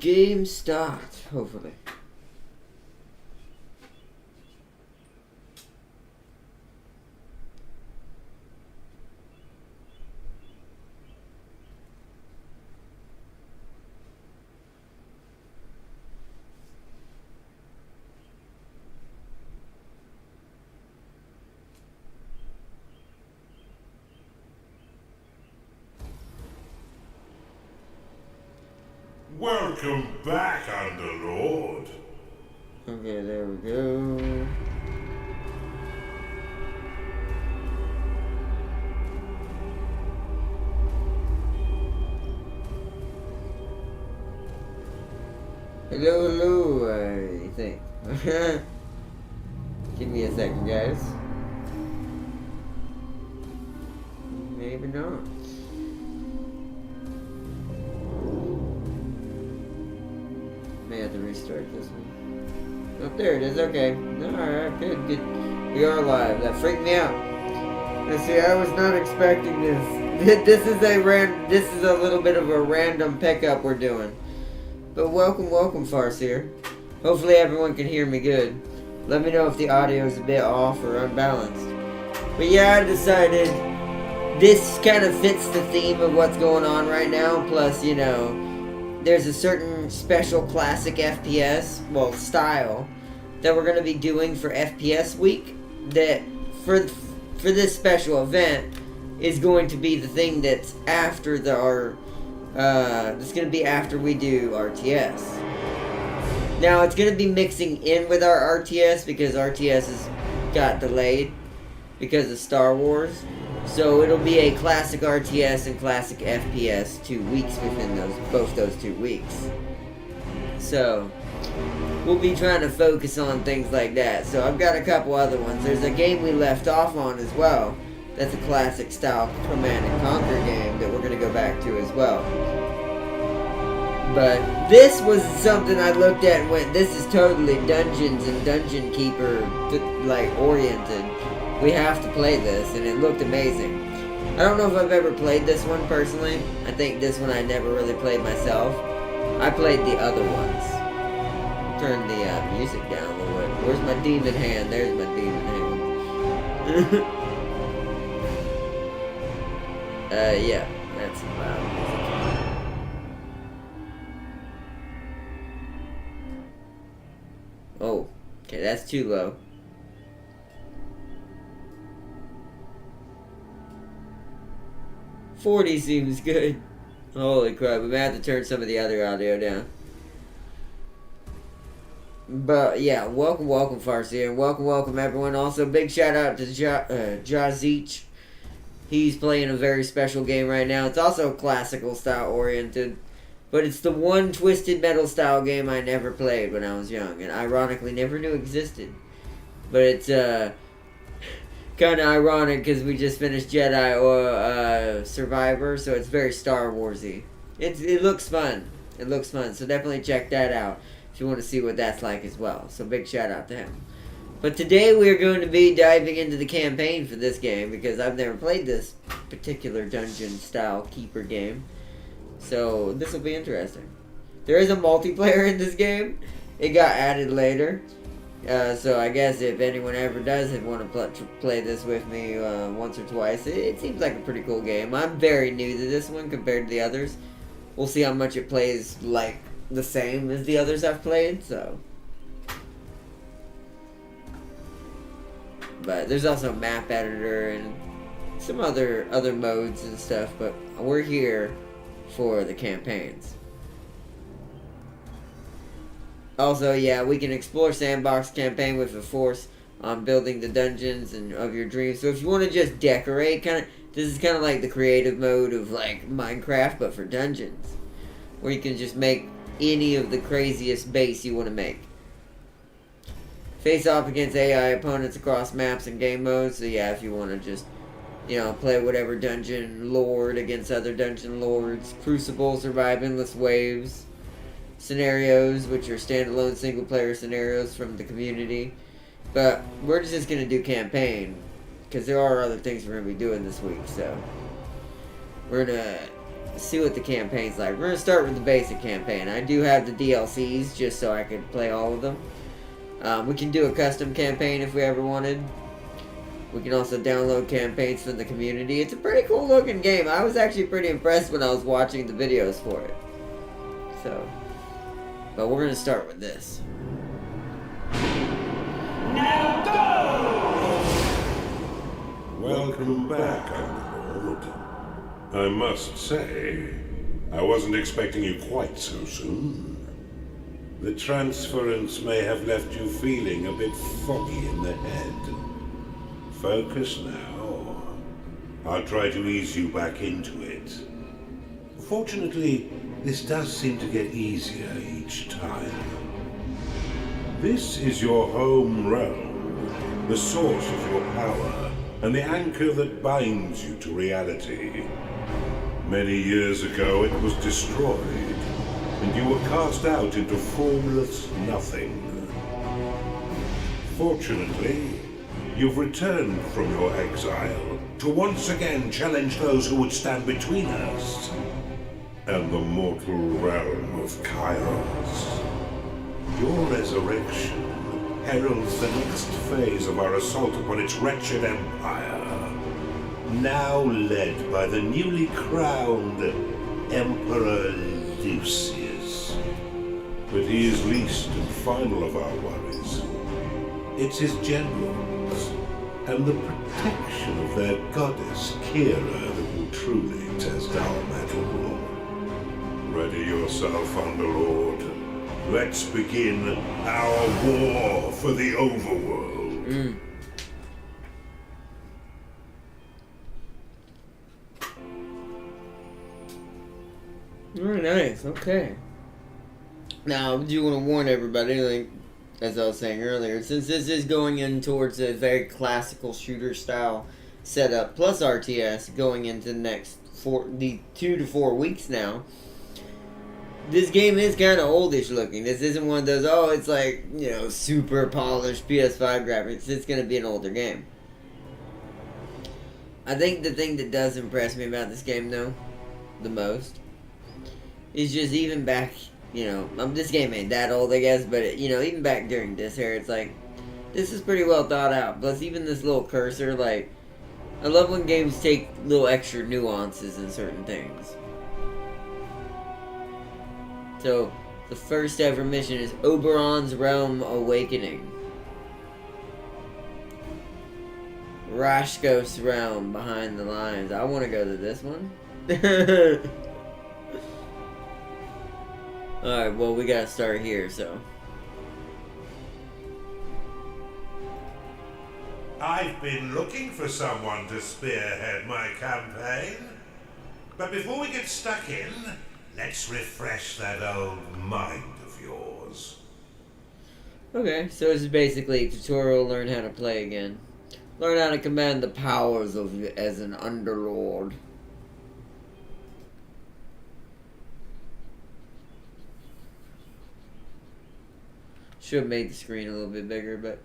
game start, hopefully. Welcome back, Underlord. Okay, there we go. Hello, hello, I think. Give me a second, guys. Maybe not. May have to restart this one. Oh, there it is. Okay. Alright, good, good. We are live. That freaked me out. You see, I was not expecting this. This is a little bit of a random pickup we're doing. But welcome, welcome, Farseer. Hopefully everyone can hear me good. Let me know if the audio is a bit off or unbalanced. But yeah, I decided this kind of fits the theme of what's going on right now. Plus, you know, there's a certain special classic FPS, well, style, that we're going to be doing for FPS week that for this special event is going to be the thing that's after that's going to be after we do RTS. Now, it's going to be mixing in with our RTS because RTS has got delayed because of Star Wars. So it'll be a classic RTS and classic FPS 2 weeks within both those 2 weeks. So we'll be trying to focus on things like that. So I've got a couple other ones. There's a game we left off on as well. That's a classic style Command and Conquer game that we're going to go back to as well. But this was something I looked at and went, this is totally Dungeons and Dungeon Keeper like oriented. We have to play this, and it looked amazing. I don't know if I've ever played this one personally. I think this one I never really played myself. I played the other ones. Turn the music down a little bit. Where's my demon hand? There's my demon hand. Yeah, that's loud music. Oh, okay, that's too low. $40 seems good. Holy crap, we may have to turn some of the other audio down. But yeah, welcome, welcome, Farseer, and welcome, everyone. Also, big shout out to Jazich. He's playing a very special game right now. It's also classical style oriented, but it's the one Twisted Metal style game I never played when I was young, and ironically never knew existed. But it's kind of ironic because we just finished Jedi or Survivor, so it's very Star Warsy. It looks fun. It looks fun, so definitely check that out if you want to see what that's like as well. So big shout out to him. But today we're going to be diving into the campaign for this game because I've never played this particular dungeon style keeper game. So this will be interesting. There is a multiplayer in this game. It got added later. So I guess if anyone ever does want to play this with me once or twice, it seems like a pretty cool game. I'm very new to this one compared to the others. We'll see how much it plays like the same as the others I've played. So, but there's also a map editor and some other modes and stuff. But we're here for the campaigns. Also, yeah, we can explore sandbox campaign with the Force on building the dungeons and of your dreams. So if you want to just decorate, this is kind of like the creative mode of like Minecraft, but for dungeons, where you can just make any of the craziest base you want to make. Face off against AI opponents across maps and game modes. So yeah, if you want to just, you know, play whatever dungeon lord against other dungeon lords. Crucible, survive endless waves. Scenarios, which are standalone single-player scenarios from the community. But we're just going to do campaign, because there are other things we're going to be doing this week, so we're going to see what the campaign's like. We're gonna start with the basic campaign. I do have the DLCs just so I could play all of them. We can do a custom campaign if we ever wanted. We can also download campaigns from the community. It's a pretty cool looking game. I was actually pretty impressed when I was watching the videos for it. So, but we're gonna start with this. Now go! Welcome back, Overworld. I must say, I wasn't expecting you quite so soon. The transference may have left you feeling a bit foggy in the head. Focus now. I'll try to ease you back into it. Fortunately, this does seem to get easier each time. This is your home realm, the source of your power, and the anchor that binds you to reality. Many years ago, it was destroyed, and you were cast out into formless nothing. Fortunately, you've returned from your exile to once again challenge those who would stand between us and the mortal realm of Kairos. Your resurrection heralds the next phase of our assault upon its wretched empire, now led by the newly crowned Emperor Lucius. But he is least and final of our worries. It's his generals and the protection of their goddess Kira that will truly test our mettle. Ready yourself, Underlord. Let's begin our war for the Overworld. Very nice, okay. Now, I do want to warn everybody, like, as I was saying earlier, since this is going in towards a very classical shooter style setup, plus RTS, going into the next 2 to 4 weeks now, this game is kind of oldish looking. This isn't one of those, oh, it's like, you know, super polished PS5 graphics. It's going to be an older game. I think the thing that does impress me about this game, though, the most, is just even back, you know, this game ain't that old, I guess, but, you know, even back during this era, it's like, this is pretty well thought out. Plus, even this little cursor, like, I love when games take little extra nuances in certain things. So, the first ever mission is Oberon's Realm Awakening. Rashkos Realm Behind the Lines. I want to go to this one. Alright, well, we gotta start here, so. I've been looking for someone to spearhead my campaign. But before we get stuck in, let's refresh that old mind of yours. Okay, so this is basically a tutorial, learn how to play again. Learn how to command the powers of you as an underlord. Should have made the screen a little bit bigger, but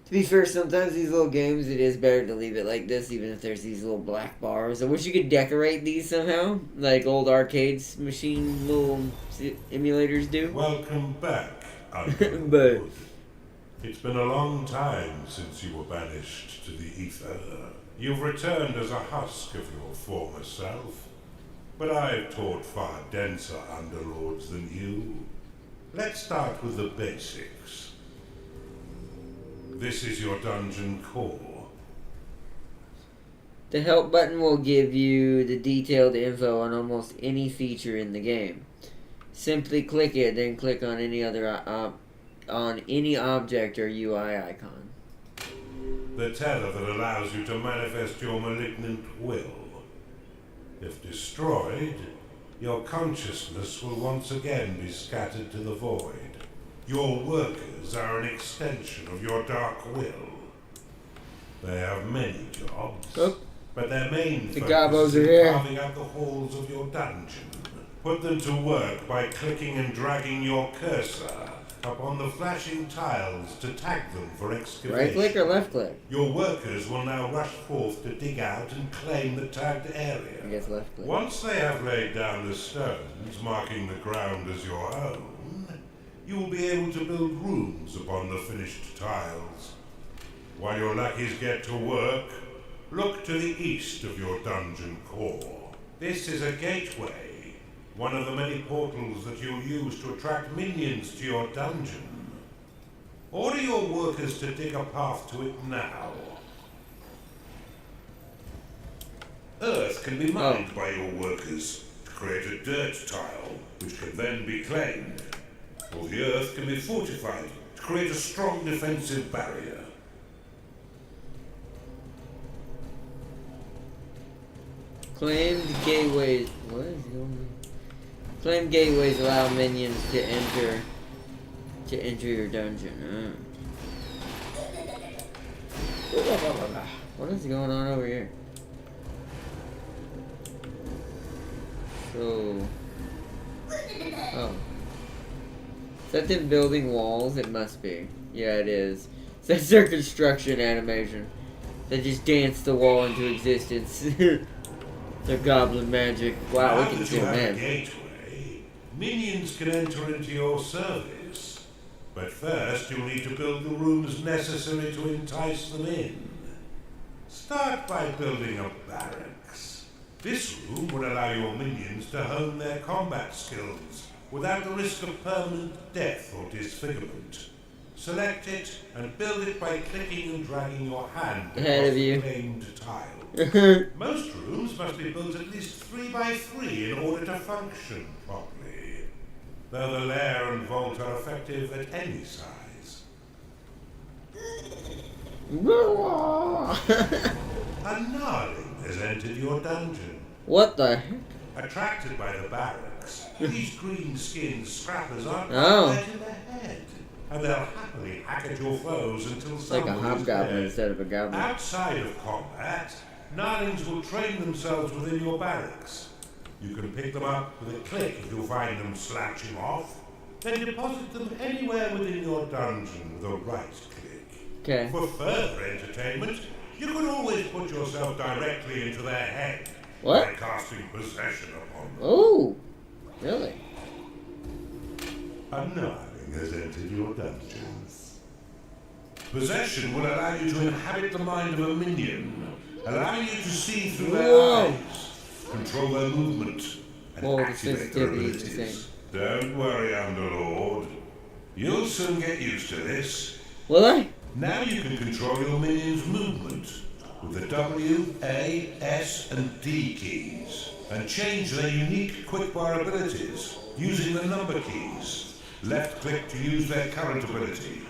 to be fair, sometimes these little games, it is better to leave it like this, even if there's these little black bars. I wish you could decorate these somehow, like old arcades machine little emulators do. Welcome back, Underlord. But It's been a long time since you were banished to the ether. You've returned as a husk of your former self. But I've taught far denser underlords than you. Let's start with the basics. This is your dungeon core. the help button will give you the detailed info on almost any feature in the game. Simply click it, then click on any other on any object or UI icon. The tether that allows you to manifest your malignant will. If destroyed, your consciousness will once again be scattered to the void. Your workers are an extension of your dark will. They have many jobs, but their main focus is in carving out the halls of your dungeon. Put them to work by clicking and dragging your cursor upon the flashing tiles to tag them for excavation. Right click or left click? Your workers will now rush forth to dig out and claim the tagged area. I guess left click. Once they have laid down the stones, marking the ground as your own, you will be able to build rooms upon the finished tiles. While your lackeys get to work, look to the east of your dungeon core. This is a gateway, one of the many portals that you'll use to attract minions to your dungeon. Order your workers to dig a path to it now. Earth can be mined by your workers to create a dirt tile, which can then be claimed. Or the earth can be fortified to create a strong defensive barrier. Claimed gateways. What is going on? Claimed gateways allow minions to enter your dungeon. What is going on over here? So, oh, is that them building walls? It must be. Yeah, it is. That's their construction animation. They just dance the wall into existence. Their goblin magic. Wow, we can zoom in. Gateway, minions can enter into your service, but first you'll need to build the rooms necessary to entice them in. Start by building a barracks. This room will allow your minions to hone their combat skills without the risk of permanent death or disfigurement. Select it and build it by clicking and dragging your hand across the claimed tile. Most rooms must be built at least 3 by 3 in order to function properly, though the lair and vault are effective at any size. A gnarling has entered your dungeon. What the heck? Attracted by the barracks, these green-skinned scrappers aren't right in the head, and they'll happily hack at your foes until someone like a hobgoblin instead of a goblin. Outside of combat, gnarlings will train themselves within your barracks. You can pick them up with a click if you find them slouching off, then deposit them anywhere within your dungeon with a right click. Okay. For further entertainment, you can always put yourself directly into their head by casting possession upon them. Oh, really? A gnarling has entered your dungeons. Possession will allow you to inhabit the mind of a minion, allowing you to see through their eyes, control their movement, and activate their abilities. Don't worry, Underlord. You'll soon get used to this. Will I? Now you can control your minions' movement with the W, A, S, and D keys, and change their unique quickbar abilities using the number keys. Left click to use their current ability.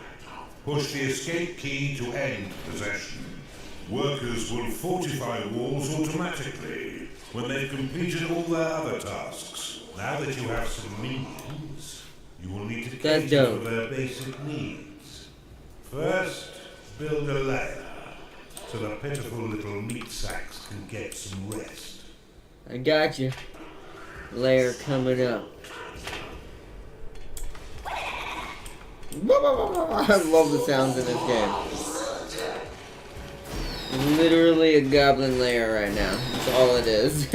Push the escape key to end possession. Workers will fortify walls automatically when they've completed all their other tasks. Now that you have some minions, you will need to cater for their basic needs. First, build a lair so the pitiful little meat sacks can get some rest. I got you. Lair coming up. I love the sounds in this game. Literally a goblin lair right now. That's all it is.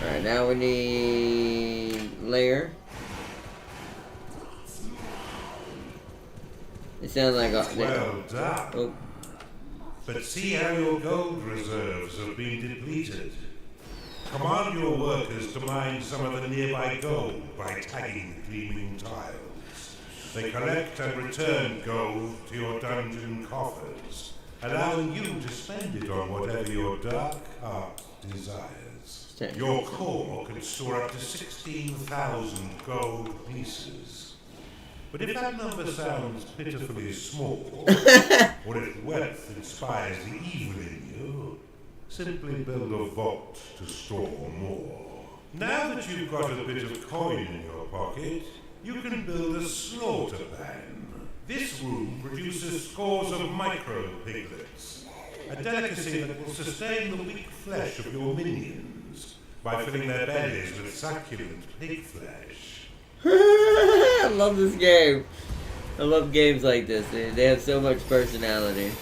Alright, now we need lair. It sounds like well done. Oh. But see how your gold reserves have been depleted. Command your workers to mine some of the nearby gold by tagging the gleaming tiles. They collect and return gold to your dungeon coffers, allowing you to spend it on whatever your dark heart desires. Your core can store up to 16,000 gold pieces. But if that number sounds pitifully small, or if wealth inspires the evil in you, simply build a vault to store more. Now that you've got a bit of coin in your pocket, you can build a slaughter pan. This room produces scores of micro-piglets, a delicacy that will sustain the weak flesh of your minions, by filling their bellies with succulent pig flesh. I love this game. I love games like this. They have so much personality.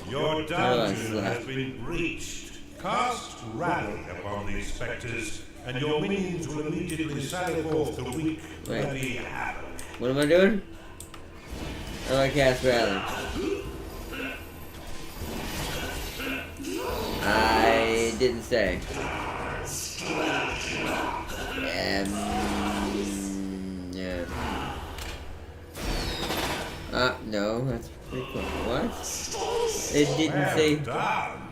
Your dungeon has been breached. Cast rally upon these spectres, and your minions will immediately sally forth to wreak bloody havoc. What am I doing? How do I cast rally? I didn't say. Yeah. No, that's pretty cool. What? It didn't say.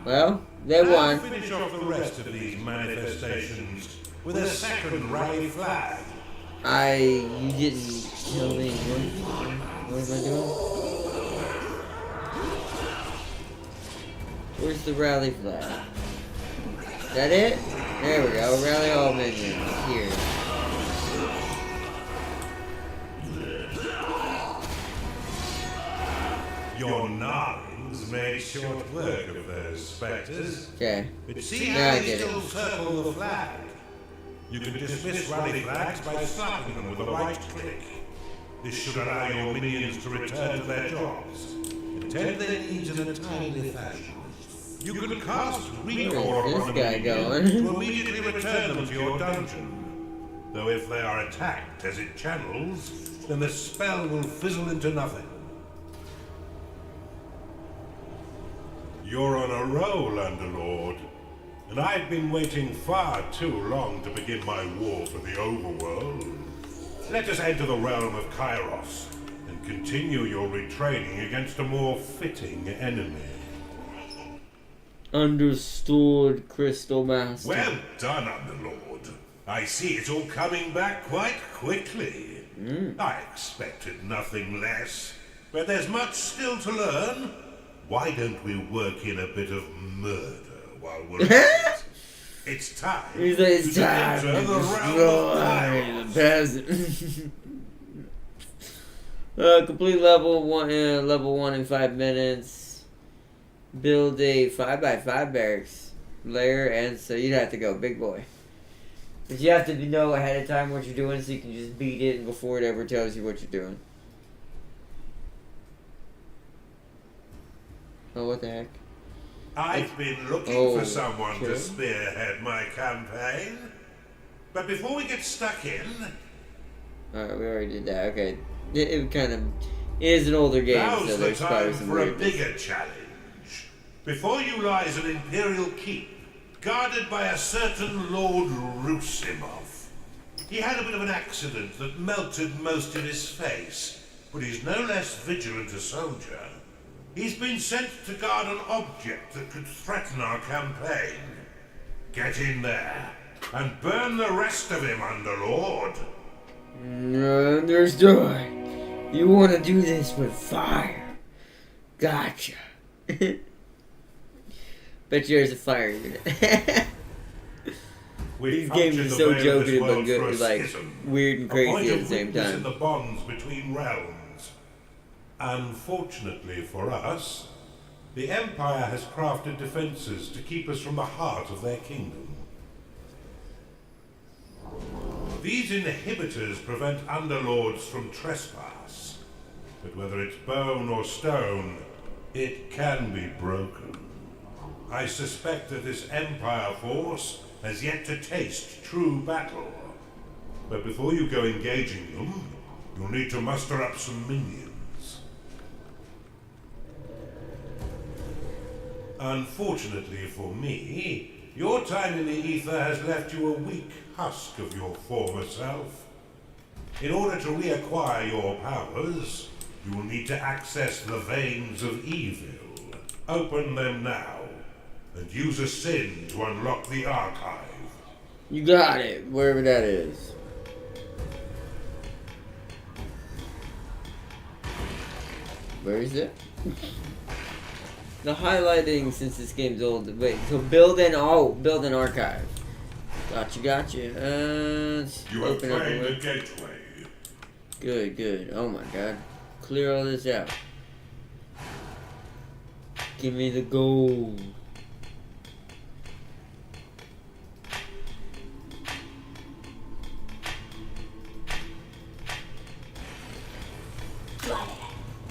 Well, they won. Finish off the rest of these manifestations with a second rally flag. You didn't tell me. What am I doing? Where's the rally flag? Is that it? There we go. Rally all minions. Here. Your nines made short work of those spectres. Okay. But see Yeah, how I they get still it. circle the flag. You can dismiss rally flags by slapping them with a right click. This should allow your minions to return to their jobs and tend their needs in a timely fashion. You can cast recall Where is on a this guy minion going? to immediately return them to your dungeon. Though if they are attacked as it channels, then the spell will fizzle into nothing. You're on a roll, Underlord, and I've been waiting far too long to begin my war for the Overworld. Let us enter the realm of Kairos and continue your retraining against a more fitting enemy. Understood, Crystal Master. Well done, Underlord. I see it's all coming back quite quickly. I expected nothing less, but there's much still to learn. Why don't we work in a bit of murder while we're at it? It's time. He's like, it's to time to enter the realm of destroy the Kairos. peasant. Complete level 1 in 5 minutes. Build a 5x5 barracks layer, and so you'd have to go big boy. But you have to know ahead of time what you're doing, so you can just beat it before it ever tells you what you're doing. Oh, what the heck? I've been looking for someone to spearhead my campaign. But before we get stuck in... Alright, we already did that. Okay. It kind of is an older game, so now's the there's probably time some for a weirdness. bigger challenge. Before you lies an Imperial keep, guarded by a certain Lord Rusimov. He had a bit of an accident that melted most of his face, but he's no less vigilant a soldier. He's been sent to guard an object that could threaten our campaign. Get in there and burn the rest of him, Underlord. Understood. You want to do this with fire. Gotcha. Bet you there's a fire unit. These games are so joking but good, like weird and crazy at the same time. In the bonds between realms. Unfortunately for us, the Empire has crafted defenses to keep us from the heart of their kingdom. These inhibitors prevent underlords from trespass, but whether it's bone or stone, it can be broken. I suspect that this Empire force has yet to taste true battle, but before you go engaging them, you'll need to muster up some minions. Unfortunately for me, your time in the ether has left you a weak husk of your former self. In order to reacquire your powers, you will need to access the veins of evil. Open them now, and use a sin to unlock the archive. You got it, wherever that is. Where is it? The highlighting, since this game's old. Wait, so build an archive. Gotcha. Let's You have open up claimed a the gateway. Good. Oh my god. Clear all this out. Give me the gold.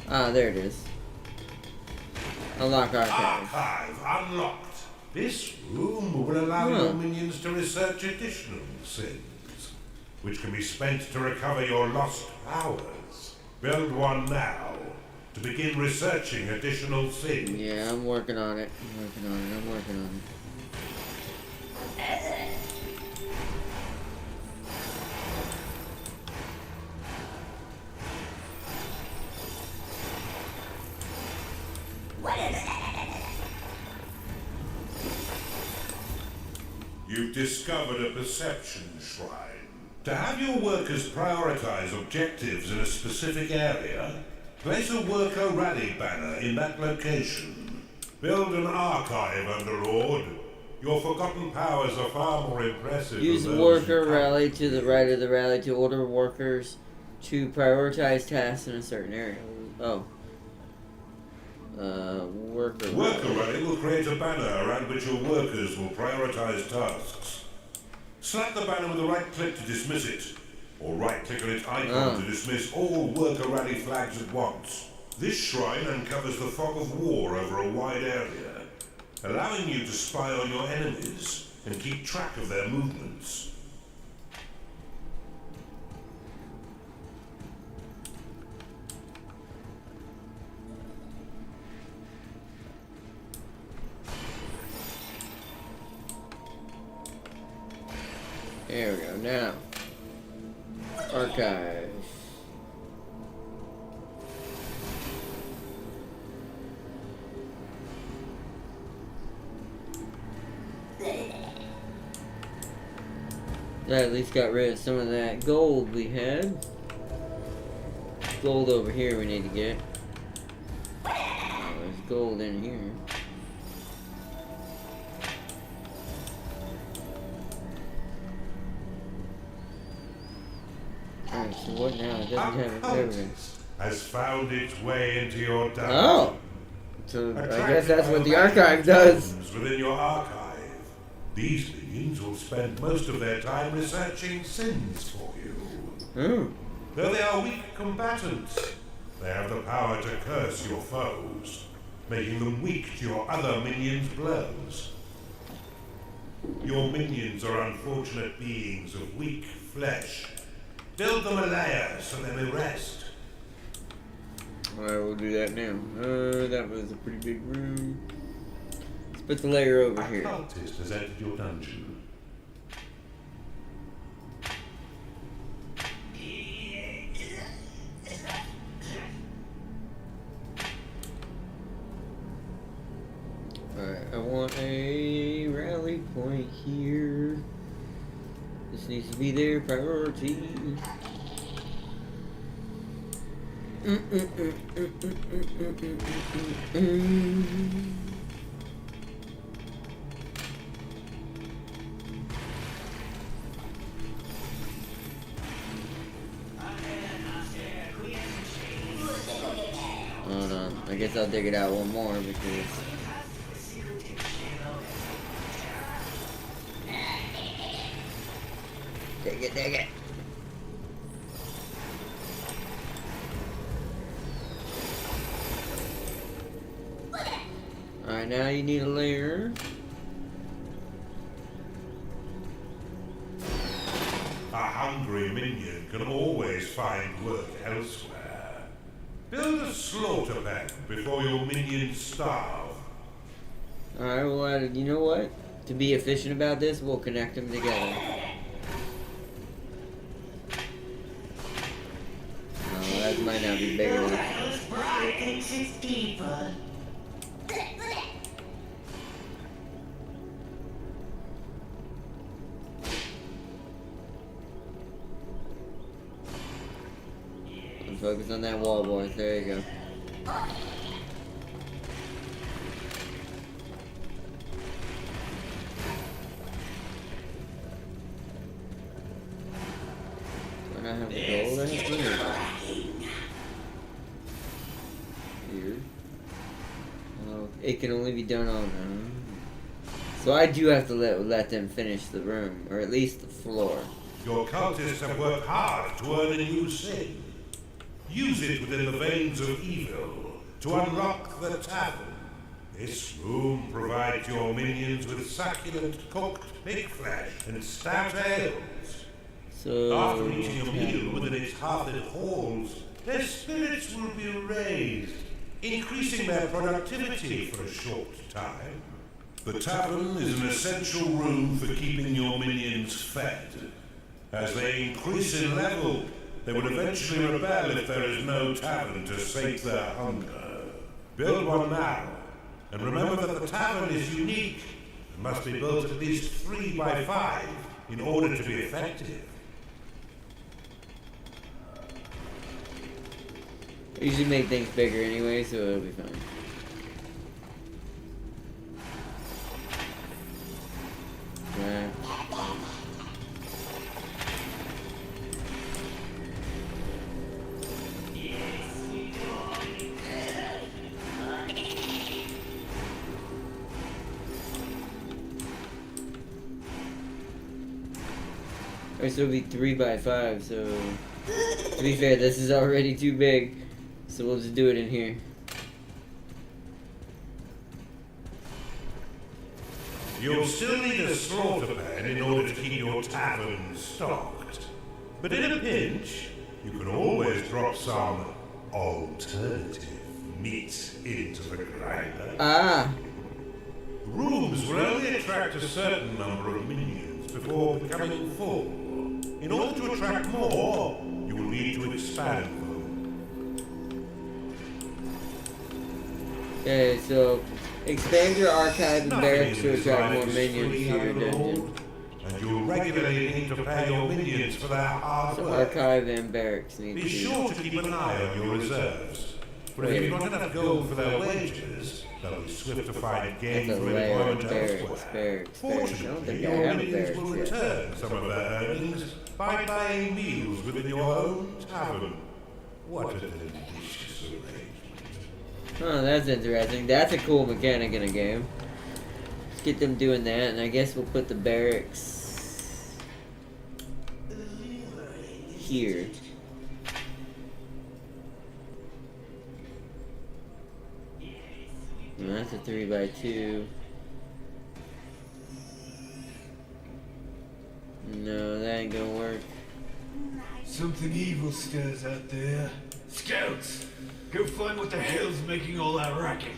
Ah, there it is. Unlock archive. Archive unlocked. This room will allow your minions to research additional sins, which can be spent to recover your lost powers. Build one now to begin researching additional sins. Yeah, I'm working on it. I'm working on it. You've discovered a perception shrine. To have your workers prioritize objectives in a specific area, place a worker rally banner in that location. Build an archive, Underlord. Your forgotten powers are far more impressive. Use than those worker you rally to the right of the rally to order workers to prioritize tasks in a certain area. Oh. Worker rally will create a banner around which your workers will prioritize tasks. Slap the banner with a right click to dismiss it, or right click on its icon to dismiss all worker rally flags at once. This shrine uncovers the fog of war over a wide area, allowing you to spy on your enemies and keep track of their movements. There we go. Now, archive. That at least got rid of some of that gold we had. Gold over here we need to get. Oh, there's gold in here. Alright, so what now? It doesn't have evidence. Has found its way into your dungeon. Oh! So I guess that's what the archive does. Within your archive, these minions will spend most of their time researching sins for you. Though they are weak combatants, they have the power to curse your foes, making them weak to your other minions' blows. Your minions are unfortunate beings of weak flesh. Build them a lair so they may rest. Alright, we'll do that now. That was a pretty big room. Let's put the layer over here. A cultist has entered your dungeon. Alright, I want a rally point here. This needs to be their priority. Hold on. I guess I'll dig it out one more because... Dig it. Alright, now you need a layer. A hungry minion can always find work elsewhere. Build a slaughter pen before your minions starve. Alright, well, you know what? To be efficient about this, we'll connect them together. Oh, that might not be big enough. Focus on that wall, boys. There you go. not have the gold I have here? Weird. It can only be done on them. So I do have to let them finish the room, or at least the floor. Your cultists have worked hard to earn a new sin. Use it within the veins of evil to unlock the tavern. This room provides your minions with succulent cooked pig flesh and stout ales. So After eating a meal within its hearted halls, their spirits will be raised, increasing their productivity for a short time. The tavern is an essential room for keeping your minions fed. As they increase in level, they will eventually rebel if there is no tavern to sate their hunger. Build one now, and remember that the tavern is unique and must be built at least 3 by 5 in order to be effective. I usually make things bigger anyway, so it'll be fine. Yeah. Alright, so it'll be 3 by 5, so to be fair, this is already too big. So we'll just do it in here. You'll still need a slaughter pen in order to keep your tavern stocked. But in a pinch, you can always drop some alternative meat into the grinder. Ah! Rooms will only attract a certain number of minions before becoming full. In order to attract more, you will need to expand them. Okay, so expand your archive and barracks to attract more minions to your dungeon. And you'll regularly need to pay your minions for their hard So work. archive and barracks need Be to be. sure to keep an eye on your reserves. For if you've not enough gold for their wages, they'll be swift to find gains That's a of layer. employment Barracks, elsewhere. barracks, barracks. I don't Fortunately, think I your have a minions will barracks yet. return some of their earnings by buying meals within your own tavern. What a delicious arrangement. Oh, that's interesting. That's a cool mechanic in a game. Let's get them doing that, and I guess we'll put the barracks here. No, that's a 3 by 2. No, that ain't gonna work. Something evil stirs out there. Scouts! Go find what the hell's making all that racket.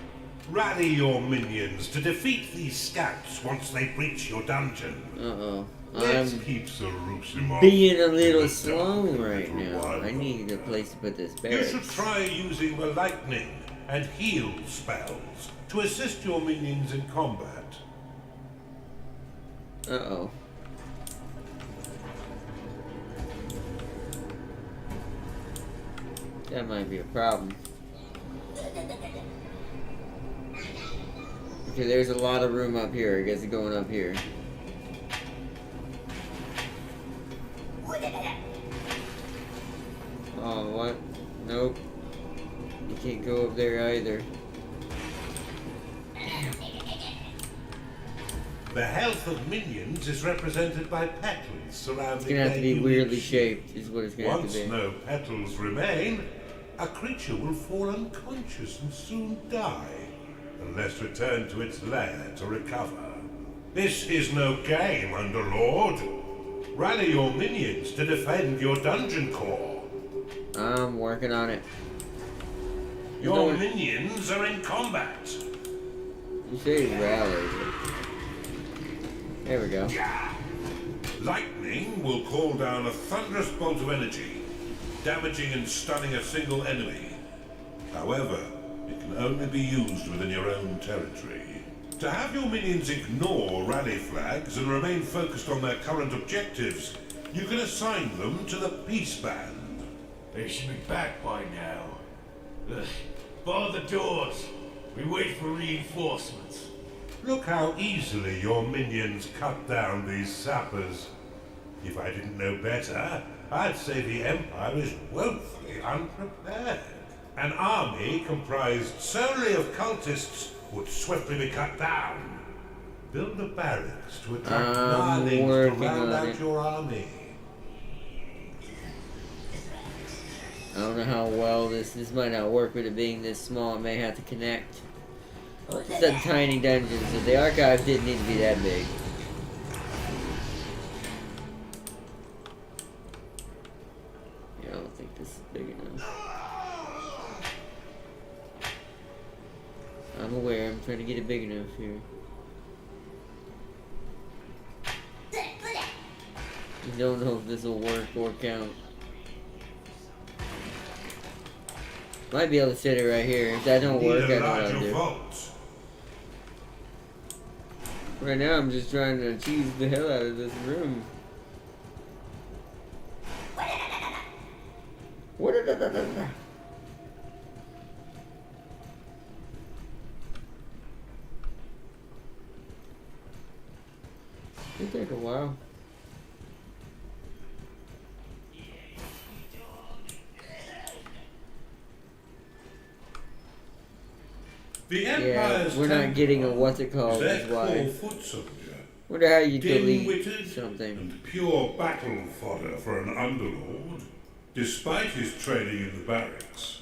Rally your minions to defeat these scouts once they breach your dungeon. Uh-oh. Let's I'm keep Sarusimov being a little in the slow dungeon right for now. one. I need a place to put this You barracks. should try using the lightning and heal spells to assist your minions in combat. Uh-oh. That might be a problem. Okay, there's a lot of room up here. I guess it's going up here. Oh, what? Nope. You can't go up there either. The health of minions is represented by petals surrounding It's gonna have to be their weirdly unique shaped, is what it's gonna have Once to be. no petals remain, a creature will fall unconscious and soon die, unless returned to its lair to recover. This is no game, Underlord. Rally your minions to defend your dungeon core. I'm working on it. Your No. minions are in combat. You say rally. There we go. Lightning will call down a thunderous bolt of energy, damaging and stunning a single enemy. However, it can only be used within your own territory. To have your minions ignore rally flags and remain focused on their current objectives, you can assign them to the Peace Band. They should be back by now. Ugh. Bar the doors. We wait for reinforcements. Look how easily your minions cut down these sappers. If I didn't know better, I'd say the Empire is woefully unprepared. An army comprised solely of cultists would swiftly be cut down. Build a barracks to attract Gnarlings to working round on out it. your army. I don't know how well this might not work with it being this small. It may have to connect. It's a tiny dungeon, so the archive didn't need to be that big. Yeah, I don't think this is big enough. I'm aware, I'm trying to get it big enough here. I don't know if this will work or count. Might be able to sit it right here. If that don't work, I know what I'll do. Vault. Right now, I'm just trying to cheese the hell out of this room. What? It'll take a while. The Empire's we're not getting a what's it called is why. Foot soldier, Wonder how you delete dim-witted something. and pure battle fodder for an underlord, despite his training in the barracks.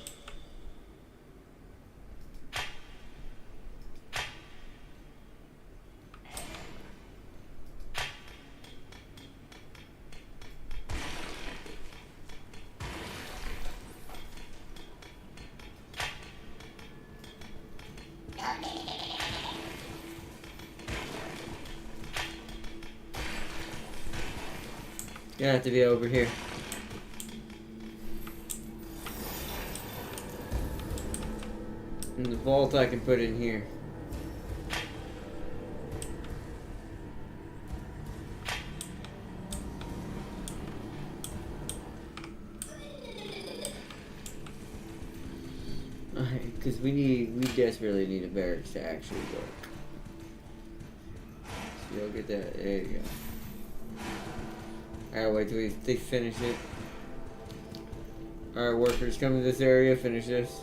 Gonna have to be over here. And the vault I can put in here. Alright, because we desperately need a barracks to actually work. So you'll get that. There you go. Alright, wait till they finish it. Alright, workers, come to this area, finish this.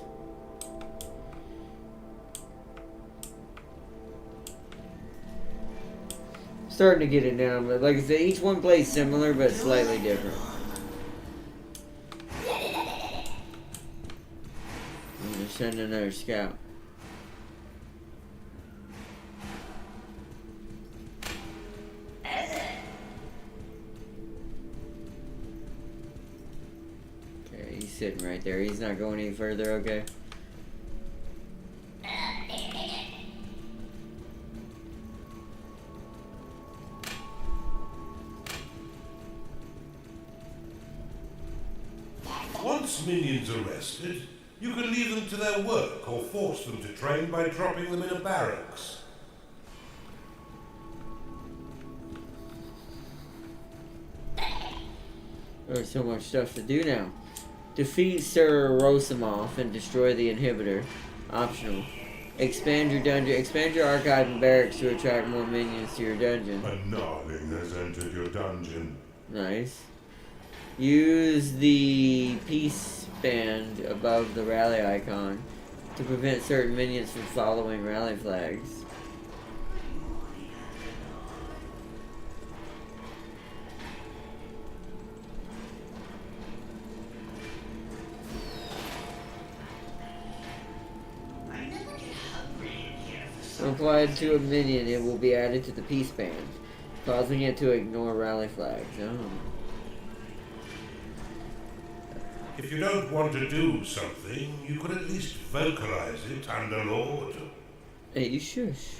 Starting to get it down, but like I said, each one plays similar but slightly different. I'm gonna send another scout. He's sitting right there. He's not going any further, okay? Once minions are rested, you can leave them to their work or force them to train by dropping them in a barracks. There's so much stuff to do now. Defeat Sir Rosamov and destroy the inhibitor. Optional. Expand your dungeon. Expand your archive and barracks to attract more minions to your dungeon. A Gnarling has entered your dungeon. Nice. Use the peace band above the rally icon to prevent certain minions from following rally flags. When applied to a minion, it will be added to the peace band, causing it to ignore rally flags. Oh. If you don't want to do something, you could at least vocalize it under Lord. Hey, you shush.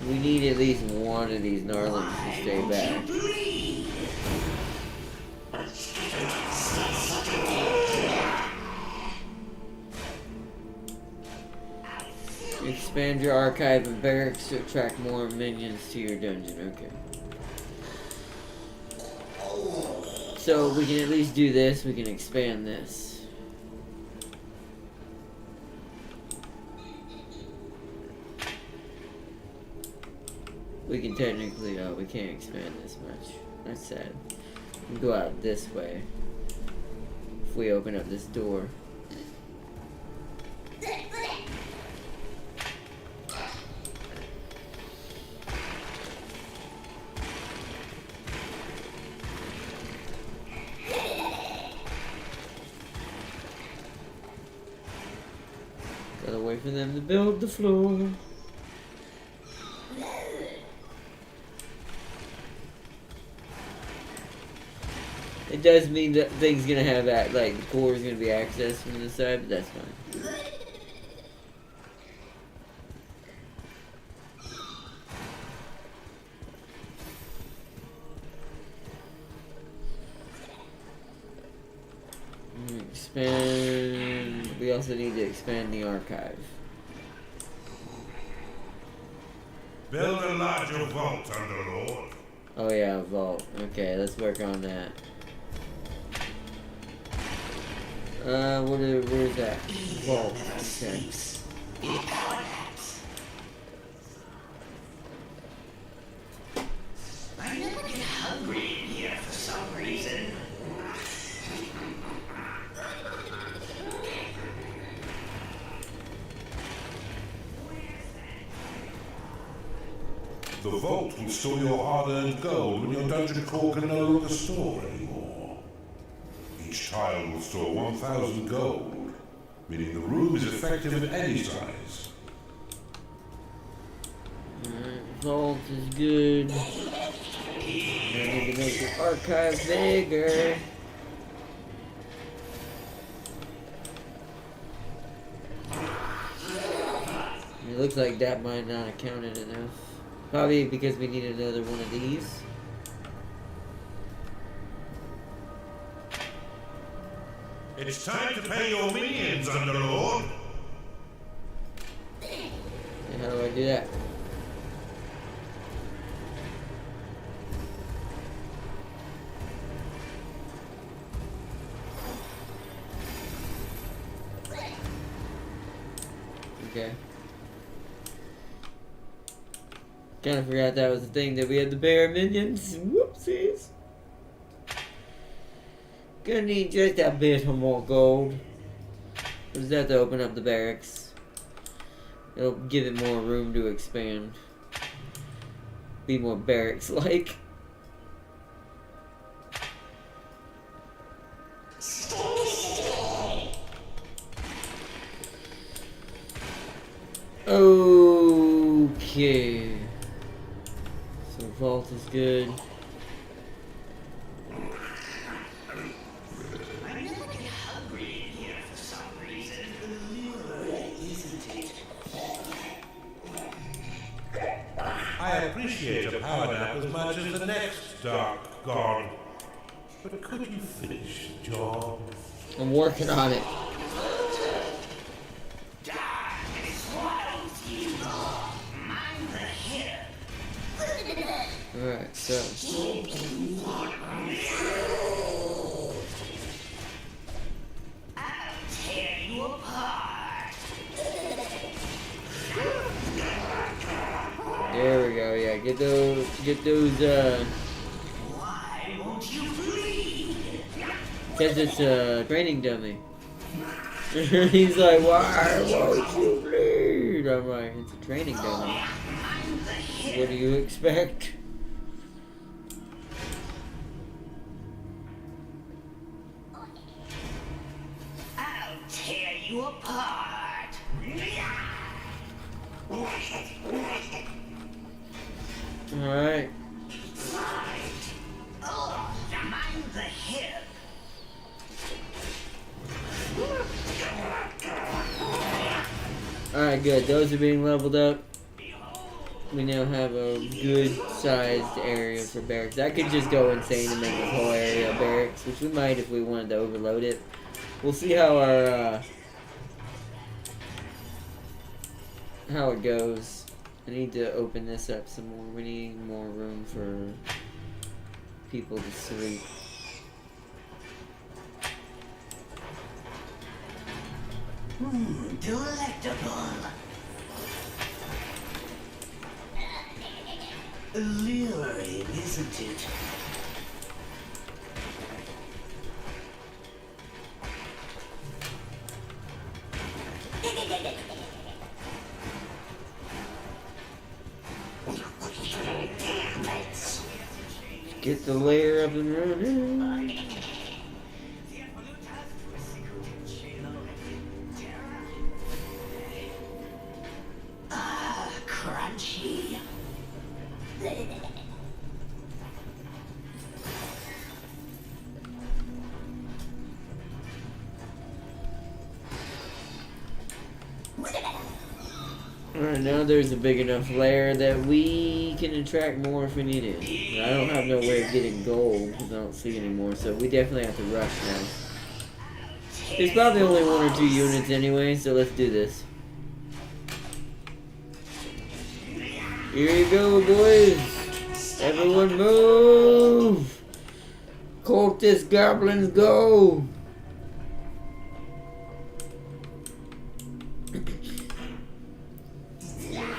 We need at least one of these gnarlings to stay back. Expand your archive and barracks to attract more minions to your dungeon. Okay. So we can at least do this. We can expand this. We can technically, we can't expand this much. That's sad. We can go out this way. If we open up this door. Gotta wait for them to build the floor. It does mean that things gonna have that, like, the core is gonna be accessed from the side, but that's fine. Expand. We also need to expand the archive. Build a larger vault, Underlord. Oh yeah, vault. Okay, let's work on that. Where's that? Vault. Okay. I'm getting hungry in here for some reason. The vault will store your hard-earned gold when your dungeon core can no longer store anymore. Each tile will store 1,000 gold, meaning the room is effective at any size. Vault is good. I need to make the archive bigger. It looks like that might not have counted enough. Probably because we need another one of these. It's time to pay your minions, Underlord. And how do I do that? Okay. Kinda forgot that was the thing, that we had the bear minions. Whoopsies. Gonna need just a bit more gold. What is that to open up the barracks? It'll give it more room to expand. Be more barracks-like. Okay. So vault is good. I'm getting hungry in here for some reason. Isn't it? I appreciate a power nap as much as the next dark god. But could you finish the job? I'm working on it. Alright, so. I'll tear you apart. There we go, yeah, get those, Why won't you bleed? because it's a training dummy. He's like, why won't you bleed? I'm like, it's a training dummy. What do you expect? I'll tear you apart. Alright. Oh, mind the hip. Alright, good. Those are being leveled up. We now have a good sized area for barracks. I could just go insane and make this whole area a barracks, which we might if we wanted to overload it. We'll see how our how it goes. I need to open this up some more. We need more room for people to sleep. Delectable. Alluring, isn't it? Get the layer up and running. Ah, crunchy. Alright, now there's a big enough layer that we can attract more if we need it. But I don't have no way of getting gold because I don't see anymore, so we definitely have to rush now. There's probably only 1 or 2 units anyway, so let's do this. Here you go, boys! Everyone move! Cultist goblins go!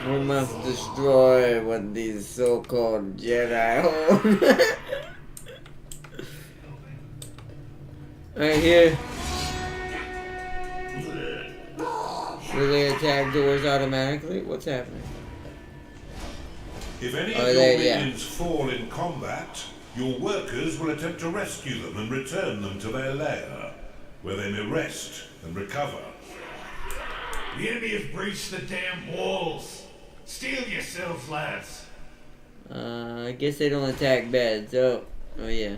We must destroy what these so-called Jedi hold. Right here. Will they attack doors automatically? What's happening? If any Oh, of they- your yeah. minions fall in combat, your workers will attempt to rescue them and return them to their lair, where they may rest and recover. The enemy has breached the damn walls. Steel yourselves, lads. I guess they don't attack beds. Oh yeah.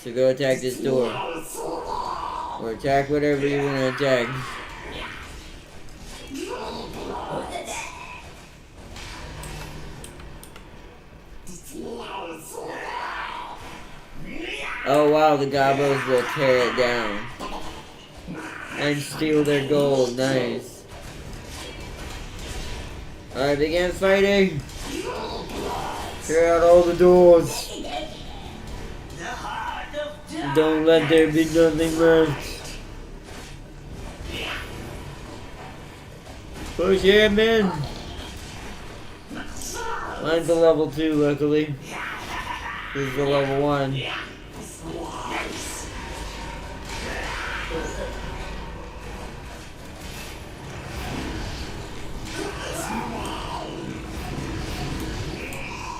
So go attack this door. Or attack whatever you want to attack. Oh wow, the gobos will tear it down. And steal their gold. Nice. Alright, begin fighting. Tear out all the doors. Don't let there be nothing left. Push him in. Mine's a level 2, luckily. This is a level 1.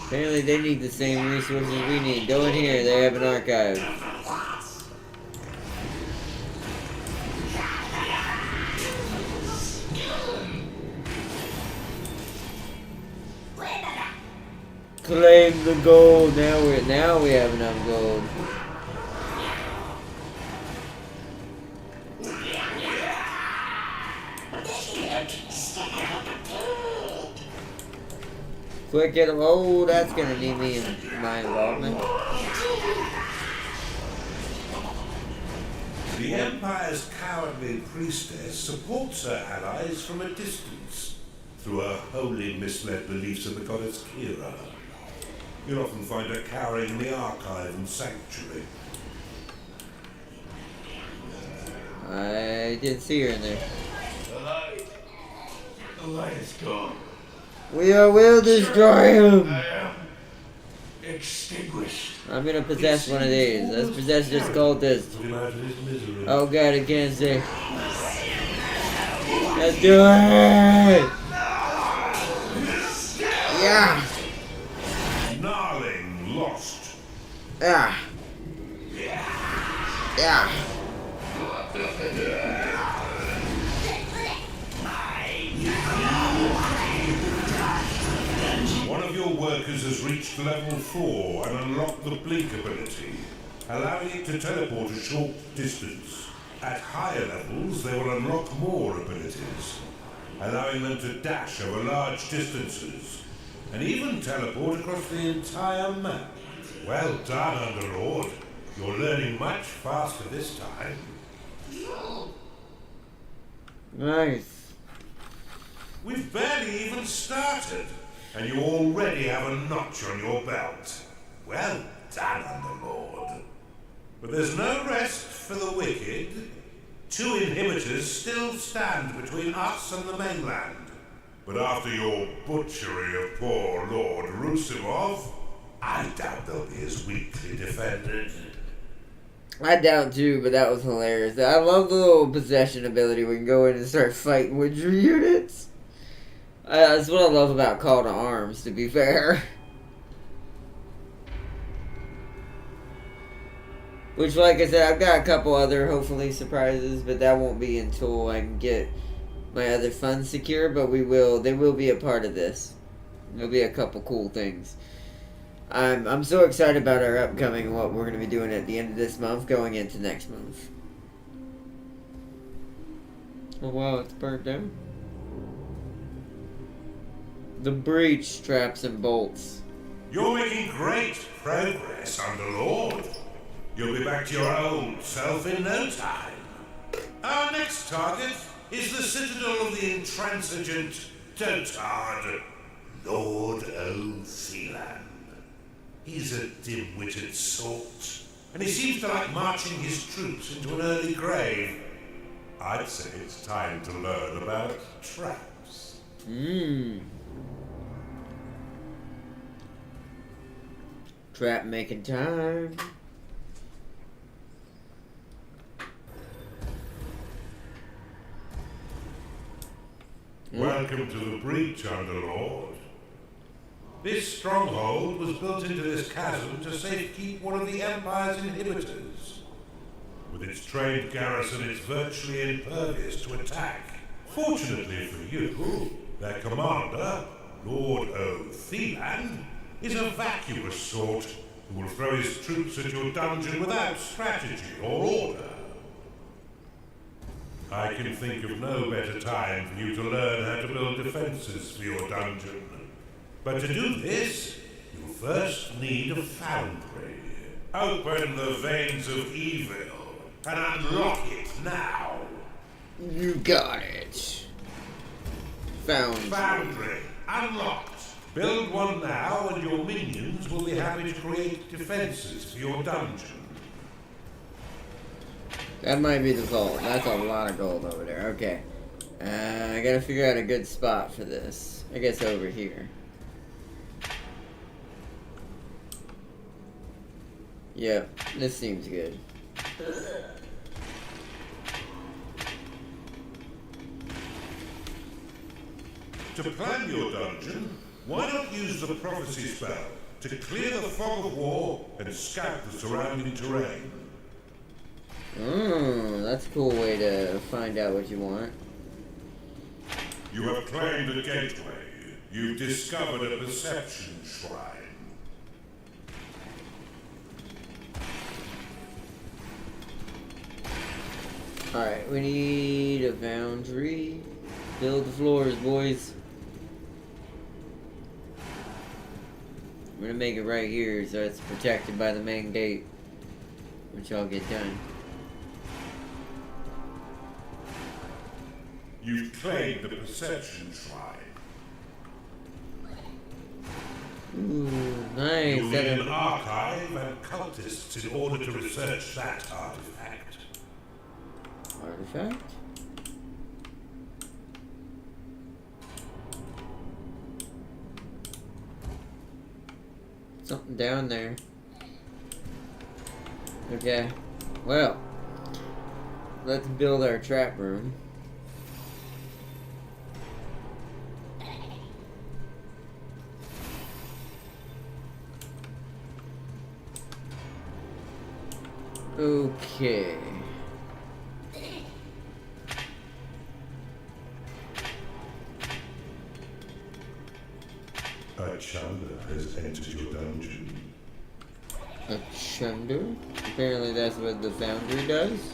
Apparently they need the same resources we need. Go in here, they have an archive. Claim the gold. Now we have enough gold. Quick, get him. Oh, that's gonna need my involvement. The Empire's cowardly priestess supports her allies from a distance through her wholly misled beliefs of the goddess Kira. You'll often find her cowering in the archive and sanctuary. I didn't see her in there. The light is gone. We will destroy him. I am extinguished. I'm gonna possess one of these. Let's possess this cultist. Put him out of his misery. Oh god, I can't see. Let's do it! Yeah! Gnarling lost. Yeah! Yeah! One of your workers has reached level 4 and unlocked the blink ability, allowing it to teleport a short distance. At higher levels, they will unlock more abilities, allowing them to dash over large distances, and even teleport across the entire map. Well done, Underlord. You're learning much faster this time. Nice. We've barely even started, and you already have a notch on your belt. Well done, Underlord. But there's no rest for the wicked. 2 inhibitors still stand between us and the mainland. But after your butchery of poor Lord Rusimov, I doubt they'll be as weakly defended. I doubt too, but that was hilarious. I love the little possession ability. We can go in and start fighting with your units. That's what I love about Call to Arms, to be fair. Which, like I said, I've got a couple other, hopefully, surprises, but that won't be until I can get my other funds secure, but they will be a part of this. There'll be a couple cool things. I'm so excited about our upcoming, what we're going to be doing at the end of this month, going into next month. Oh wow, it's burnt down. The breach, traps and bolts. You're making great progress, Underlord. You'll be back to your old self in no time. Our next target is the citadel of the intransigent dotard, Lord O'Thelan. He's a dim-witted sort, and he seems to like marching his troops into an early grave. I'd say it's time to learn about traps. Trap making time. Welcome to the breach, Underlord. This stronghold was built into this chasm to safekeep one of the Empire's inhibitors. With its trained garrison, it's virtually impervious to attack. Fortunately for you, their commander, Lord O'Thelan, is a vacuous sort who will throw his troops at your dungeon without strategy or order. I can think of no better time for you to learn how to build defenses for your dungeon. But to do this, you first need a foundry. Open the veins of evil and unlock it now. You got it. Foundry unlocked. Build one now and your minions will be happy to create defenses for your dungeon. That might be the vault. That's a lot of gold over there. Okay. I gotta figure out a good spot for this. I guess over here. Yep, this seems good. To plan your dungeon, why not use the prophecy spell to clear the fog of war and scout the surrounding terrain? That's a cool way to find out what you want. You have claimed a gateway. You've discovered a perception shrine. Alright, we need a foundry. Build the floors, boys. I'm gonna make it right here so it's protected by the main gate, which I'll get done. You've claimed the perception shrine. Ooh, nice. You'll need an archive and cultists in order to research that artifact. Artifact? Something down there. Okay. Well, let's build our trap room. Okay. A Chanda has entered your dungeon. A chunder? Apparently that's what the foundry does.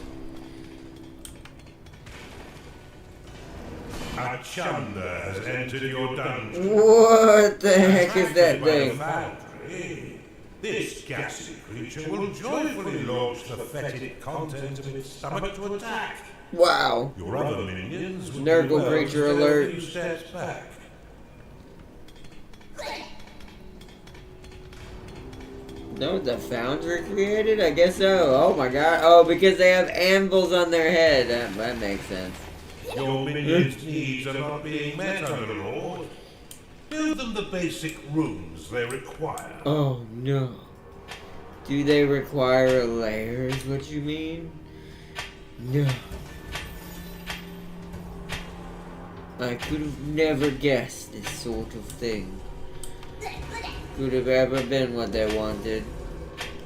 A Chanda has entered your dungeon. What the heck is that Attracted by the thing? foundry, this ghastly creature will joyfully launch the fetid contents of its stomach to attack. Wow. Your other minions will Nurgle do well creature to stay a alert. few steps back. No, the foundry created? I guess so. Oh my god. Oh, because they have anvils on their head. That makes sense. Your minions' needs are not being met, Underlord. Build them the basic rooms they require. Oh no. Do they require a lair, is what you mean? No. I could have never guessed this sort of thing. Could have ever been what they wanted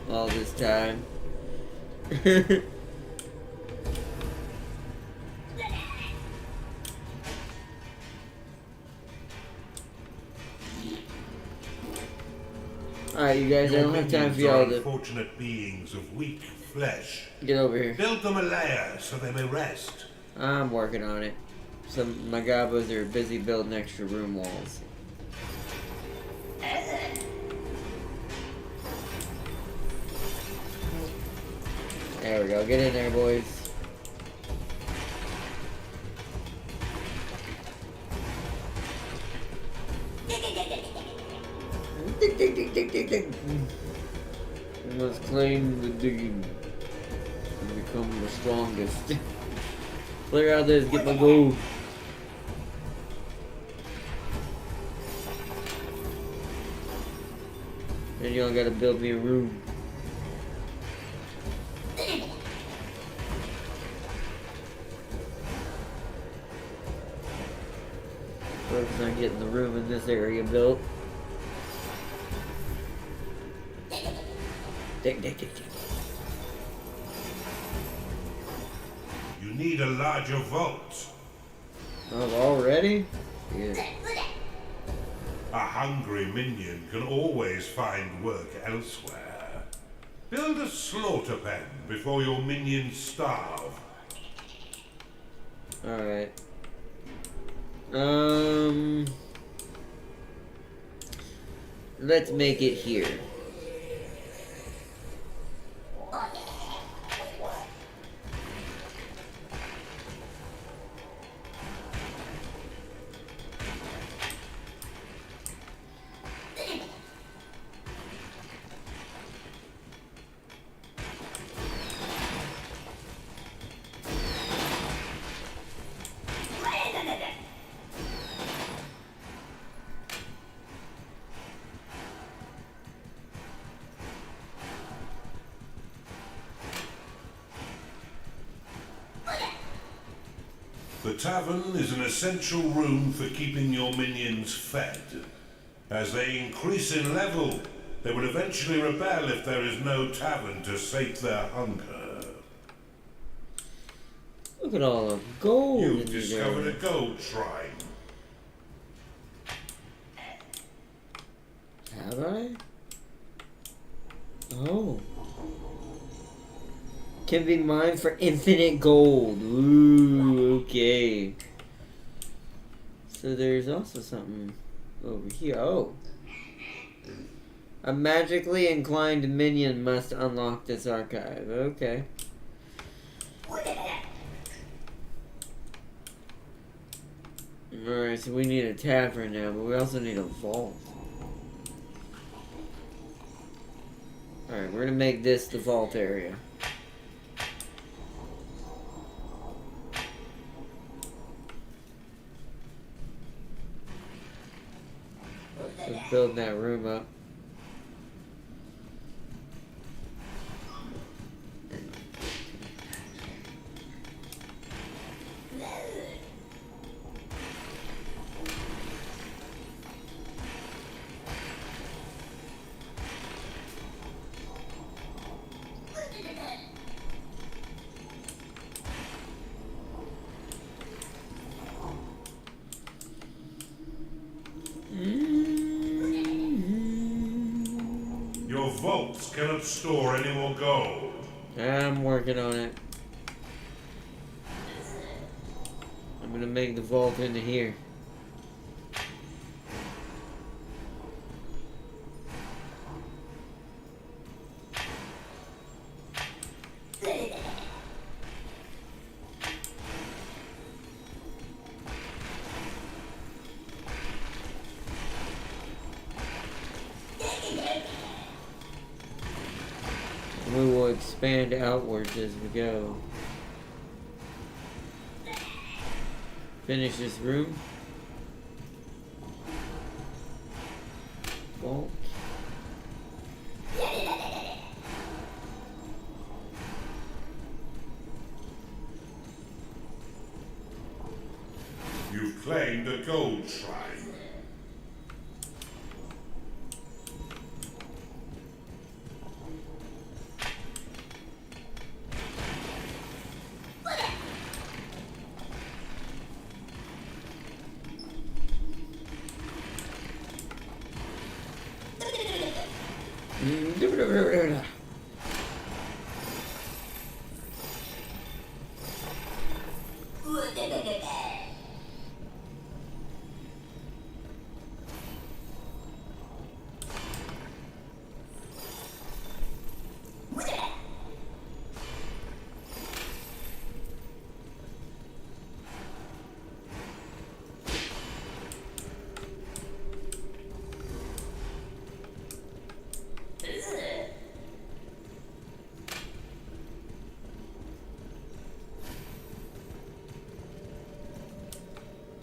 all this time. Alright, you guys, I don't have time for y'all to Unfortunate beings of weak flesh. get over here. Build them a lair so they may rest. I'm working on it. My gobos are busy building extra room walls. There we go. Get in there, boys. Dig, dig, dig, dig, dig, dig. We must claim the digging and become the strongest. Clear out this, get my gold. Then y'all gotta build me a room. Focus on getting the room in this area built. Dig, dig, dig, dig. You need a larger vault. Oh, already? Yeah. A hungry minion can always find work elsewhere. Build a slaughter pen before your minions starve. Alright. Let's make it here. The tavern is an essential room for keeping your minions fed. As they increase in level, they will eventually rebel if there is no tavern to sate their hunger. Look at all the gold You've in these discovered a areas. gold shrine. Have I? Oh. Can be mined for infinite gold. Ooh, okay. So there's also something over here. Oh. A magically inclined minion must unlock this archive. Okay. Alright, so we need a tavern now, but we also need a vault. Alright, we're gonna make this the vault area. So building that room up. Your vaults cannot store any more gold. I'm working on it. I'm gonna make the vault into here. We will expand outwards as we go. finish this room. Vault. You've claimed a gold shrine.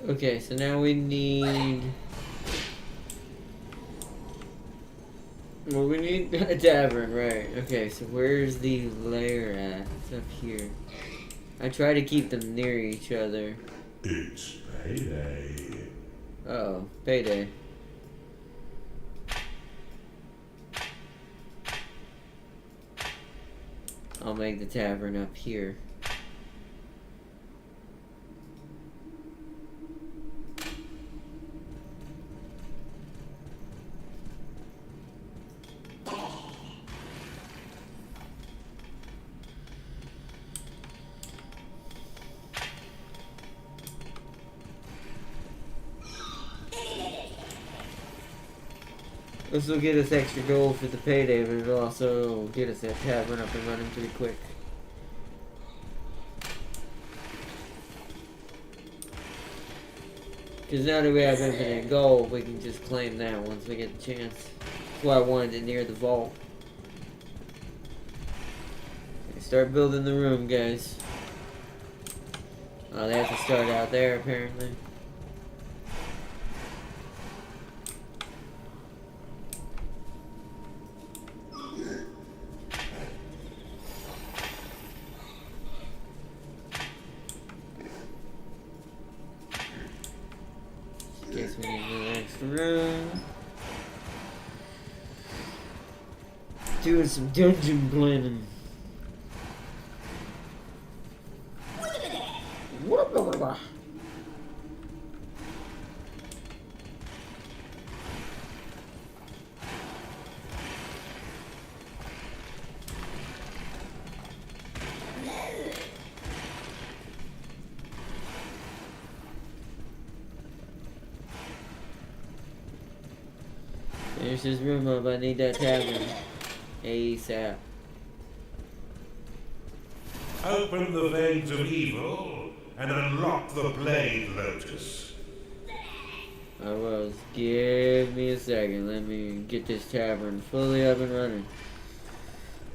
Okay, so now we need... Well, we need a tavern, right. Okay, so where's the lair at? It's up here. I try to keep them near each other. It's payday. Uh-oh, payday. I'll make the tavern up here. This will get us extra gold for the payday, but it'll also get us that tavern up and running pretty quick. Because now that we have infinite gold, we can just claim that once we get the chance. That's why I wanted it near the vault. Okay, start building the room, guys. Oh, they have to start out there, apparently. Guess we need the next room. Doing some dungeon planning. Finish this room up, I need that tavern. ASAP. Open the veins of evil and unlock the Blade Lotus. I was. Give me a second. Let me get this tavern fully up and running.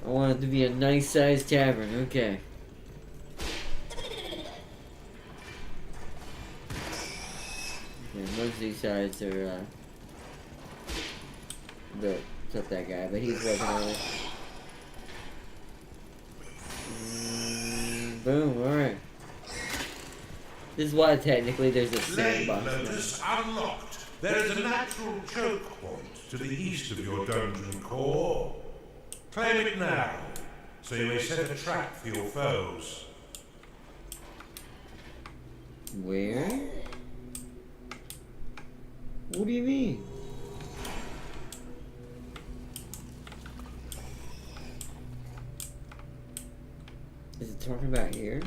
I want it to be a nice sized tavern. Okay. Okay, most of these sides are built. Except that guy, but he's working on it. Boom, alright. This is why technically there's a Blade sandbox Lotus now. unlocked. There is a natural choke point to the east of your dungeon core. Claim it now, so you may set a trap for your foes. Where? What do you mean? Is it talking about here?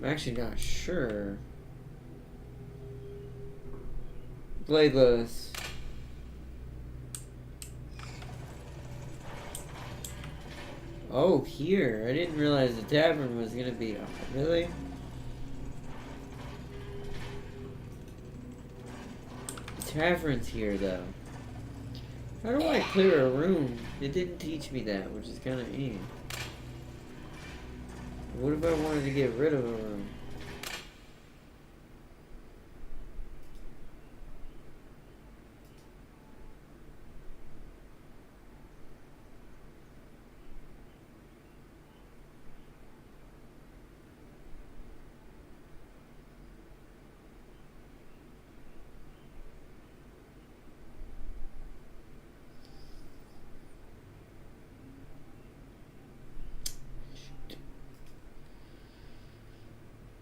I'm actually not sure. Blade Lotus. Oh, here. I didn't realize the tavern was gonna be... Oh, really? The tavern's here, though. How do I clear a room? It didn't teach me that, which is kind of neat. What if I wanted to get rid of a room?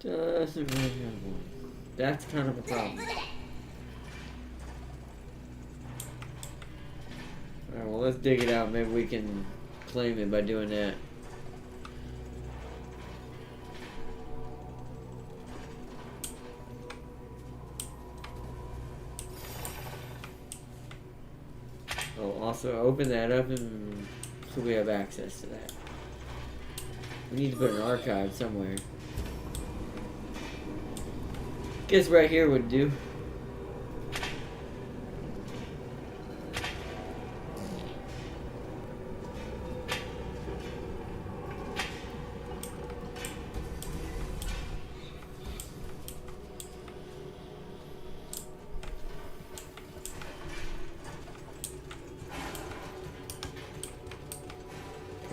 Doesn't really have one. That's kind of a problem. Alright, well, let's dig it out. Maybe we can claim it by doing that. Oh, also open that up and so we have access to that. We need to put an archive somewhere. Guess right here would do.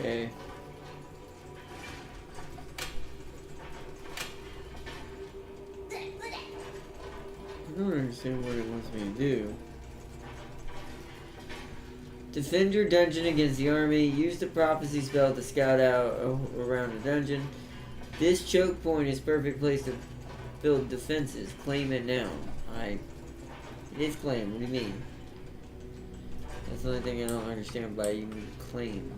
Okay. I don't understand what it wants me to do. Defend your dungeon against the army. Use the prophecy spell to scout out around the dungeon. This choke point is perfect place to build defenses. Claim it now. It is claim. What do you mean? That's the only thing I don't understand by you mean claim.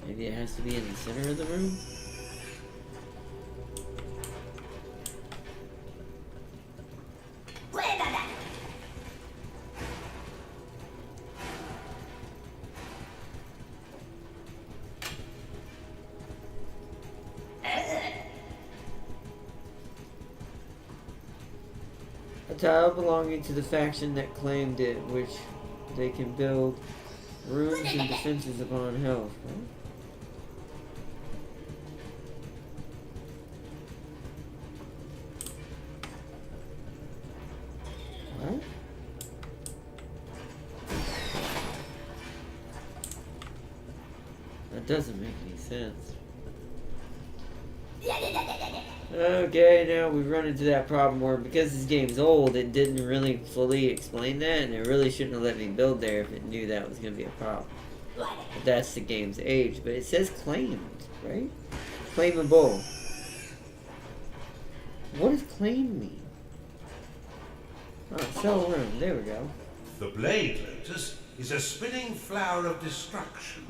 Maybe it has to be in the center of the room? A tile belonging to the faction that claimed it, which they can build rooms and defenses upon health. Right? What? That doesn't make any sense. Okay, now we've run into that problem where because this game's old, it didn't really fully explain that, and it really shouldn't have let me build there if it knew that was going to be a problem. But that's the game's age. But it says claimed, right? Claimable. What does claim mean? Oh, sell room. There we go. The Blade Lotus is a spinning flower of destruction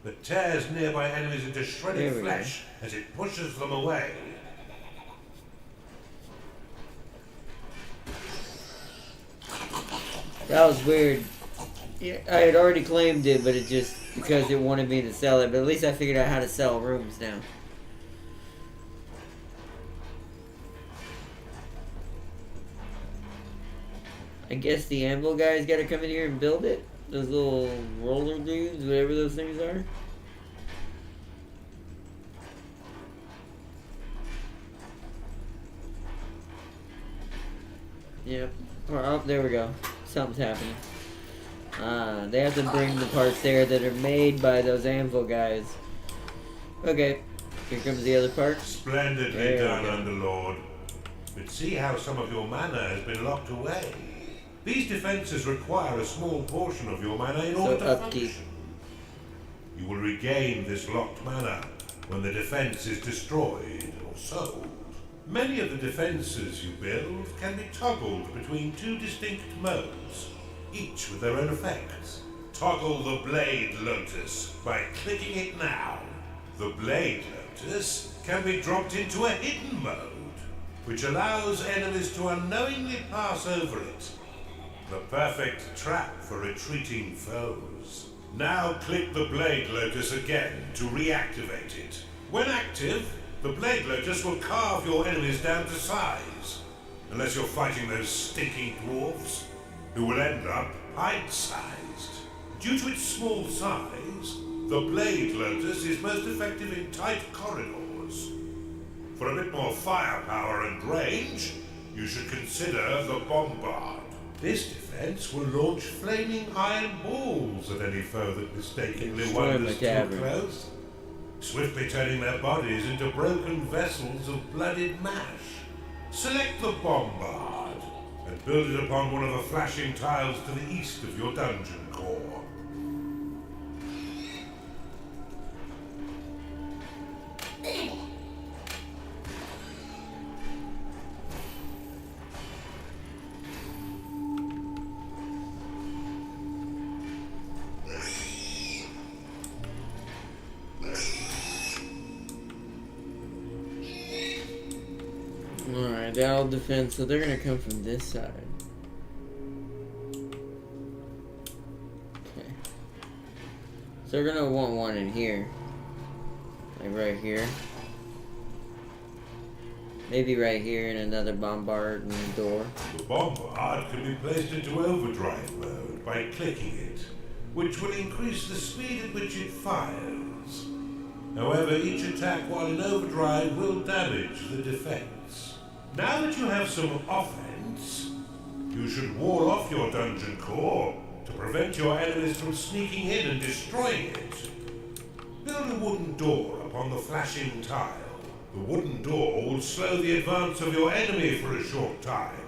that tears nearby enemies into shredded flesh as it pushes them away. That was weird. Yeah, I had already claimed it, but it just because it wanted me to sell it. But at least I figured out how to sell rooms now. I guess the anvil guys got to come in here and build it. Those little roller dudes, whatever those things are. Yep. Oh, there we go. Something's happening. They have to bring the parts there that are made by those anvil guys. Okay. Here comes the other part. Splendidly done, Underlord. But see how some of your mana has been locked away. These defenses require a small portion of your mana in order to function. You will regain this locked mana when the defense is destroyed or sold. Many of the defenses you build can be toggled between two distinct modes, each with their own effects. Toggle the Blade Lotus by clicking it now. The Blade Lotus can be dropped into a hidden mode, which allows enemies to unknowingly pass over it. The perfect trap for retreating foes. Now click the Blade Lotus again to reactivate it. When active, the Blade Lotus will carve your enemies down to size, unless you're fighting those stinking dwarves, who will end up pint-sized. Due to its small size, the Blade Lotus is most effective in tight corridors. For a bit more firepower and range, you should consider the Bombard. This defense will launch flaming iron balls at any foe that mistakenly wanders too close, swiftly turning their bodies into broken vessels of blooded mash. Select the Bombard and build it upon one of the flashing tiles to the east of your dungeon core. battle defense, so they're gonna come from this side. Okay. So they're gonna want one in here. Like right here. Maybe right here in another bombard in the door. The bombard can be placed into overdrive mode by clicking it, which will increase the speed at which it fires. However, each attack while in overdrive will damage the defense. Now that you have some offense, you should wall off your dungeon core to prevent your enemies from sneaking in and destroying it. Build a wooden door upon the flashing tile. The wooden door will slow the advance of your enemy for a short time.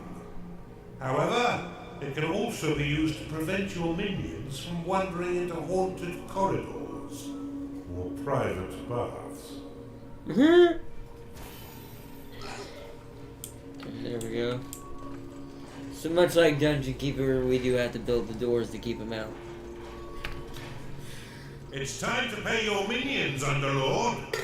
However, it can also be used to prevent your minions from wandering into haunted corridors or private baths. Okay, there we go. So much like Dungeon Keeper, we do have to build the doors to keep them out. It's time to pay your minions, Underlord.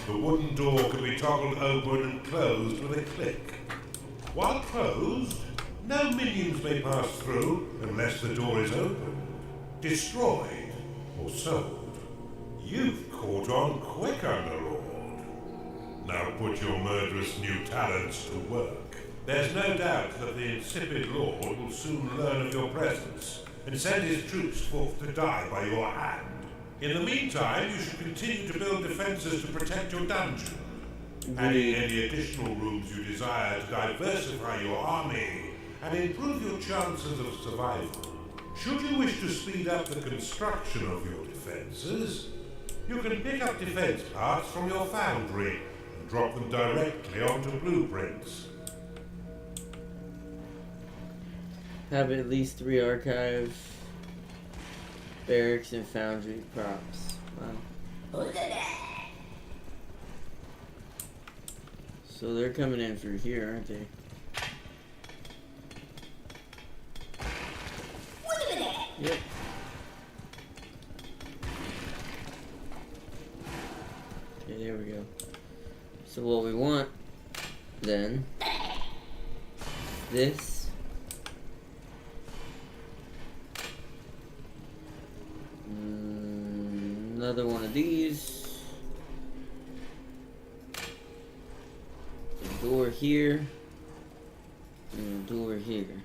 The wooden door can be toggled open and closed with a click. While closed, no minions may pass through unless the door is opened, destroyed, or sold. You've caught on quick, Underlord. Now put your murderous new talents to work. There's no doubt that the insipid Lord will soon learn of your presence and send his troops forth to die by your hand. In the meantime, you should continue to build defenses to protect your dungeon, adding any additional rooms you desire to diversify your army and improve your chances of survival. Should you wish to speed up the construction of your defenses, you can pick up defense parts from your foundry and drop them directly onto blueprints. Have at least 3 archive, barracks, and foundry props. Wow. So they're coming in through here, aren't they? Yep. Okay, there we go. So what we want then, this. Another one of these. A door here. And a door here.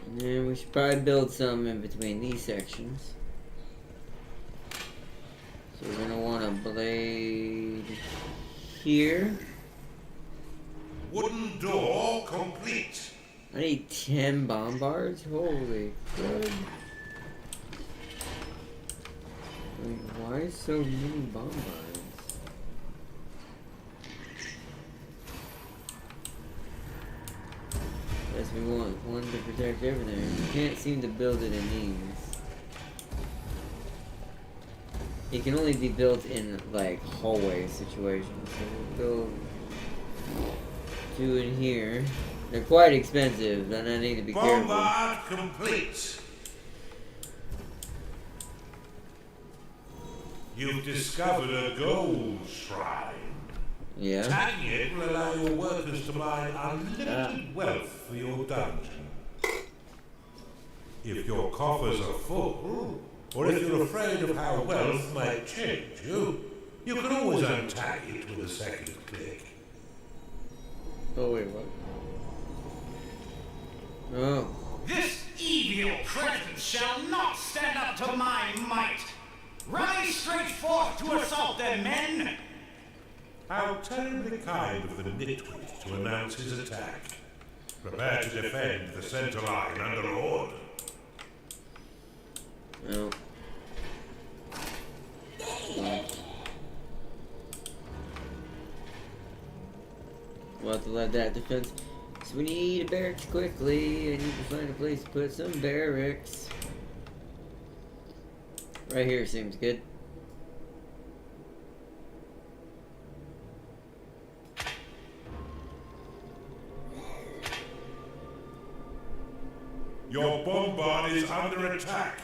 And then we should probably build some in between these sections. So we're gonna want a blade here. Wooden door complete. I need 10 bombards? Holy crud. Wait, why so many bombards? Guess we want one to protect everything. You can't seem to build it in these. It can only be built in like hallway situations. So we'll build 2 in here. They're quite expensive, and I need to be careful. Bombard complete. You've discovered a gold shrine. Yeah. Tagging it will allow your workers to mine unlimited wealth for your dungeon. If your coffers are full, or if you're afraid of how wealth might change you, you can always untag it with a second click. Oh wait, what? Oh. This evil presence shall not stand up to my might. Rise straight forth to assault them, men! How terribly kind of the nitwit to announce his attack. Prepare to defend the center line, Underlord. No. We'll have to let that defense. So we need a barracks quickly. I need to find a place to put some barracks. Right here seems good. Your bombard is under attack.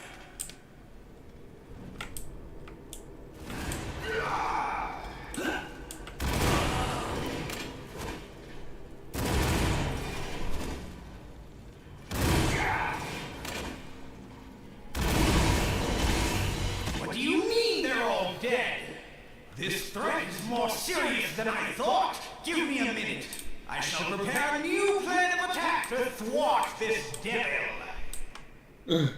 What do you mean they're all dead? This threat is more serious than I thought. Give me a minute. I shall prepare a new plan of attack to thwart this devil.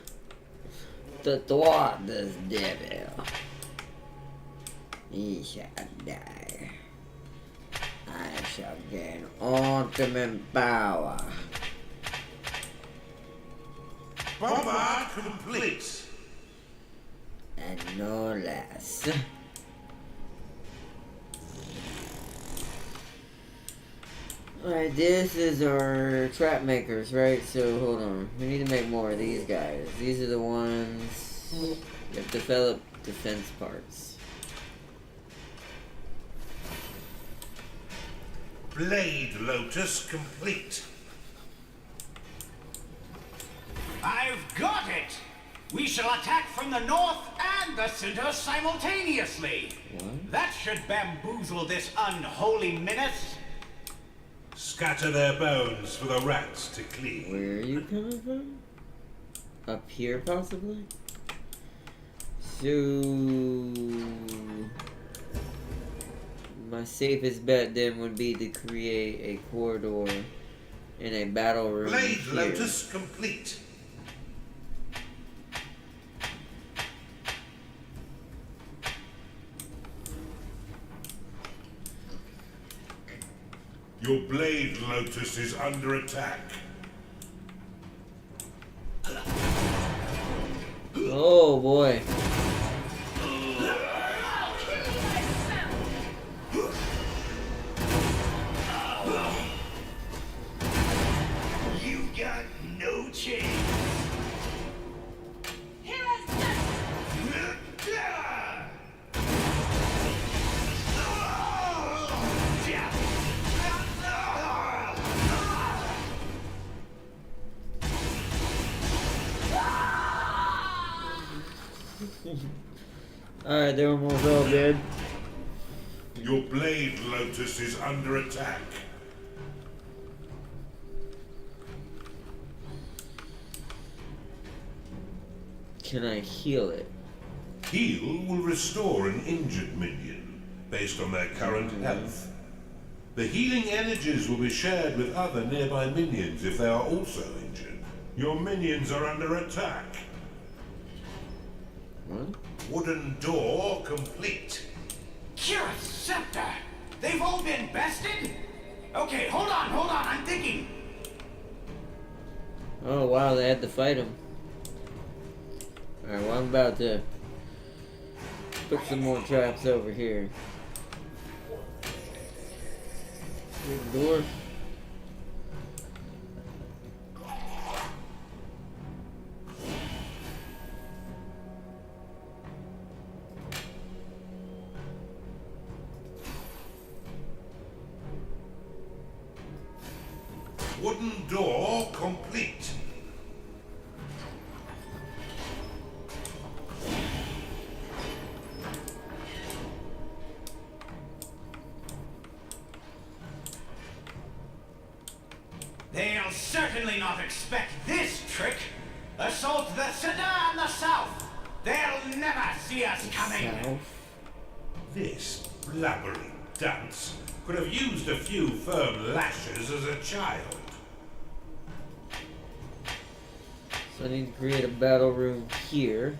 To thwart this devil, he shall die. I shall gain ultimate power. Bombard complete. And no less. Alright, this is our trap makers, right? So, hold on. We need to make more of these guys. These are the ones that develop defense parts. Blade Lotus complete. I've got it! We shall attack from the north and the center simultaneously. What? That should bamboozle this unholy menace. Scatter their bones for the rats to clean. Where are you coming from? Up here, possibly? So... my safest bet then would be to create a corridor in a battle room Blade here. Lotus complete. Your Blade Lotus is under attack. Oh boy. You got no chance. Alright, they're almost all dead. Your Blade Lotus is under attack. Can I heal it? Heal will restore an injured minion based on their current health. The healing energies will be shared with other nearby minions if they are also injured. Your minions are under attack. What? Wooden door complete. Kira's scepter! They've all been bested? Okay, hold on, I'm thinking. Oh wow, they had to fight him. Alright, well I'm about to put some more traps over here. Good door. Wooden door complete. They'll certainly not expect this trick. Assault the center and the south. They'll never see us coming. South. This blabbering dunce could have used a few firm lashes as a child. So I need to create a battle room here.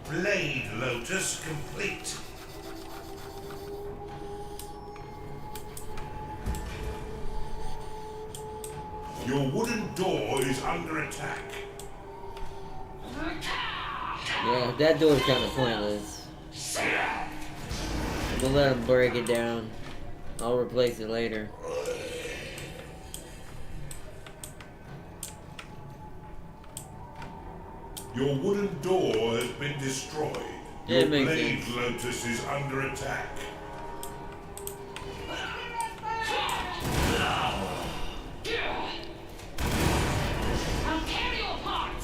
Blade Lotus complete. Your wooden door is under attack. Yeah, that door's kind of pointless. We'll let him break it down. I'll replace it later. Your wooden door has been destroyed. Yeah, Your it makes blade sense. lotus is under attack. I'll tear you apart!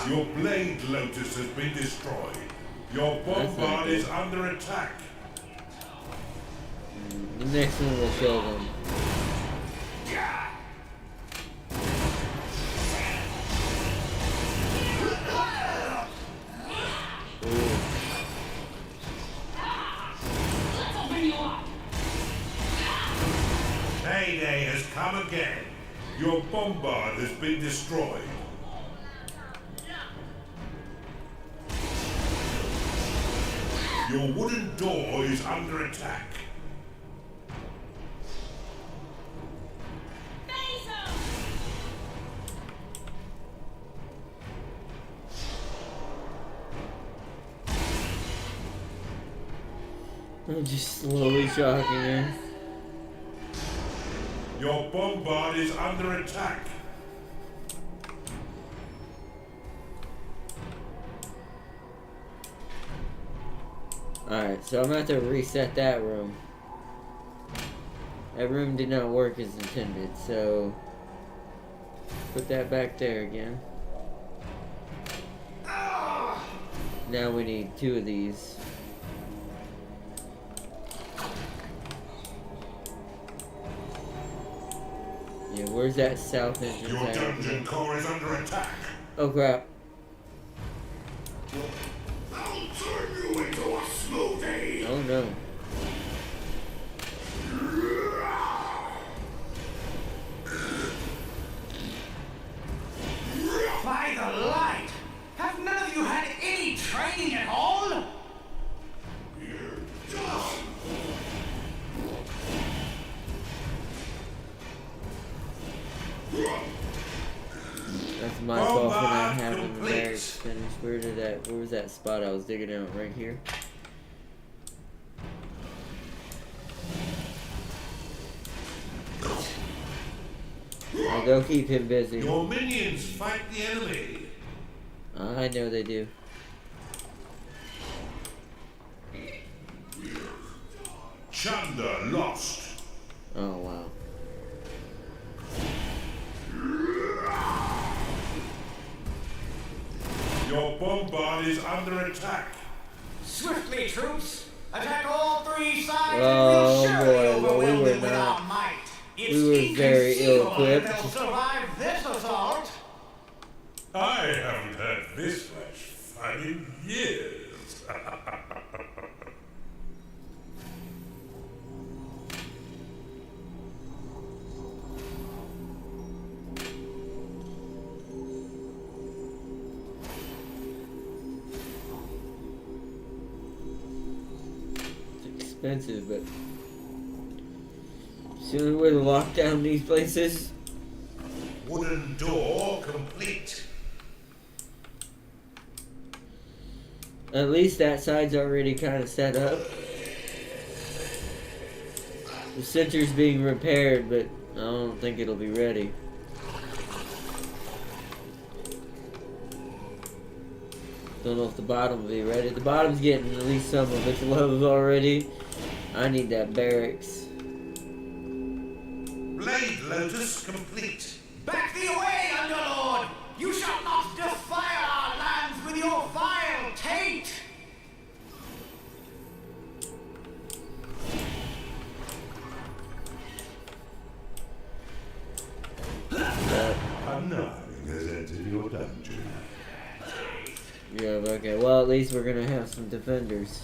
Your blade lotus has been destroyed. Your bombard is under attack. The next one will kill them. Let's open you up! Payday has come again. Your bombard has been destroyed. Your wooden door is under attack. Face him! I'm just slowly shocking her. Your bombard is under attack. Alright, so I'm gonna have to reset that room. That room did not work as intended, so put that back there again. Now we need 2 of these. Yeah, where's that south entrance Your at? dungeon core is under attack. Oh crap. I'll turn you into a smoothie. Oh no. By the light! Have none of you had any training at all? That's my fault for not having the barracks finished. Where was that spot I was digging out? Right here? I'll go keep him busy. Your minions fight the enemy. I know they do. Chunder lost. Oh wow. Your bombard is under attack. Swiftly, troops! Attack all 3 sides Oh, and we'll surely boy, well, we overwhelm were them with not- our might. It's we were very inconceivable ill-equipped. that they'll survive this assault. I haven't had this much fun in years. It's expensive, but it's the only way to lock down these places. Wooden door complete. At least that side's already kind of set up. The center's being repaired, but I don't think it'll be ready. Don't know if the bottom will be ready. The bottom's getting at least some of its love already. I need that barracks. Blade lotus complete. Back thee away, Underlord! You shall not defile our lands with your vile taint! Unnerving has entered your dungeon. Yeah, okay. Well, at least we're gonna have some defenders.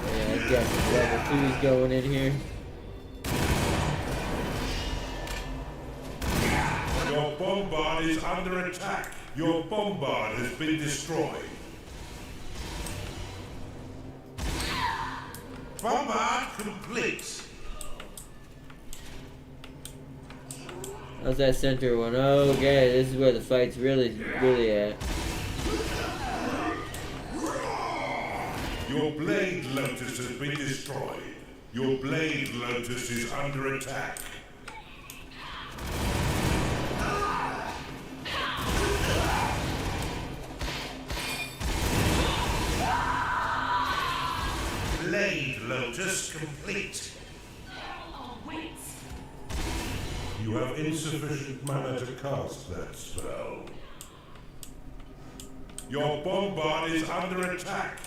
Yeah, got some level 2s going in here. Your bombard is under attack. Your bombard has been destroyed. Bombard complete. How's that center one? Okay, this is where the fight's really at. Your blade lotus has been destroyed. Your blade lotus is under attack. Blade lotus complete. Oh, wait. You have insufficient mana to cast that spell. Your bombard is under attack.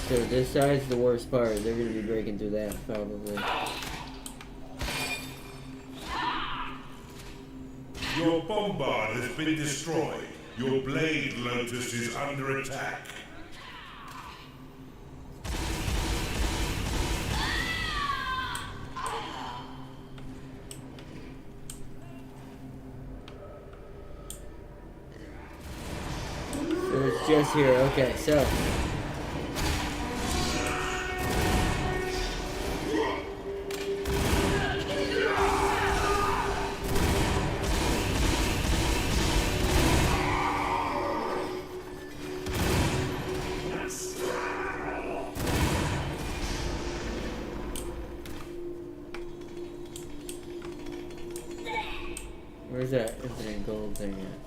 So this side's the worst part. They're gonna be breaking through that probably. Your bombard has been destroyed. Your blade lotus is under attack. So it's just here. Okay, so. Where's that infinite gold thing at?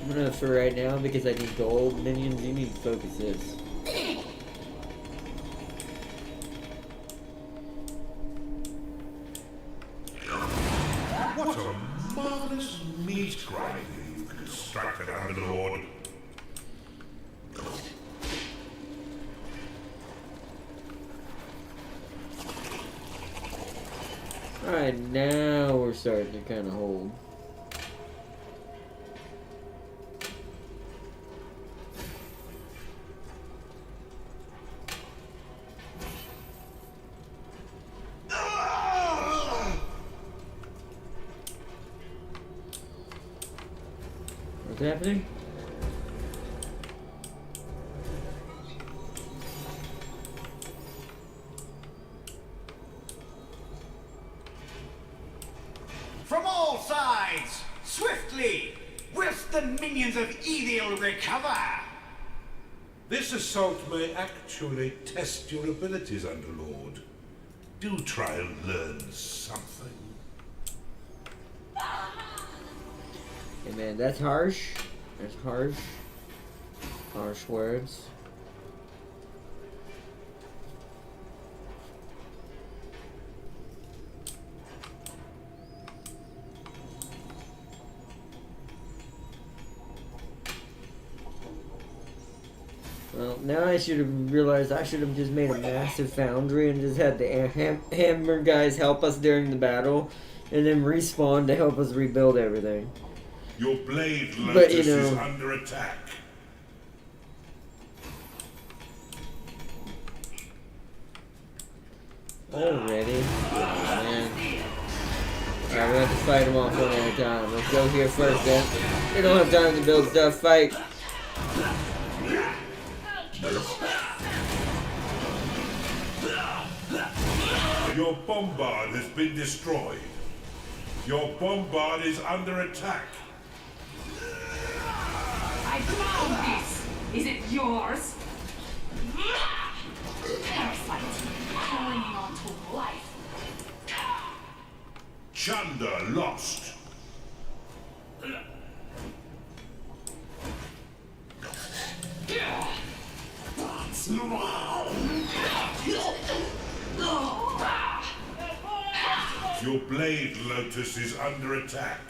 I'm gonna, for right now, because I need gold minions, you need to focus this. What a marvelous meat grinder you've constructed, Underlord. Alright, now we're starting to kind of hold. What's happening? From all sides, swiftly, whilst the minions of evil recover. This assault may actually test your abilities, Underlord. Do try and learn something. Hey man, that's harsh. That's harsh. Harsh words. Well, now I should have realized I should have just made a massive foundry and just had the hammer guys help us during the battle, and then respawn to help us rebuild everything. Your blade lotus But, you is know, under attack. already? Oh, man. Alright, we have to fight them off one at a time. Let's go here first, then. We don't have time to build stuff. Fight. Your bombard has been destroyed. Your bombard is under attack. I found this. Is it yours? Parasite, clinging on to life. Chunder lost. Your blade lotus is under attack.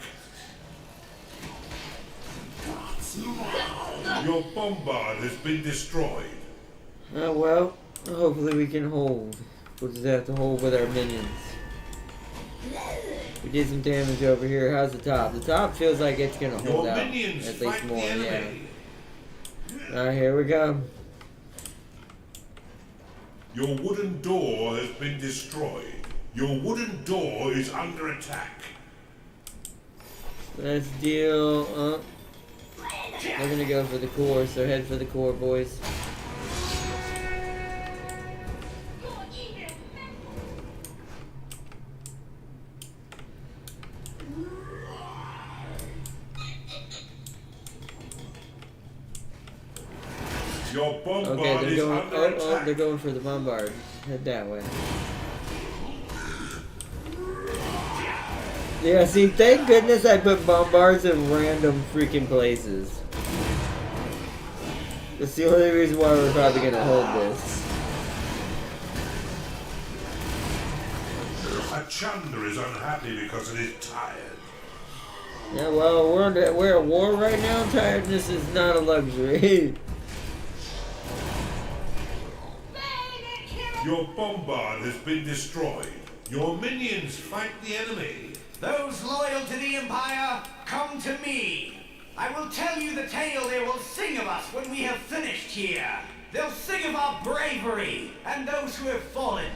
Your bombard has been destroyed. Well, hopefully we can hold. We'll just have to hold with our minions. We did some damage over here. How's the top? The top feels like it's gonna hold Your out minions at least fight more. the Yeah. enemy. All right, here we go. Your wooden door has been destroyed. Your wooden door is under attack. Let's deal. We're gonna go for the core, so head for the core, boys. Your bombard Okay, they're is going. under Oh, attack. they're going for the bombard. Head that way. Yeah, see, thank goodness I put bombards in random freaking places. That's the only reason why we're probably gonna hold this. A Chunder is unhappy because it is tired. Yeah, well, we're at war right now. Tiredness is not a luxury. Your bombard has been destroyed. Your minions fight the enemy. Those loyal to the Empire, come to me. I will tell you the tale they will sing of us when we have finished here. They'll sing of our bravery and those who have fallen.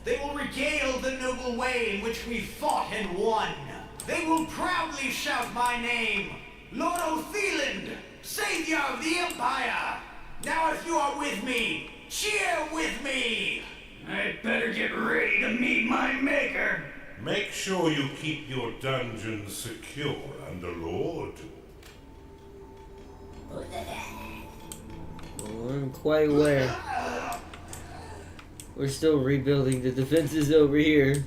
They will regale the noble way in which we fought and won. They will proudly shout my name, Lord Otheland, Savior of the Empire. Now if you are with me, cheer with me. I'd better get ready to meet my maker. Make sure you keep your dungeons secure, Underlord. We're quite where. We're still rebuilding the defenses over here.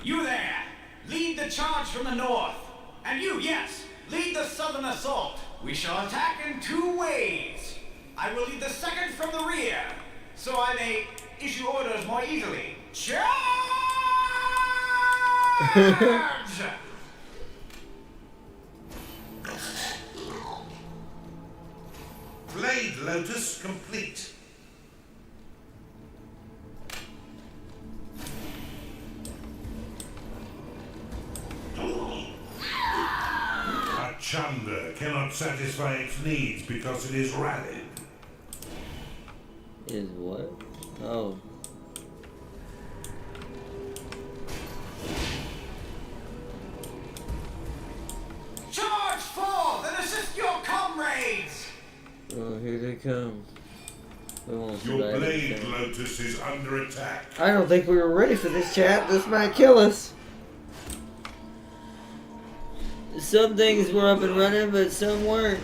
You there, lead the charge from the north. And you, yes, lead the southern assault. We shall attack in 2 ways. I will lead the second from the rear, so I may issue orders more easily. Charge! Blade Lotus complete. A Chunder cannot satisfy its needs because it is rallied. Is what? Oh. Charge forth and assist your comrades! Oh, here they come. We won't Your survive Blade anything. Lotus is under attack. I don't think we were ready for this, chat. This might kill us. Some things were up and running, but some weren't.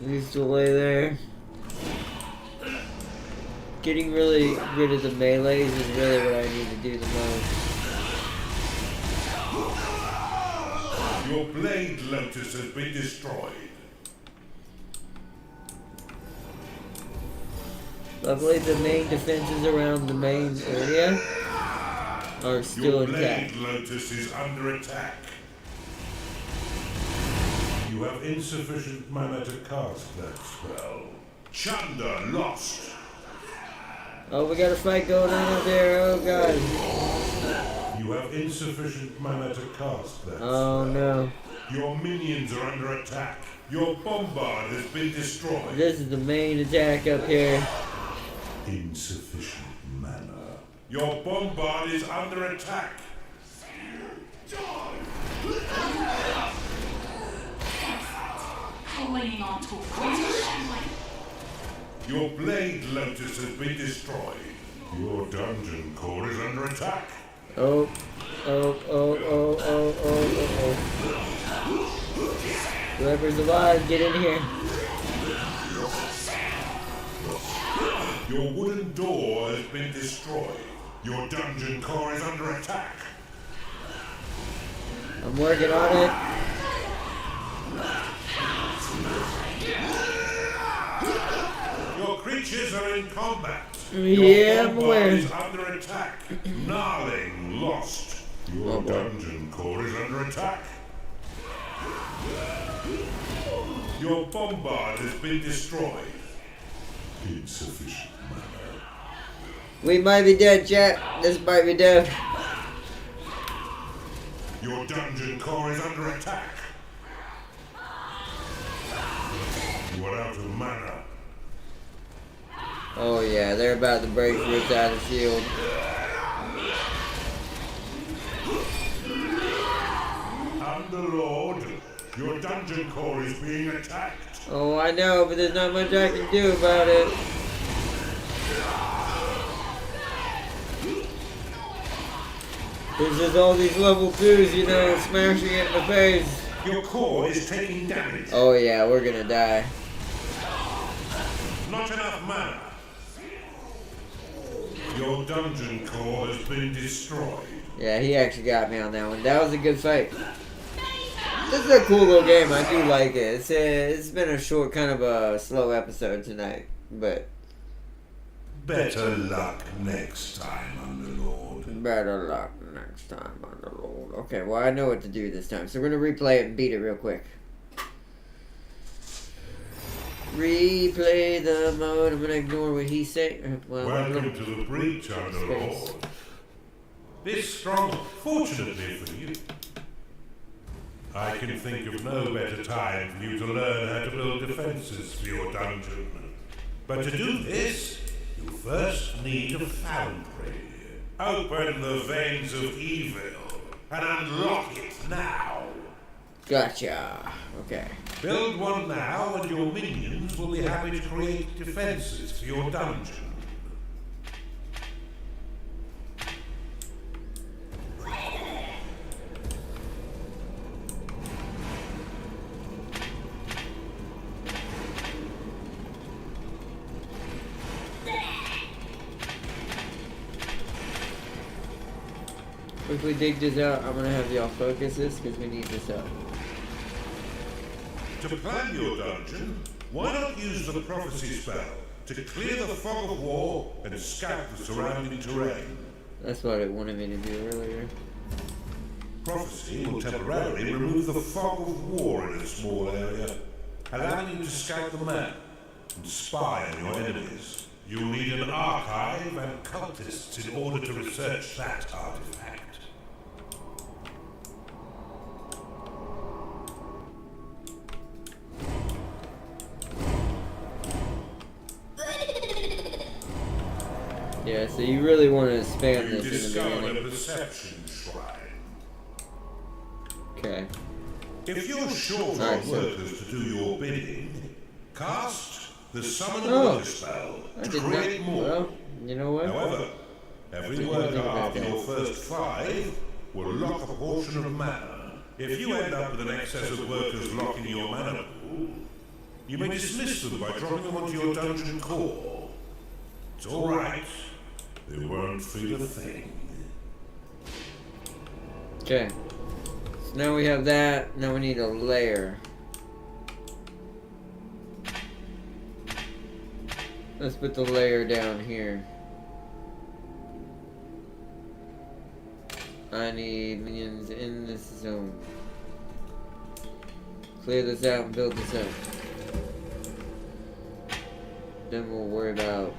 Needs to lay there. Getting really rid of the melees is really what I need to do the most. Your Blade Lotus has been destroyed. Luckily, the main defenses around the main area are still Your Blade intact. Lotus is under attack. You have insufficient mana to cast that spell. Chunder lost. Oh, we got a fight going on up there. Oh, God. You have insufficient mana to cast that Oh, spell. no. Your minions are under attack. Your bombard has been destroyed. This is the main attack up here. Insufficient mana. Your bombard is under attack. Clinging on to a Your Blade Lotus has been destroyed. Your dungeon core is under attack. Oh, oh, oh, oh, oh, oh, oh, oh. Whoever's alive, get in here. Your wooden door has been destroyed. Your dungeon core is under attack. I'm working on it. Your creatures are in combat. Yeah, I'm bombard aware. is under attack. Gnarling lost. Your Oh, boy. dungeon core is under attack. Your Your bombard has been destroyed. Insufficient mana. We might be dead, chat. This might be dead. Your dungeon core is under attack. You are out of mana. Oh yeah, they're about to break through without a shield. Underlord, your dungeon core is being attacked. Oh, I know, but there's not much I can do about it. There's just all these level 2s, you know, smashing it in the face. Your core is taking damage. Oh yeah, we're gonna die. Not enough mana. Your dungeon core has been destroyed. Yeah, he actually got me on that one. That was a good fight. This is a cool little game. I do like it. It's been a short, kind of a slow episode tonight, but Better luck next time, Underlord. better luck next time, Underlord. Okay, well I know what to do this time, so we're gonna replay it and beat it real quick. Replay the mode. I'm gonna ignore what he's saying. Welcome to the breach, Underlord. This strong, fortunately for you. I can think of no better time for you to learn how to build defenses for your dungeon. But to do this, you first need a foundry. Open the veins of evil and unlock it now. Gotcha. Okay. Build one now and your minions will be happy to create defenses for your dungeon. If we dig this out, I'm gonna have y'all focus this because we need this out. To plan your dungeon, why not use the prophecy spell to clear the fog of war and scout the surrounding terrain? That's what it wanted me to do earlier. Prophecy will temporarily remove the fog of war in a small area, allowing you to scout the map and spy on your enemies. You'll need an archive and cultists in order to research that artifact. Yeah, so you really want to spam You this in the discovered a beginning. perception shrine. Okay. If you're short Alright, on so- workers to do your bidding, cast the summon Oh, worker spell I to did create not. more. Well, you know what? However, every Didn't worker think about after that. your first 5 will lock a portion of mana. If you end up with an excess of workers locking your mana pool, you may dismiss them by dropping them onto your dungeon core. It's alright. They won't feel a thing. Okay. So now we have that. Now we need a layer. Let's put the layer down here. I need minions in this zone. Clear this out and build this up. Then we'll worry about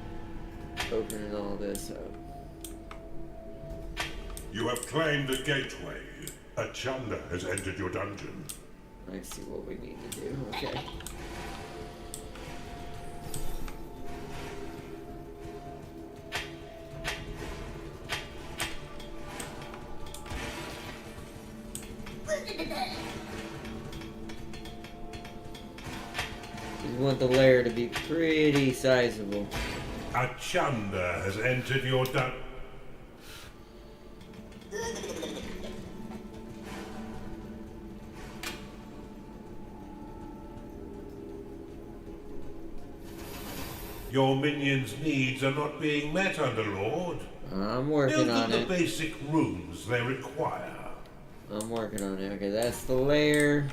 opening all this up. You have claimed a gateway. A Chanda has entered your dungeon. I see what we need to do. Okay. We want the layer to be pretty sizable. A Chanda has entered your dungeon. Your minions' needs are not being met, Underlord. I'm working Build on them the it. basic rooms they require. I'm working on it. Okay, that's the layer.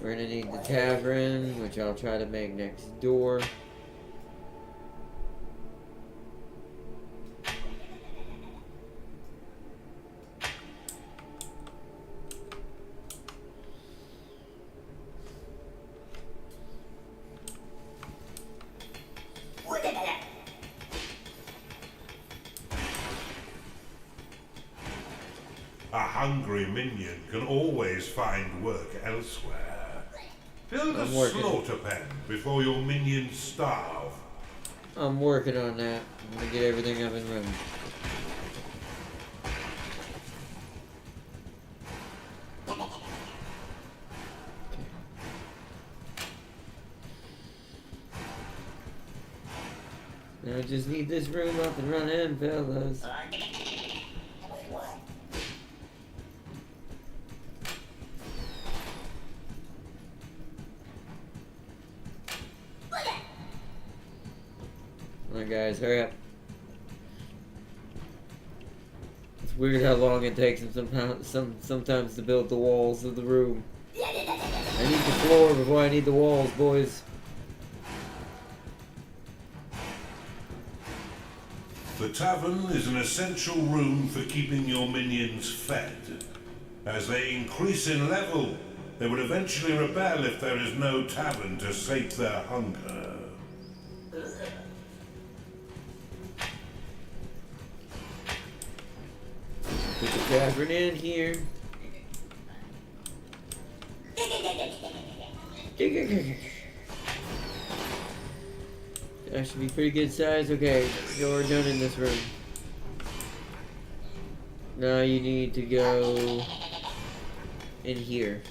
We're gonna need the tavern, which I'll try to make next door. hungry minion can always find work elsewhere. Build a I'm working. slaughter pen before your minions starve. I'm working on that. I'm gonna get everything up and running. Now I just need this room up and running, fellas. Come on, guys, hurry up. It's weird how long it takes them sometimes to build the walls of the room. I need the floor before I need the walls, boys. The tavern is an essential room for keeping your minions fed. As they increase in level, they will eventually rebel if there is no tavern to sate their hunger. Put the tavern in here. That should be pretty good size. Okay, so we're done in this room. Now you need to go in here.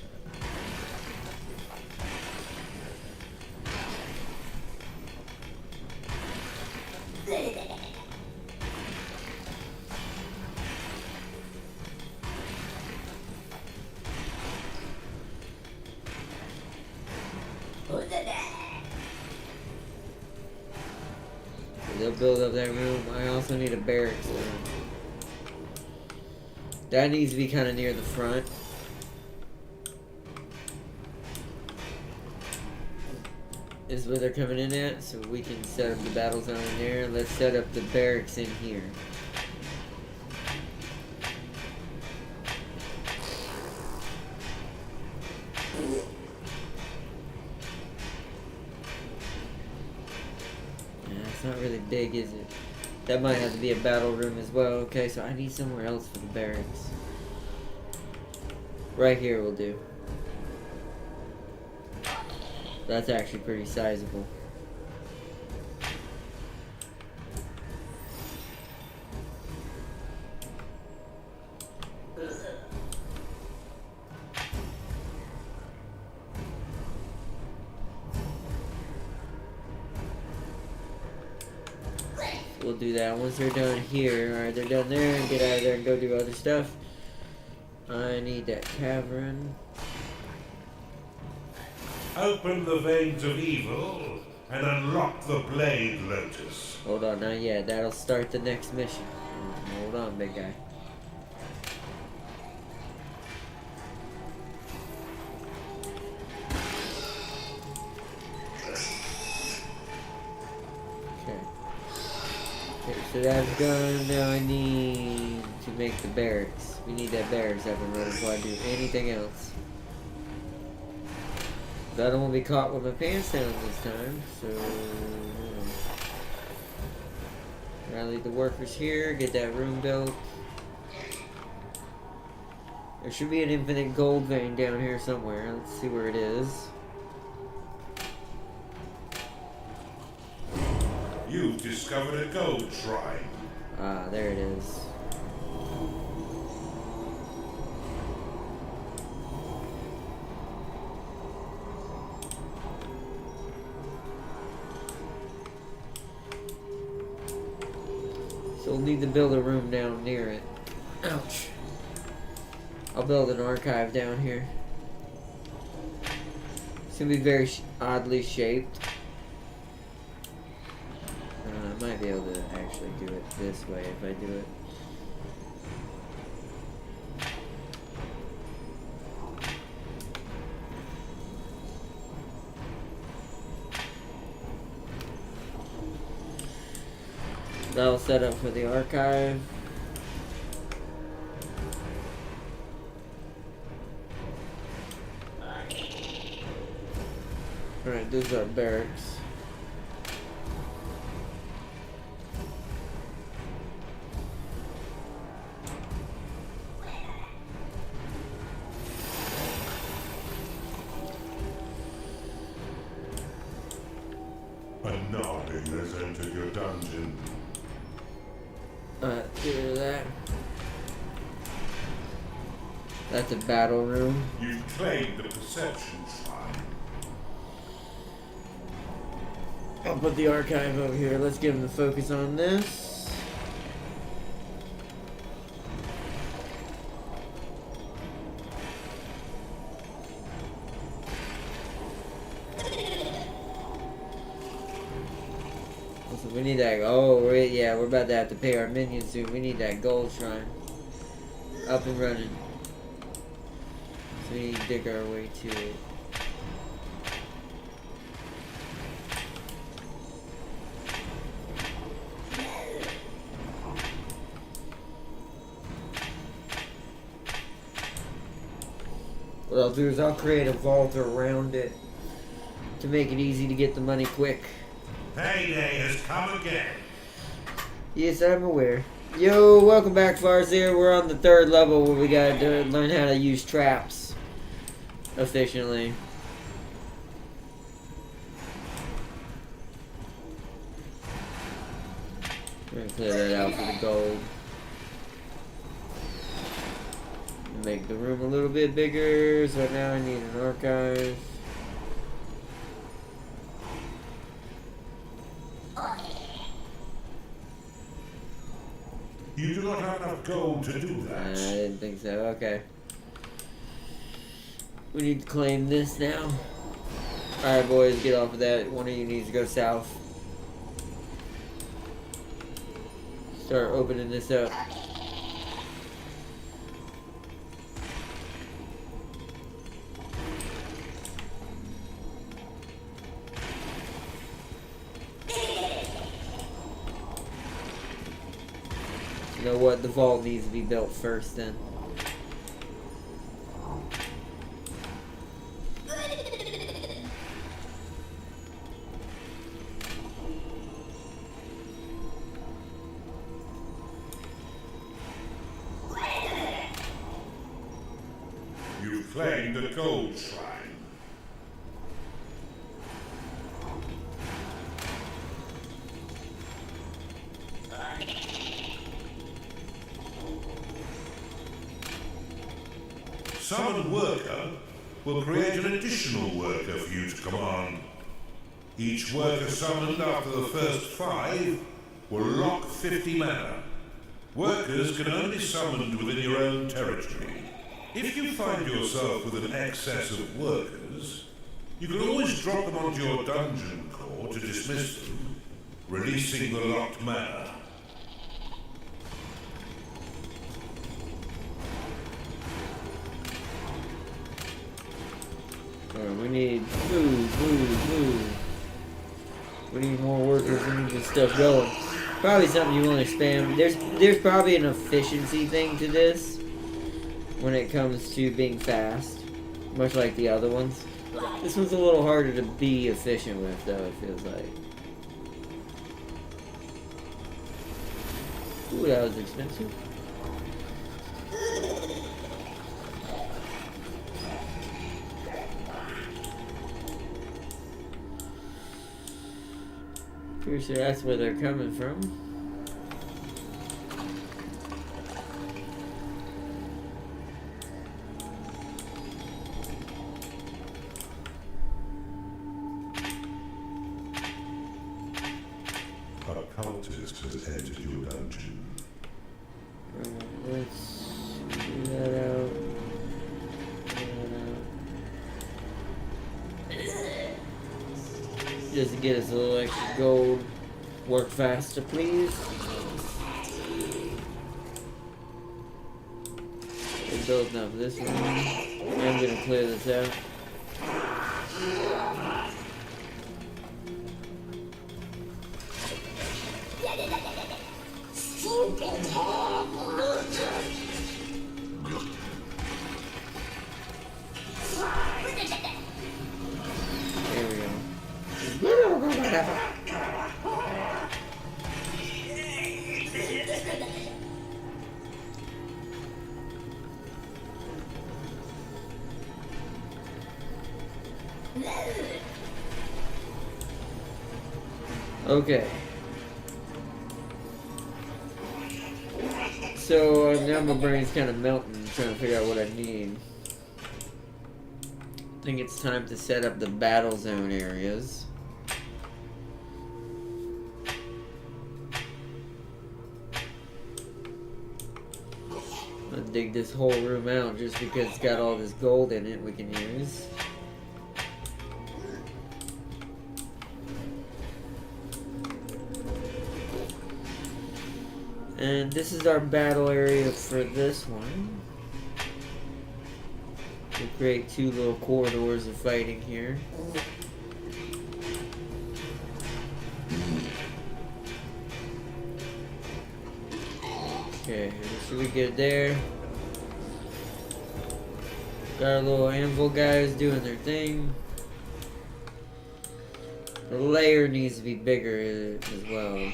They'll build up that room. I also need a barracks room. That needs to be kind of near the front. Is where they're coming in at, so we can set up the battle zone in there. Let's set up the barracks in here. It's not really big, is it? That might have to be a battle room as well. Okay, so I need somewhere else for the barracks. Right here will do. That's actually pretty sizable. We'll do that once they're done here. Alright, they're done there, and get out of there and go do other stuff. I need that tavern. Open the veins of evil and unlock the Blade Lotus. Hold on, not yet. That'll start the next mission. Hold on, big guy. Okay, so that's done. Now I need to make the barracks. We need that barracks up and running before I do anything else. I don't want to be caught with my pants down this time, so rally the workers here, get that room built. There should be an infinite gold vein down here somewhere. Let's see where it is. You've discovered a gold shrine. Ah, there it is. So we'll need to build a room down near it. Ouch. I'll build an archive down here. It's gonna be very oddly shaped. I might be able to actually do it this way if I do it. That'll set up for the archive. Alright, these are barracks. Something has entered your dungeon. Get rid of that. That's a battle room. You've claimed the perception shrine. I'll put the archive over here. Let's give him the focus on this. We need that. Oh, yeah, we're about to have to pay our minions soon. We need that gold shrine up and running. So we need to dig our way to it. What I'll do is I'll create a vault around it to make it easy to get the money quick. Payday has come again. Yes, I'm aware. Yo, welcome back, Farseer. We're on the 3rd level where we gotta learn how to use traps efficiently. We're gonna clear that out for the gold. Make the room a little bit bigger, so now I need an archive. You do not have enough gold to do I that. didn't think so. Okay. We need to claim this now. Alright, boys, get off of that. One of you needs to go south. Start opening this up. You know what? The vault needs to be built first then. You've claimed the gold shrine. Summon worker will create an additional worker for you to command. Each worker summoned after the first 5 will lock 50 mana. Workers can only be summoned within your own territory. If you find yourself with an excess of workers, you can always drop them onto your dungeon core to dismiss them, releasing the locked mana. Alright, we need food. We need more workers. We need this stuff going. Probably something you want to spam. There's probably an efficiency thing to this when it comes to being fast, much like the other ones. This one's a little harder to be efficient with, though, it feels like. Ooh, that was expensive. Pretty sure that's where they're coming from. A cultist has entered your dungeon. Let's do that out. Just to get us a little extra gold. Work faster, please. We're building up this one. I'm gonna clear this out. There we go. Okay. So now my brain's kind of melting, trying to figure out what I need. I think it's time to set up the battle zone areas. I'll dig this whole room out just because it's got all this gold in it we can use. And this is our battle area for this one. We'll create 2 little corridors of fighting here. Okay, should we get there? Got our little anvil guys doing their thing. The layer needs to be bigger as well.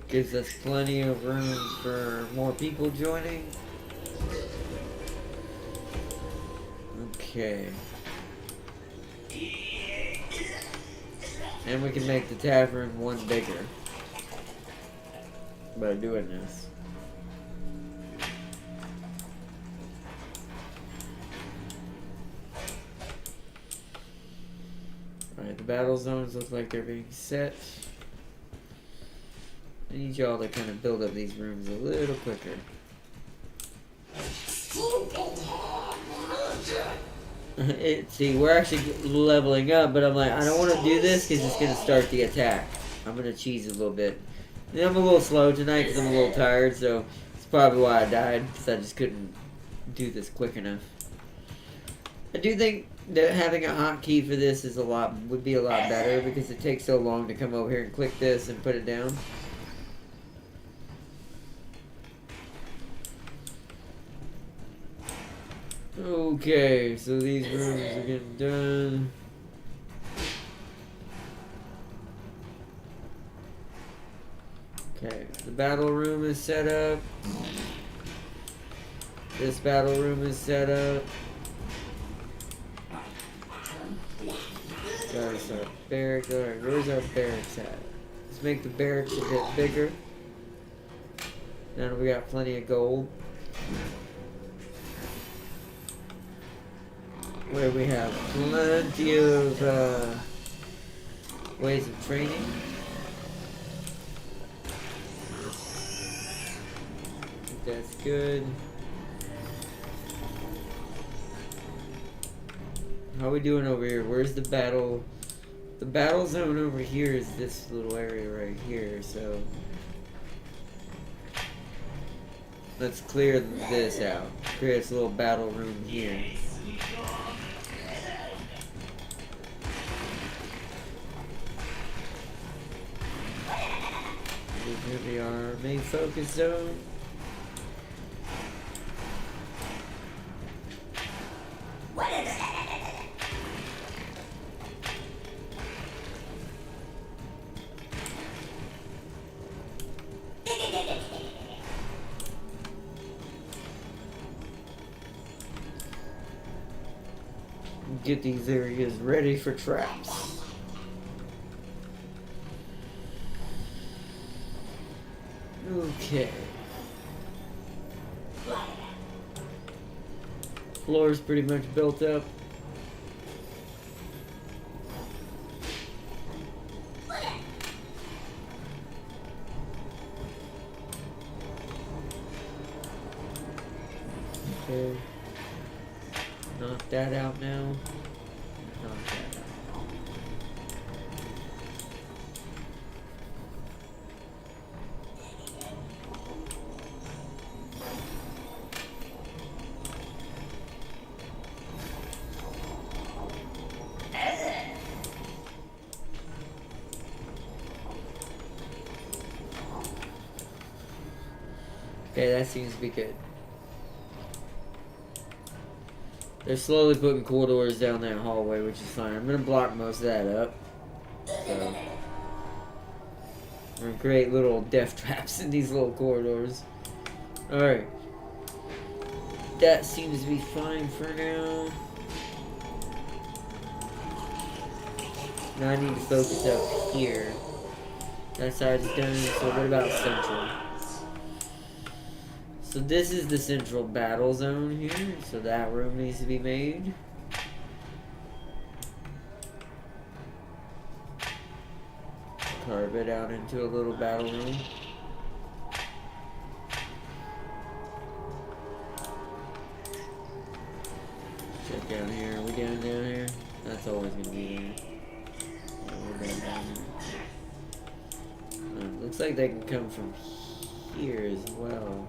Gives us plenty of room for more people joining. Okay. And we can make the tavern 1 bigger by doing this. Alright, the battle zones look like they're being set. I need y'all to kind of build up these rooms a little quicker. See, we're actually leveling up, but I'm like, I don't want to do this because it's going to start the attack. I'm going to cheese it a little bit. And I'm a little slow tonight because I'm a little tired, so it's probably why I died, because I just couldn't do this quick enough. I do think that having a hotkey for this is would be a lot better, because it takes so long to come over here and click this and put it down. Okay, so these rooms are getting done. Okay, the battle room is set up. This battle room is set up. There's our barracks. Alright, where's our barracks at? Let's make the barracks a bit bigger. Now we got plenty of gold. Where we have plenty of ways of training. I think that's good. How are we doing over here? Where's the battle? The battle zone over here is this little area right here, so let's clear this out. Create this little battle room here. Here we are, main focus zone. Get these areas ready for traps. Okay. Floor's pretty much built up. Okay. Knock that out now. Knock that out. Okay, that seems to be good. They're slowly putting corridors down that hallway, which is fine. I'm going to block most of that up. So, we're going to create little death traps in these little corridors. Alright. that seems to be fine for now. Now I need to focus up here. That side's done, so what about central? So this is the central battle zone here, so that room needs to be made. Carve it out into a little battle room. Check down here. Are we down here? That's always gonna be there. No, we're down here. Looks like they can come from here as well.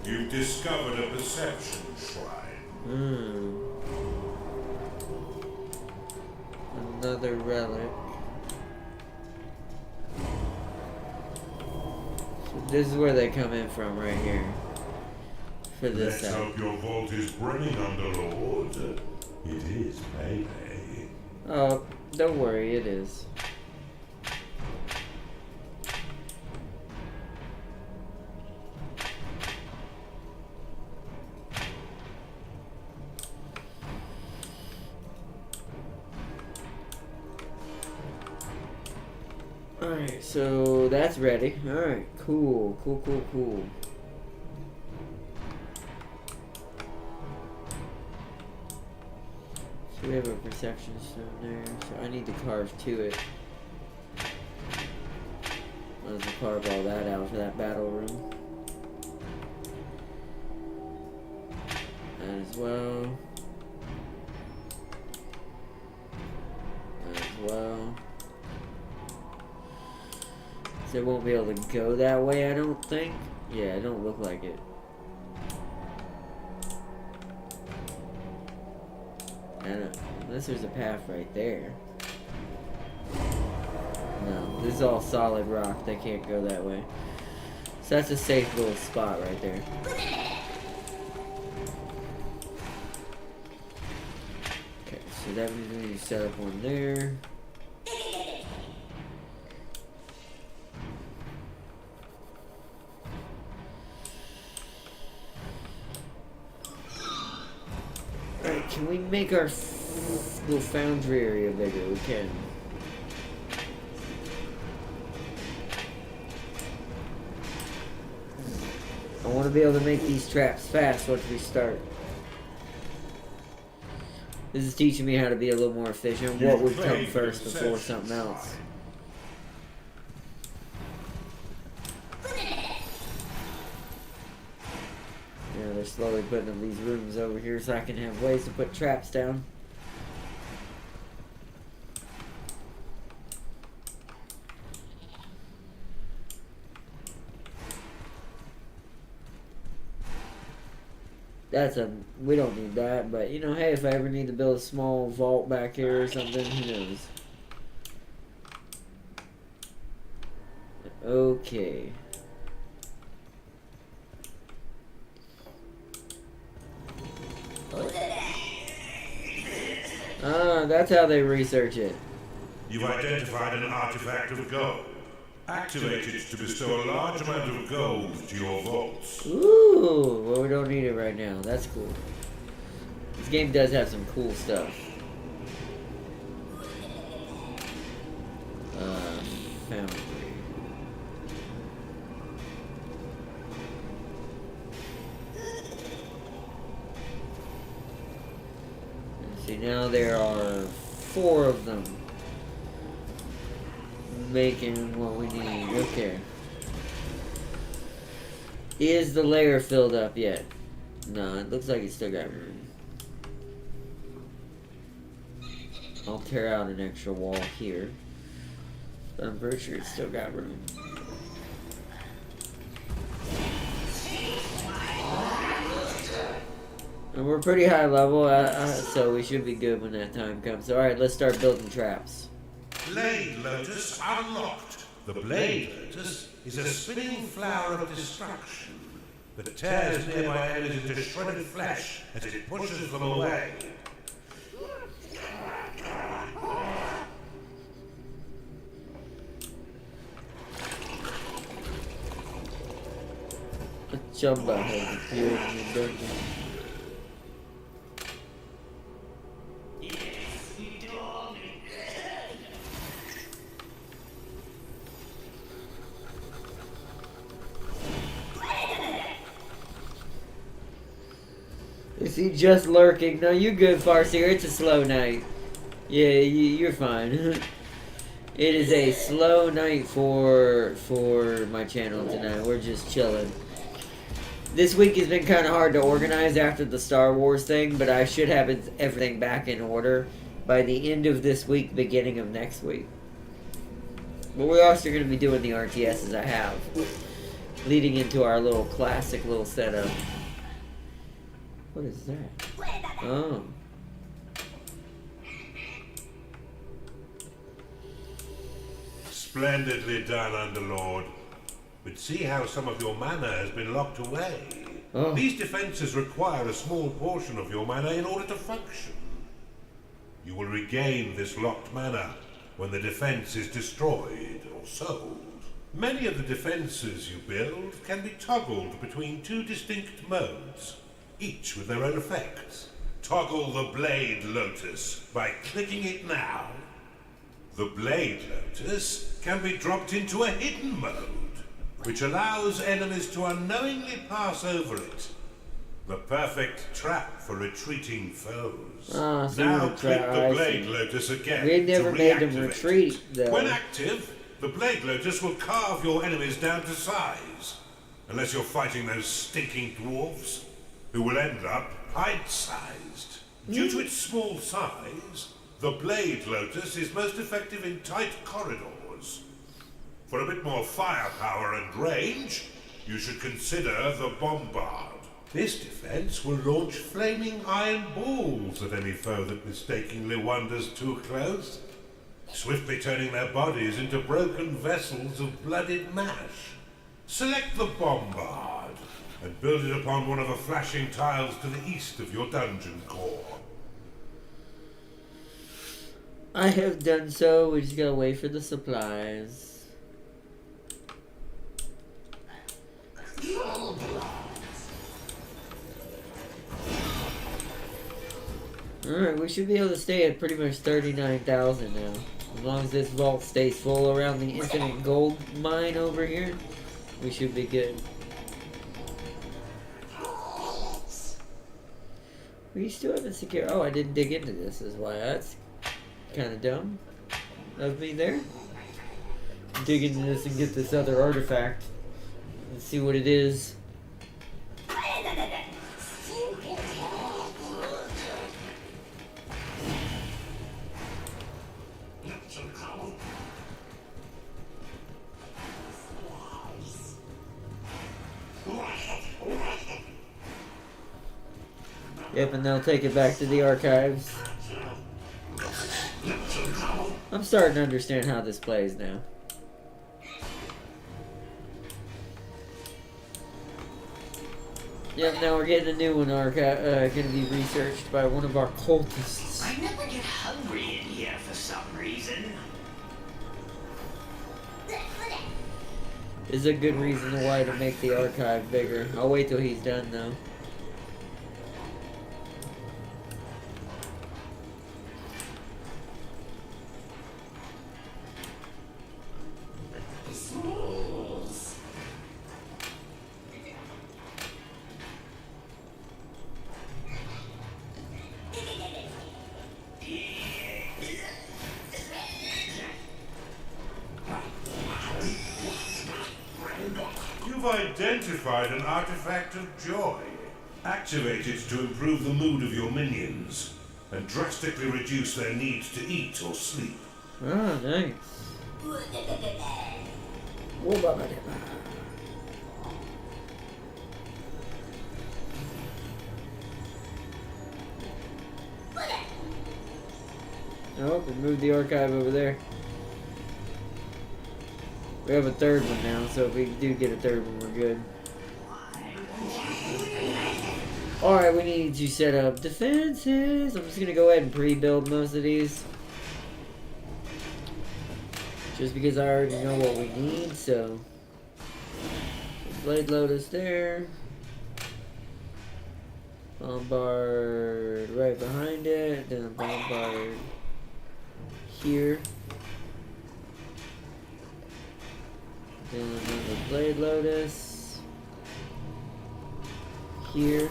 You've discovered a perception shrine. Another relic. So this is where they come in from, right here. For this Let's side. hope your vault is brimming, Underlord. It is, maybe. Oh, don't worry, it is. Alright, so that's ready. Alright, cool. So we have a perception stone there, so I need to carve to it. I'll just carve all that out for that battle room. That as well. That as well. So it won't be able to go that way, I don't think. Yeah, it don't look like it. Unless there's a path right there. No, this is all solid rock. They can't go that way. So that's a safe little spot right there. Okay, so that means we need to set up one there. Alright, can we make our little foundry area bigger? We can. I want to be able to make these traps fast once we start. This is teaching me how to be a little more efficient. What would come first before something else? Yeah, they're slowly putting up these rooms over here so I can have ways to put traps down. We don't need that, but you know, hey, if I ever need to build a small vault back here or something, who knows? Okay. Ah, that's how they research it. You've identified an artifact of gold. Activate it to bestow a large amount of gold to your vaults. Ooh, well, we don't need it right now. That's cool. This game does have some cool stuff. Foundry. See, now there are 4 of them. Making what we need. Okay. Is the layer filled up yet? No, it looks like it's still got room. I'll tear out an extra wall here. But I'm pretty sure it's still got room. And we're pretty high level, so we should be good when that time comes. Alright, let's start building traps. Blade Lotus unlocked. The Blade Lotus is a spinning flower of destruction that tears nearby enemies into shredded flesh as it pushes them away. Chumba has appeared in the dungeon. Is he just lurking? No, you good, Farseer. It's a slow night. Yeah, you're fine. It is a slow night for my channel tonight. We're just chilling. This week has been kind of hard to organize after the Star Wars thing, but I should have everything back in order by the end of this week, beginning of next week. But we're also going to be doing the RTS as I have, leading into our little classic little setup. What is that? Oh. Splendidly done, Underlord. But see how some of your mana has been locked away. Oh. These defenses require a small portion of your mana in order to function. You will regain this locked mana when the defense is destroyed or sold. Many of the defenses you build can be toggled between two distinct modes, each with their own effects. Toggle the Blade Lotus by clicking it now. The Blade Lotus can be dropped into a hidden mode, which allows enemies to unknowingly pass over it. The perfect trap for retreating foes. Ah, so now the click trap, the I Blade see. Lotus again We never to made them reactivate retreat, it. though. When active, the Blade Lotus will carve your enemies down to size, unless you're fighting those stinking dwarves, who will end up pint-sized. Due to its small size, the Blade Lotus is most effective in tight corridors. For a bit more firepower and range, you should consider the Bombard. This defense will launch flaming iron balls at any foe that mistakenly wanders too close, swiftly turning their bodies into broken vessels of blooded mash. Select the Bombard and build it upon one of the flashing tiles to the east of your dungeon core. I have done so. We just gotta wait for the supplies. Alright, we should be able to stay at pretty much 39,000 now. As long as this vault stays full around the infinite gold mine over here, we should be good. We still haven't secured. Oh, I didn't dig into this, is why. That's kind of dumb of me there. Dig into this and get this other artifact and see what it is. Yep, and they'll take it back to the archives. I'm starting to understand how this plays now. Yep, now we're getting a new one gonna be researched by one of our cultists. I never get hungry in here for some reason. Is a good reason why to make the archive bigger. I'll wait till he's done though. You've identified an artifact of joy. Activate it to improve the mood of your minions and drastically reduce their needs to eat or sleep. Oh, nice. Oh, we moved the archive over there. We have a third one now, so if we do get a third one, we're good. Alright, we need to set up defenses. I'm just going to go ahead and pre-build most of these. Just because I already know what we need, so... Blade Lotus there. Bombard right behind it, then a bombard here. Then another Blade Lotus here.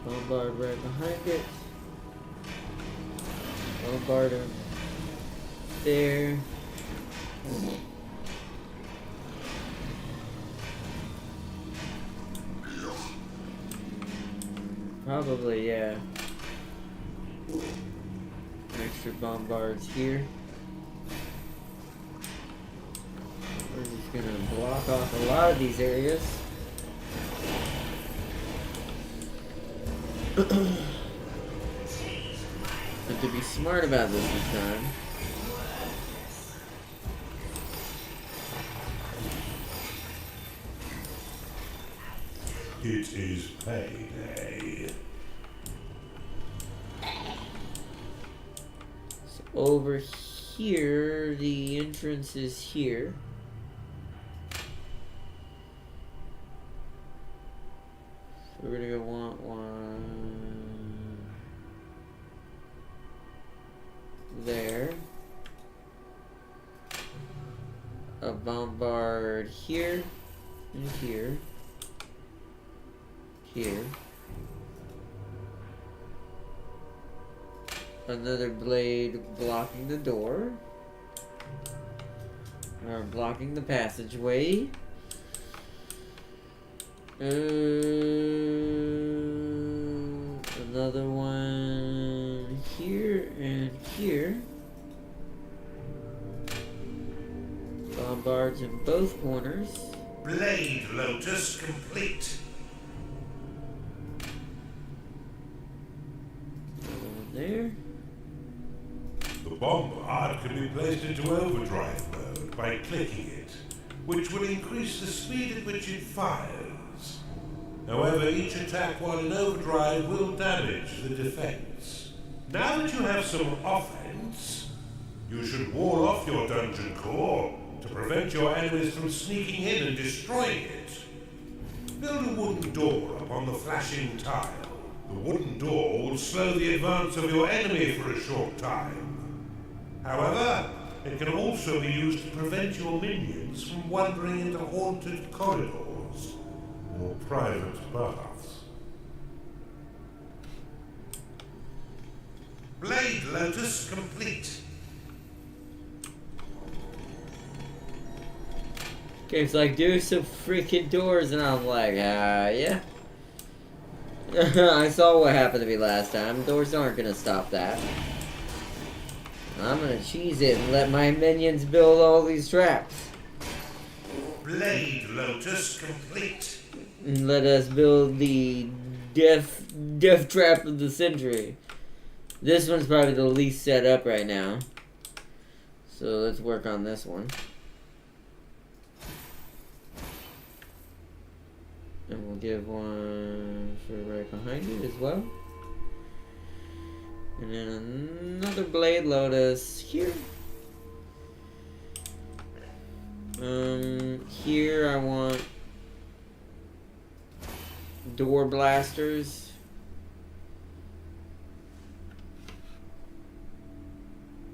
Bombard right behind it. Bombard up there. Probably, yeah. Extra bombards here. We're just gonna block off a lot of these areas. Have to be smart about this time. It is payday. So over here, the entrance is here. So we're gonna want one there. A bombard here and here. Here. Another blade blocking the door. Or blocking the passageway. Another one here and here. Bombards in both corners. Blade Lotus complete. There. The bombard can be placed into overdrive mode by clicking it, which will increase the speed at which it fires. However, each attack while in overdrive will damage the defense. Now that you have some offense, you should wall off your dungeon core to prevent your enemies from sneaking in and destroying it. Build a wooden door upon the flashing tile. The wooden door will slow the advance of your enemy for a short time. However, it can also be used to prevent your minions from wandering into haunted corridors or private baths. Blade Lotus complete. Game's like, do some freaking doors, and I'm like, yeah. I saw what happened to me last time. Doors aren't gonna stop that. I'm gonna cheese it and let my minions build all these traps. Blade Lotus complete. And let us build the death trap of the century. This one's probably the least set up right now. So let's work on this one. And we'll give one for right behind it as well. And then another Blade Lotus here. Here I want door blasters.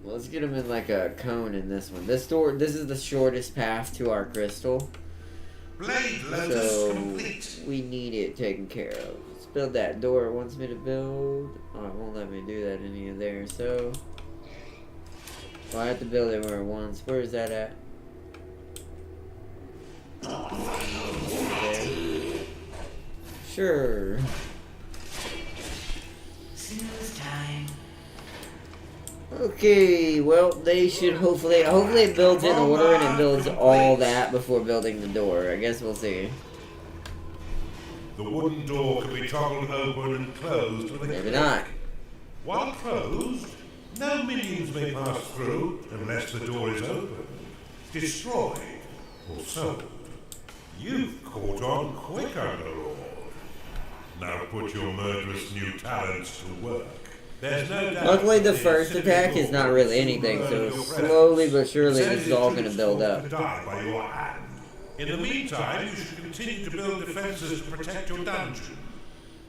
Let's get them in like a cone in this one. This is the shortest path to our crystal. Blade Lotus So complete. we need it taken care of. Let's build that door it wants me to build. Oh, it won't let me do that in any of there, so well, I have to build it where it wants. Where is that at? There. Sure. Snooze time. Okay, well, they should hopefully it builds in order and it builds all that before building the door. I guess we'll see. The wooden door can be toggled open and closed with a Maybe click. not. While closed, no minions may pass through unless the door is opened, destroyed, or sold. You've caught on quick, Underlord. Now put your murderous new talents to work. There's no doubt. Luckily, the first attack is not really anything, so slowly but surely this is all going to build up. Die by your hand. In the meantime, you should continue to build defenses to protect your dungeon.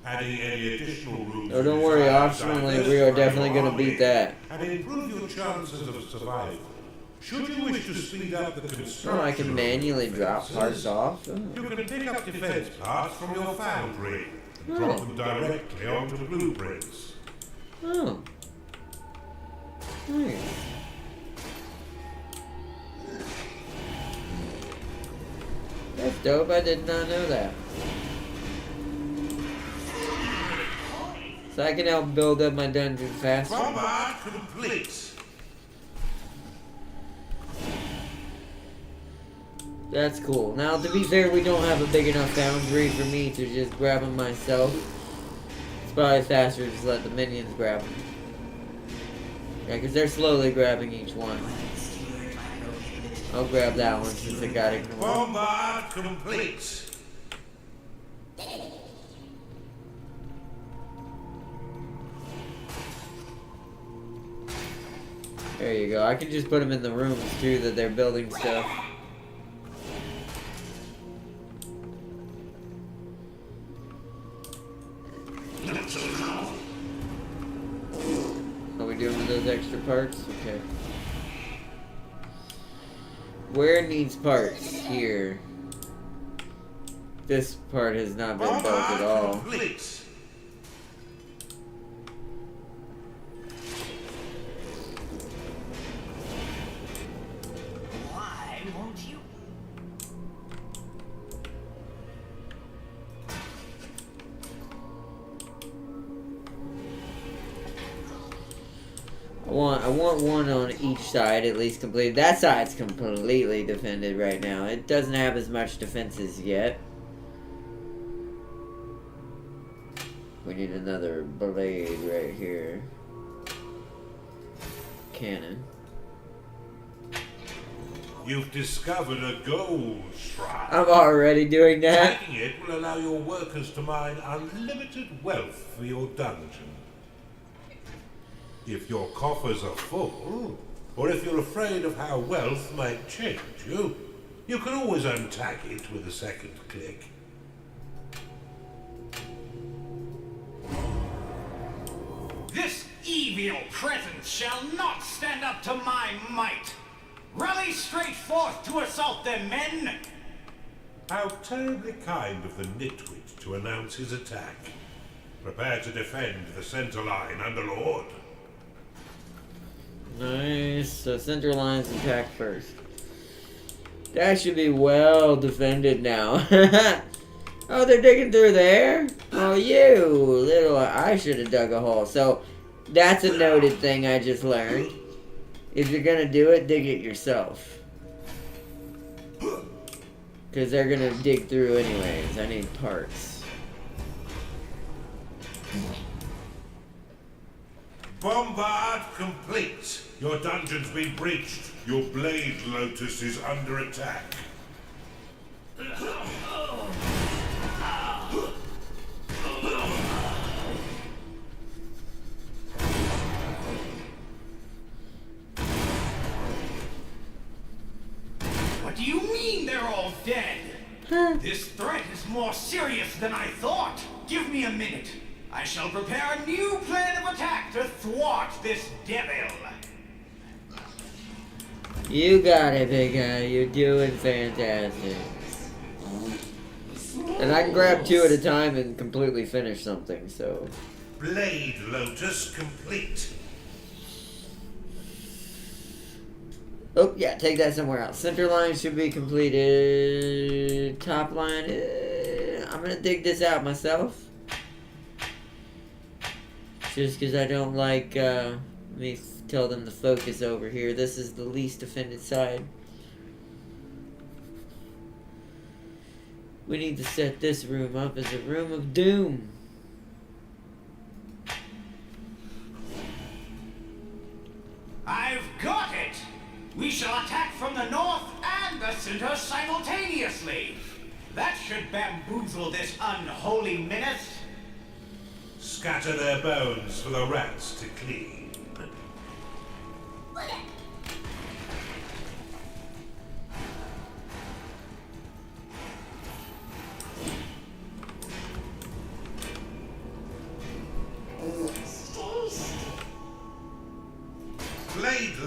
adding any additional rooms. Oh, don't worry, optionally, we are definitely going to beat that. And improve your chances of survival. Should you wish to speed up the construction, Oh, I can manually drop parts off. Oh. you can pick up defense parts from your foundry and drop them directly onto blueprints. Oh. Nice. That's dope. I did not know that. So I can help build up my dungeon faster. Bombard complete. That's cool. Now, to be fair, we don't have a big enough foundry for me to just grab them myself. It's probably faster to just let the minions grab them. Yeah, because they're slowly grabbing each one. I'll grab that one since it got ignored. Bombard complete. There you go. I can just put them in the rooms too that they're building stuff. Are we doing with those extra parts? Okay. Where needs parts? Here. This part has not been built at all. Complete. Why won't you? I want one on each side at least completed. That side's completely defended right now. It doesn't have as much defenses yet. We need another blade right here. Cannon. You've discovered a gold shrine. I'm already doing that. Taking it will allow your workers to mine unlimited wealth for your dungeon. If your coffers are full, or if you're afraid of how wealth might change you, you can always untack it with a second click. This evil presence shall not stand up to my might. Rally straight forth to assault them, men! How terribly kind of the nitwit to announce his attack. Prepare to defend the center line, Underlord. Nice. So center lines attack first. That should be well defended now. Oh, they're digging through there? Oh, you little... I should have dug a hole. So, that's a noted thing I just learned. If you're gonna do it, dig it yourself. Because they're gonna dig through anyways. I need parts. Bombard complete. Your dungeon's been breached. Your blade lotus is under attack. What do you mean they're all dead? This threat is more serious than I thought. Give me a minute. I shall prepare a new plan of attack to thwart this devil. You got it, big guy. You're doing fantastic. And I can grab two at a time and completely finish something, so... Blade lotus complete. Oh, yeah, take that somewhere else. Center line should be completed. Top line... I'm gonna dig this out myself. Just because I don't like... let me tell them to focus over here. This is the least defended side. We need to set this room up as a room of doom. I've got it! We shall attack from the north and the center simultaneously. That should bamboozle this unholy menace. Scatter their bones for the rats to clean.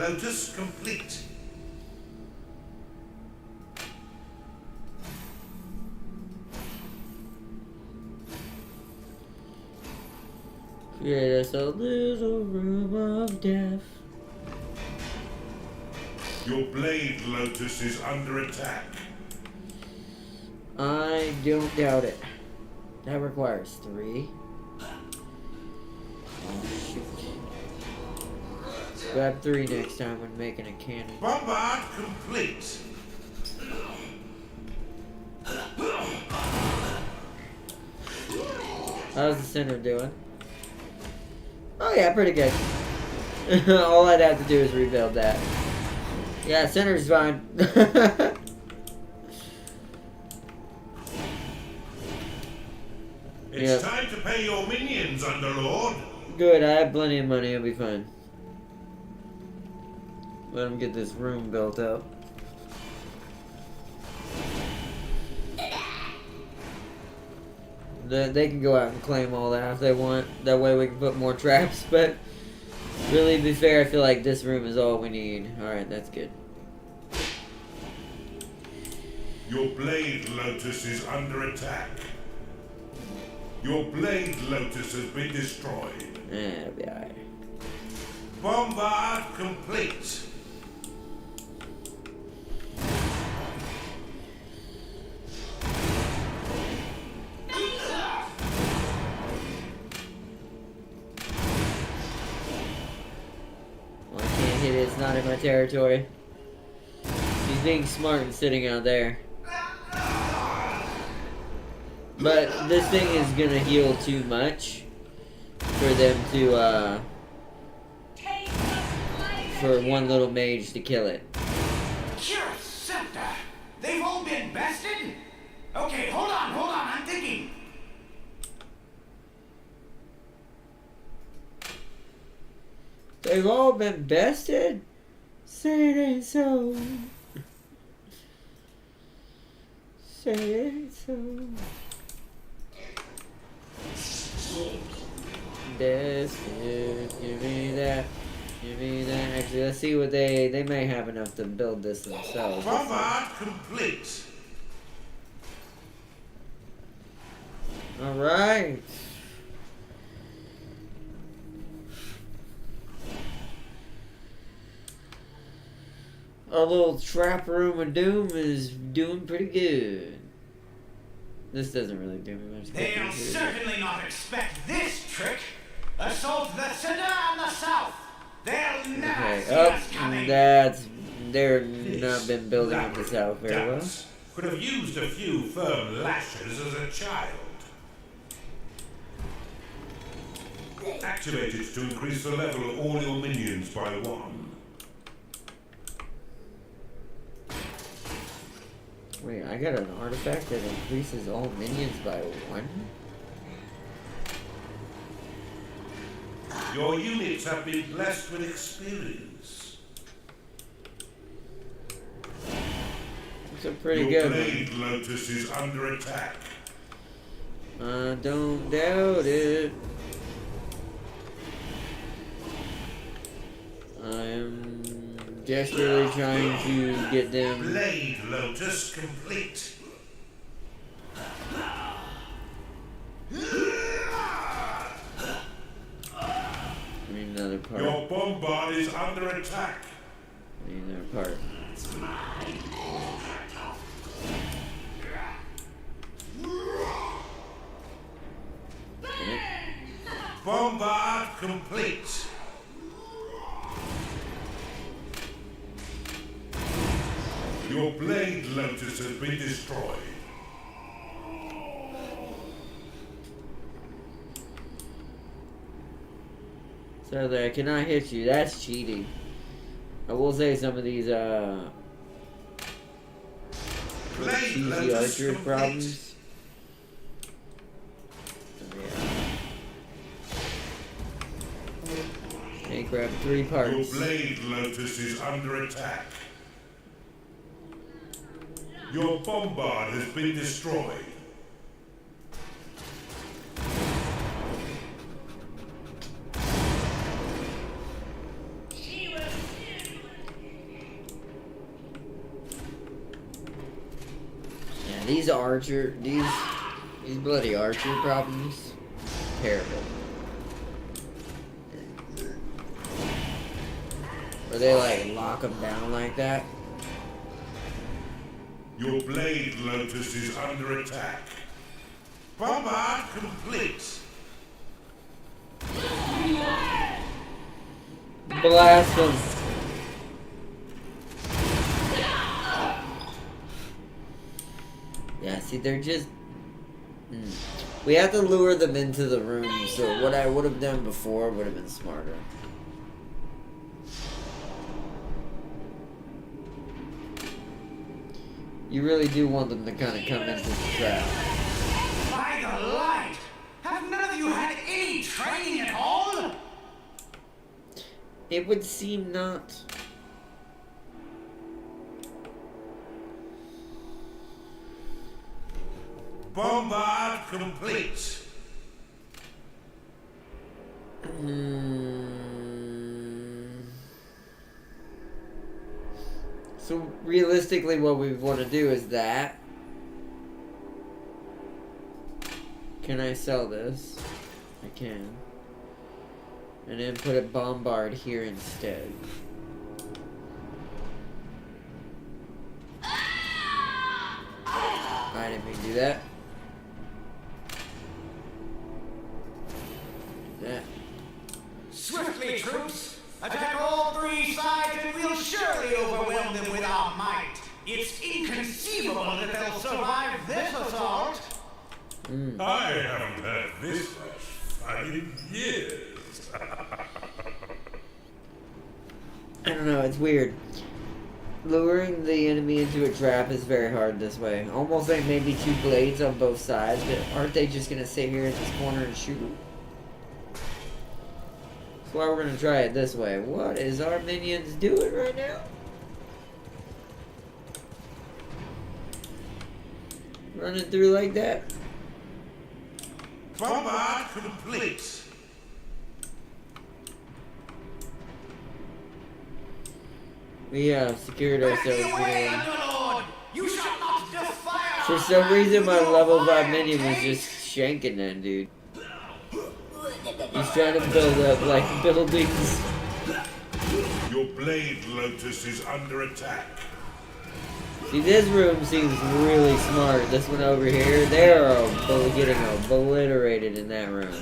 Lotus complete. Create us a little room of death. Your blade, Lotus, is under attack. I don't doubt it. That requires 3. Oh, shoot. Grab 3 next time when making a cannon. Bombard complete. How's the center doing? Oh yeah, pretty good. All I'd have to do is rebuild that. Yeah, center's fine. It's time to pay your minions, Underlord. Good, I have plenty of money, I'll be fine. Let them get this room built up. They can go out and claim all that if they want. That way we can put more traps, but really, to be fair, I feel like this room is all we need. Alright, that's good. Your blade, Lotus, is under attack. Your blade, Lotus, has been destroyed. It'll be alright. Bombard complete. Well, I can't hit it, it's not in my territory. He's being smart and sitting out there. But this thing is gonna heal too much for them to, for one little mage to kill it. Scepter! They've all been bested? Okay, hold on, I'm thinking. They've all been bested? Say it ain't so. Say it ain't so. Bested. Give me that. Give me that. Actually, let's see what they may have enough to build this themselves. Bombard complete. Alright. Our little trap room of doom is doing pretty good. This doesn't really do me much. They'll certainly not expect this trick. Assault the center and the south. They'll never see us coming. They're not been building up the south very well. Could have used a few firm lashes as a child. Activate it to increase the level of all your minions by 1. Wait, I got an artifact that increases all minions by 1? Your units have been blessed with experience. It's a pretty Your good blade, Lotus, is under attack. I don't doubt it. I am desperately trying to get them. Blade, Lotus, complete. I need another part. Your bombard is under attack. I need another part. Bombard complete. Your blade, Lotus, has been destroyed. So that I cannot hit you. That's cheating. I will say some of these cheesy archer problems. Hey, grab 3 parts. Your blade, Lotus, is under attack. Your bombard has been destroyed. these bloody archer problems, terrible. Where they like lock them down like that. Your blade, Lotus, is under attack. Bombard complete. Blast them. Yeah, see, they're just... We have to lure them into the room, so what I would have done before would have been smarter. You really do want them to kind of come into the trap. By the light! Have none of you had any training at all? It would seem not. Bombard complete. So realistically, what we want to do is that. Can I sell this? I can. And then put a bombard here instead. I didn't mean to do that. That. Swiftly, troops! Attack all three sides and we'll surely overwhelm them with our might. It's inconceivable that they'll survive this assault. I haven't had this much fun in years. I don't know, it's weird. Luring the enemy into a trap is very hard this way. Almost like maybe two blades on both sides, but aren't they just gonna sit here in this corner and shoot them? That's why we're gonna try it this way. What is our minions doing right now? Running through like that? Bombard complete. We secured Back ourselves. the way, Underlord! You shall not defile For some reason, my level 5 minion was just shanking that dude. He's trying to build up like buildings. Your blade, Lotus, is under attack. See, this room seems really smart. This one over here, they're getting obliterated in that room.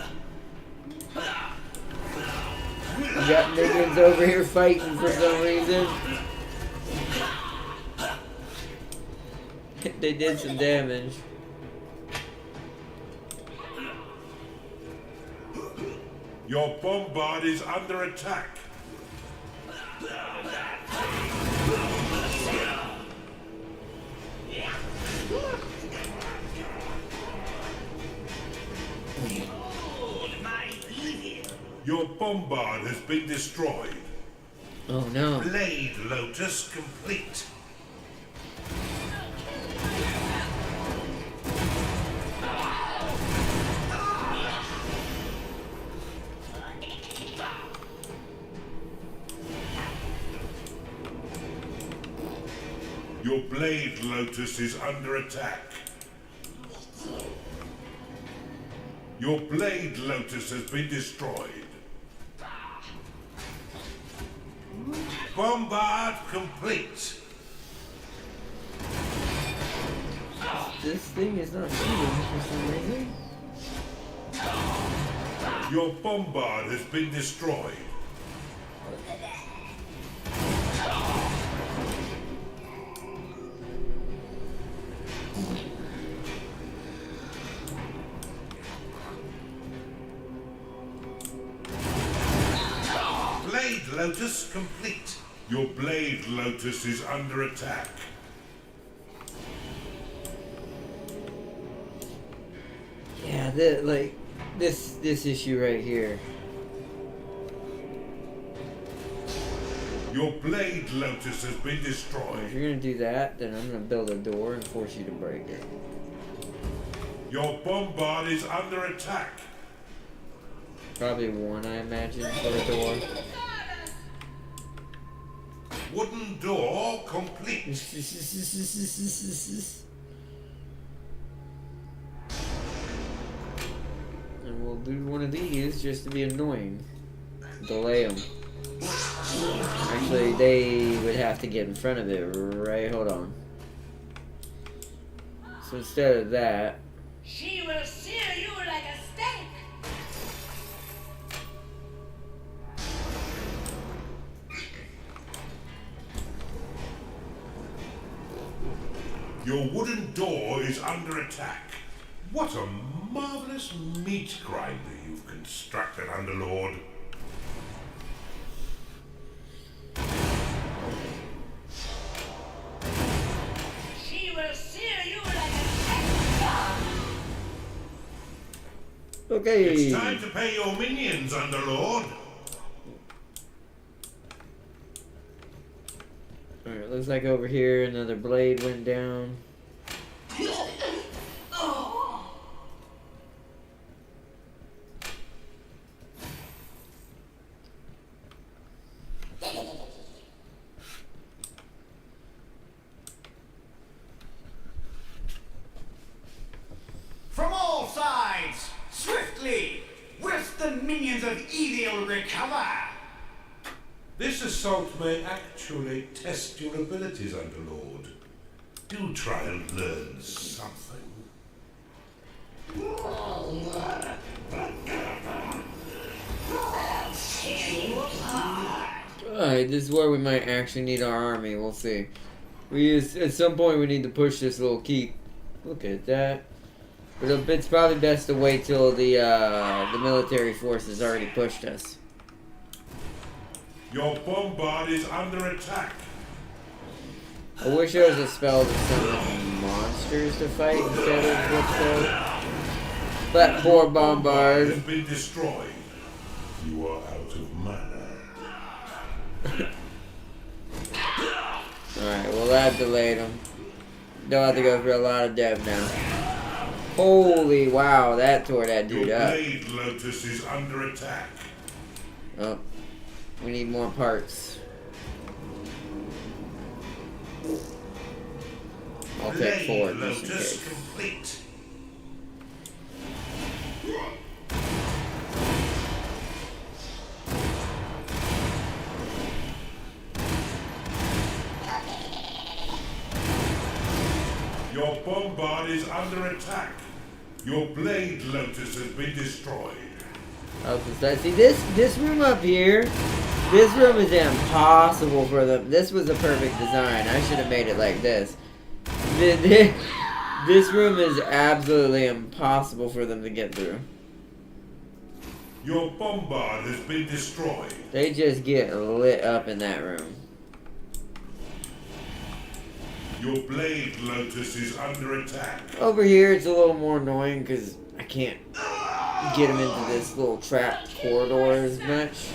You got minions over here fighting for some reason. They did some damage. Your bombard is under attack. Your bombard has been destroyed. Oh no. Blade, Lotus, complete. Your blade, Lotus, is under attack. Your blade, Lotus, has been destroyed. Bombard complete. This thing is not shooting for some reason. Your bombard has been destroyed. Blade Lotus complete. Your blade, Lotus, is under attack. Yeah, this issue right here. Your blade, Lotus, has been If destroyed. you're gonna do that, then I'm gonna build a door and force you to break it. Your bombard is under attack. Probably one, I imagine, for a door. Wooden door complete. we'll do one of these just to be annoying. Delay them. Actually, they would have to get in front of it, right? Hold on. So instead of that... She will sear you like a steak. Your wooden door is under attack. What a marvelous meat grinder you've constructed, Underlord. She will sear you like a steak. Okay. It's time to pay your minions, Underlord. Alright, looks like over here another blade went down. From all sides, swiftly, whilst the minions of evil recover. This assault may actually test your abilities, Underlord. Do try and learn something. Alright, this is where we might actually need our army. We'll see. At some point we need to push this little keep. Look at that. But it's probably best to wait till the military force has already pushed us. Your bombard is under attack. I wish there was a spell to summon monsters to fight instead of what's called. But poor bombard. Has been destroyed. You are out of mana. Alright, well that delayed him. Don't have to go through a lot of death now. Holy wow, that tore that dude Your up. blade lotus is under attack. Oh, we need more parts. I'll take four Blade just in lotus case. complete. Your bombard is under attack. Your blade lotus has been destroyed. Okay, so see this room up here. This room is impossible for them. This was a perfect design. I should have made it like this. This room is absolutely impossible for them to get through. Your bombard has been destroyed. They just get lit up in that room. Your blade lotus is under attack. Over here, it's a little more annoying because I can't get them into this little trapped corridor as much.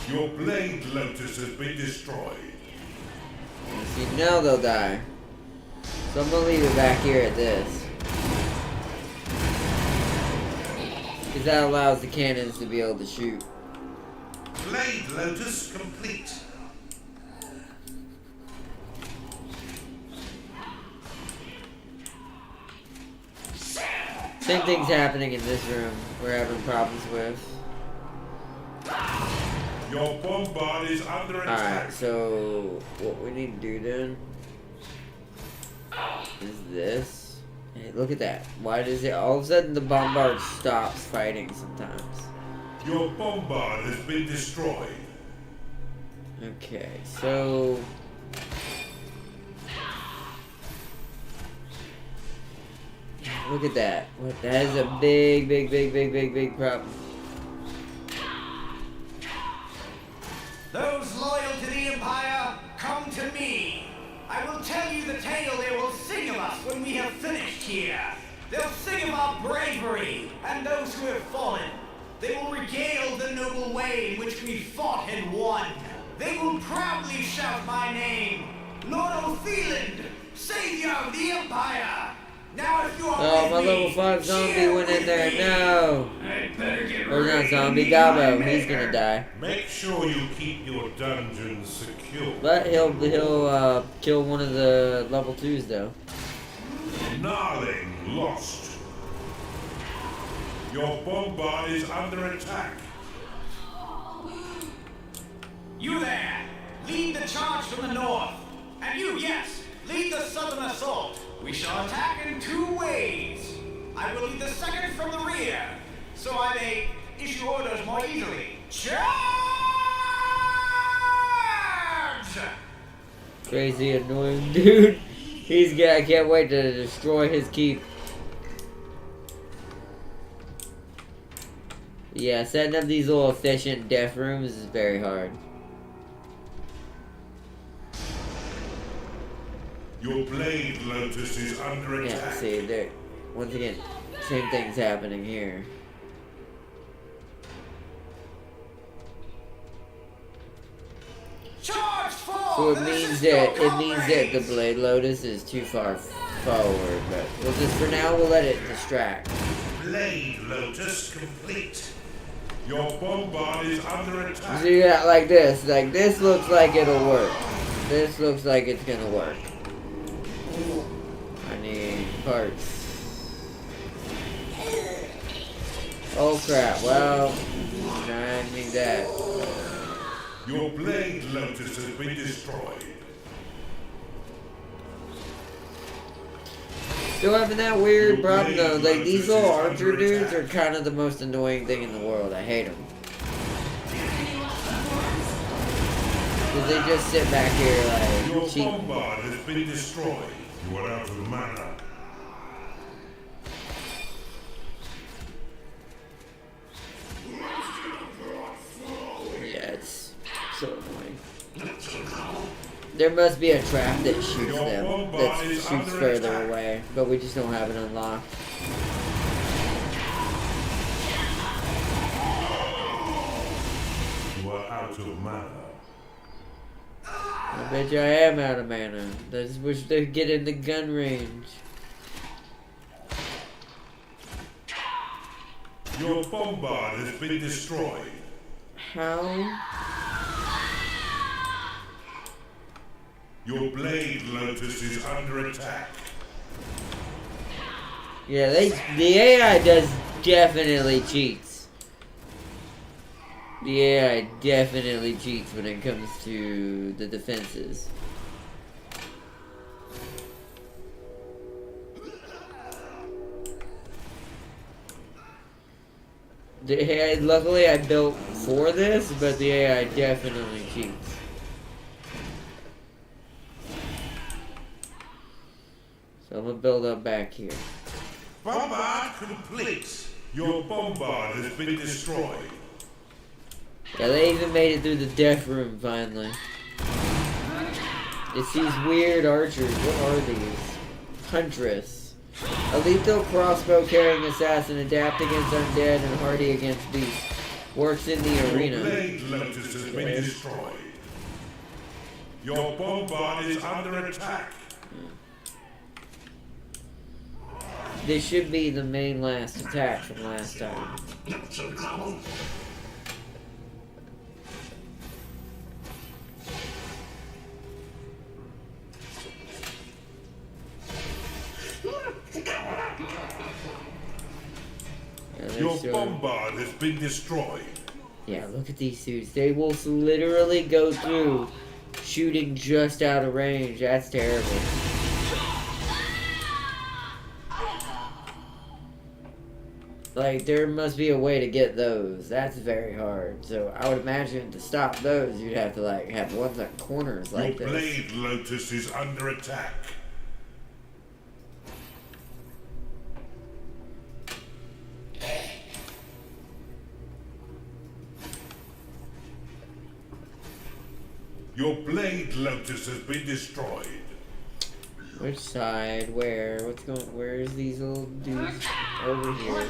Your blade lotus has been destroyed. See, now they'll die. So I'm gonna leave it back here at this. Because that allows the cannons to be able to shoot. Blade lotus complete. Same thing's happening in this room we're having problems with. Your bombard is under attack. Alright, so what we need to do then is this. Hey, look at that. Why does it all of a sudden the bombard stops fighting sometimes? Your bombard has been destroyed. Okay, so look at that. What, that is a big problem. Those loyal to the Empire, come to me. I will tell you the tale they will sing of us when we have finished here. They'll sing of our bravery and those who have fallen. They will regale the noble way in which we fought and won. They will proudly shout my name, Lord O'Theland, Savior of the Empire. Now if you are Oh, with my me, level 5 zombie cheer went in with there. me. No. I'd better get Or not zombie, Gabo. He's gonna die. Make sure you keep your dungeons secure. But he'll kill one of the level 2s though. Gnarling lost. Your bombard is under attack. You there! Lead the charge from the north! And you, yes! Lead the southern assault! We shall attack in 2 ways! I will lead the second from the rear, so I may issue orders more easily. Charge! Crazy annoying dude. I can't wait to destroy his keep. Yeah, setting up these little efficient death rooms is very hard. Your blade lotus is under attack. Yeah, see, there. Once again, same thing's happening here. Charge forward! So it means that the blade lotus is too far forward, but we'll just for now we'll let it distract. Blade lotus complete. Your bombard is under attack. So you got like this looks like it'll work. This looks like it's gonna work. I need parts. Oh crap, well, I need that. Your blade lotus has been destroyed. Still having that weird problem though, like these little archer dudes are kind of the most annoying thing in the world. I hate them. Because they just sit back here like Your cheating. bombard has been destroyed. You are out of mana. Yeah, it's so annoying. There must be a trap that shoots them, that shoots further away, but we just don't have it unlocked. You are out of mana. I bet you I am out of mana. I just wish they'd get in the gun range. Your bombard has been destroyed. How? Your blade lotus is under attack. Yeah, the AI does definitely cheats. The AI definitely cheats when it comes to the defenses. The AI, luckily I built for this, but the AI definitely cheats. So I'm gonna build up back here. Bombard complete. Your bombard has been destroyed. Yeah, they even made it through the death room finally. It's these weird archers. What are these? Huntress. A lethal crossbow carrying assassin, adapt against undead and hardy against beasts. Works in the Your arena. blade lotus has been destroyed. Your bombard is under attack. This should be the main last attack from last time. Yeah, Your bombard has been destroyed. Yeah, look at these suits. They will literally go through shooting just out of range. That's terrible. Like, there must be a way to get those. That's very hard. So, I would imagine to stop those, you'd have to, like, have ones at corners like Your this. blade lotus is under attack. Your blade lotus has been destroyed. Which side? Where? What's going? Where's these little dudes? Over here.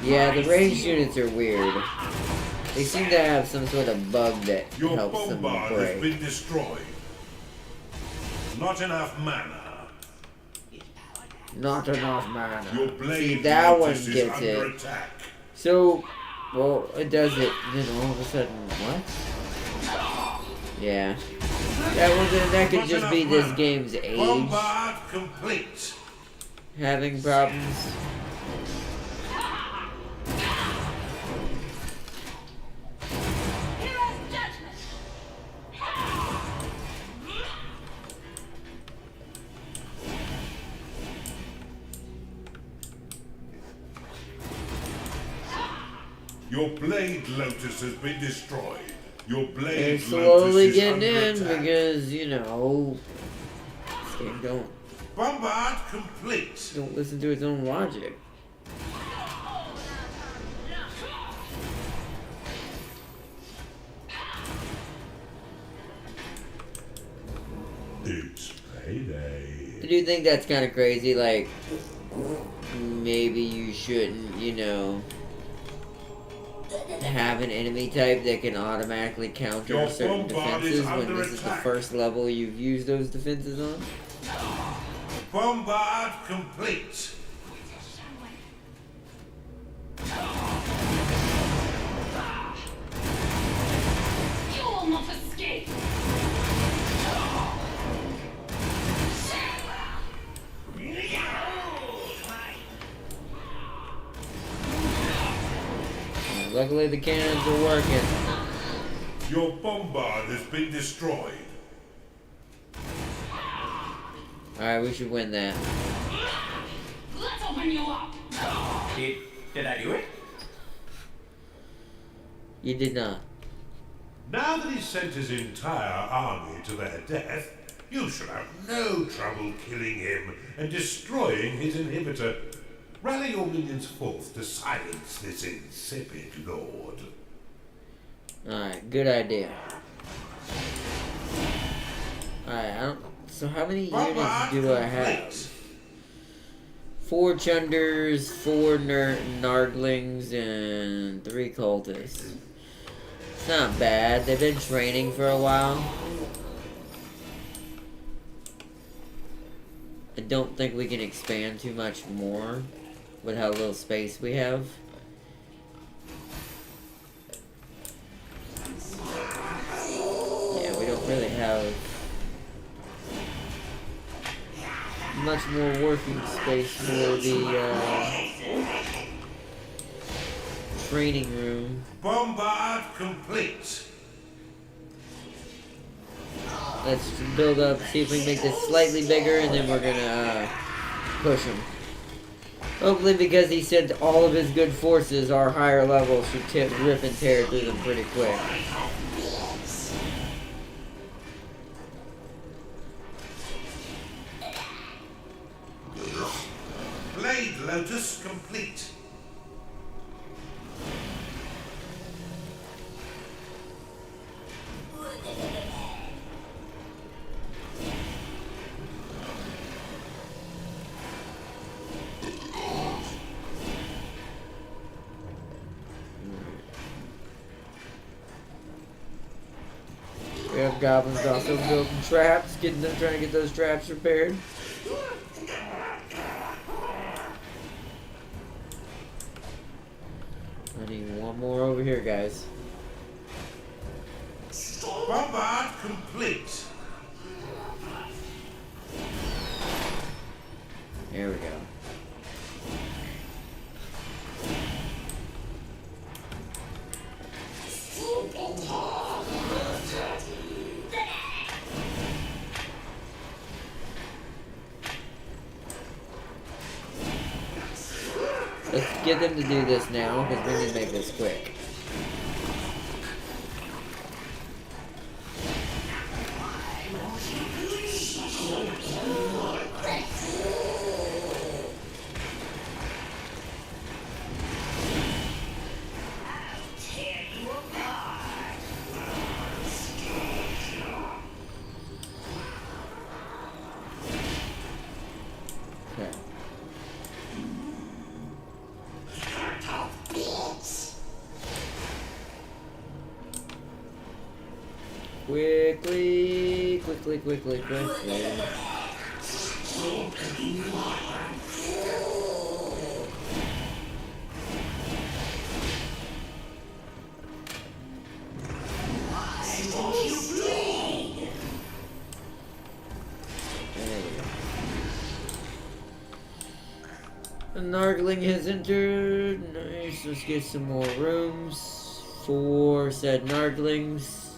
Yeah, the ranged units are weird. They seem to have some sort of bug that Your helps them bombard has break. been destroyed. Not enough mana. Not enough mana. Your blade See, that one lotus is gets under it. attack. So, Well, it does it, then all of a sudden, what? Yeah. That could just be this game's age. Bombard complete. Having problems. Hero's judgment. Your blade lotus has been destroyed. Your They're blade slowly lotus is getting under in attack. because, you know, this game Bombard complete. don't listen to its own logic. It's payday. I do think that's kind of crazy, like, maybe you shouldn't, you know, have an enemy type that can automatically counter Your certain bombard is defenses when under this is the attack. first level you've used those defenses on. Bombard complete. You will not escape. Luckily the cannons are working. Your bombard has been destroyed. Alright, we should win that. Let's open you up. Did I do it? You did not. Now that he's sent his entire army to their death, you shall have no trouble killing him and destroying his inhibitor. Rally your minions forth to silence this insipid lord. Alright, good idea. Alright, so how many units do I have? 4 Chunders, 4 Nardlings, and 3 Cultists. It's not bad. They've been training for a while. I don't think we can expand too much more with how little space we have. Yeah, we don't really have much more working space for the training room. Bombard complete. Let's build up, see if we can make this slightly bigger, and then we're gonna push him. Hopefully, because he said all of his good forces are higher level, should rip and tear through them pretty quick. Blade lotus complete. We have goblins also building traps, trying to get those traps repaired. I need one more over here, guys. Bombard complete. There we go. Let's get them to do this now, because we need to make this quick. Okay. Quickly. Nargling has entered. Nice. Let's get some more rooms for said Narglings.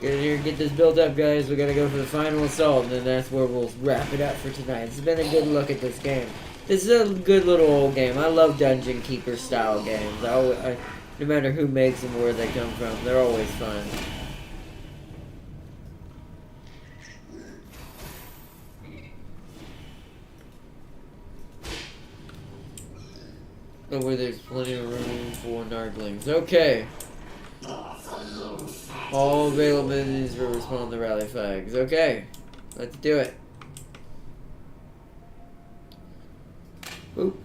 Get in here and get this built up, guys. We gotta go for the final assault, and then that's where we'll wrap it up for tonight. It's been a good look at this game. This is a good little old game. I love Dungeon Keeper style games. No matter who makes them or where they come from, they're always fun. But where there's plenty of room for Narglings. Okay. All availabilities will respond to rally flags. Okay. Let's do it. Oop.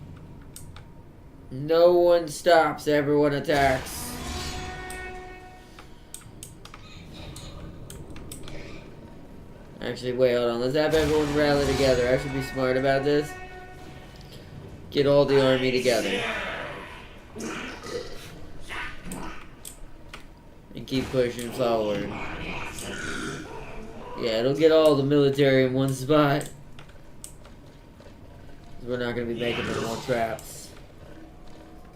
No one stops, everyone attacks. Actually, wait, hold on. Let's have everyone rally together. I should be smart about this. Get all the army together. And keep pushing forward. Yeah, it'll get all the military in one spot. We're not going to be making any more traps.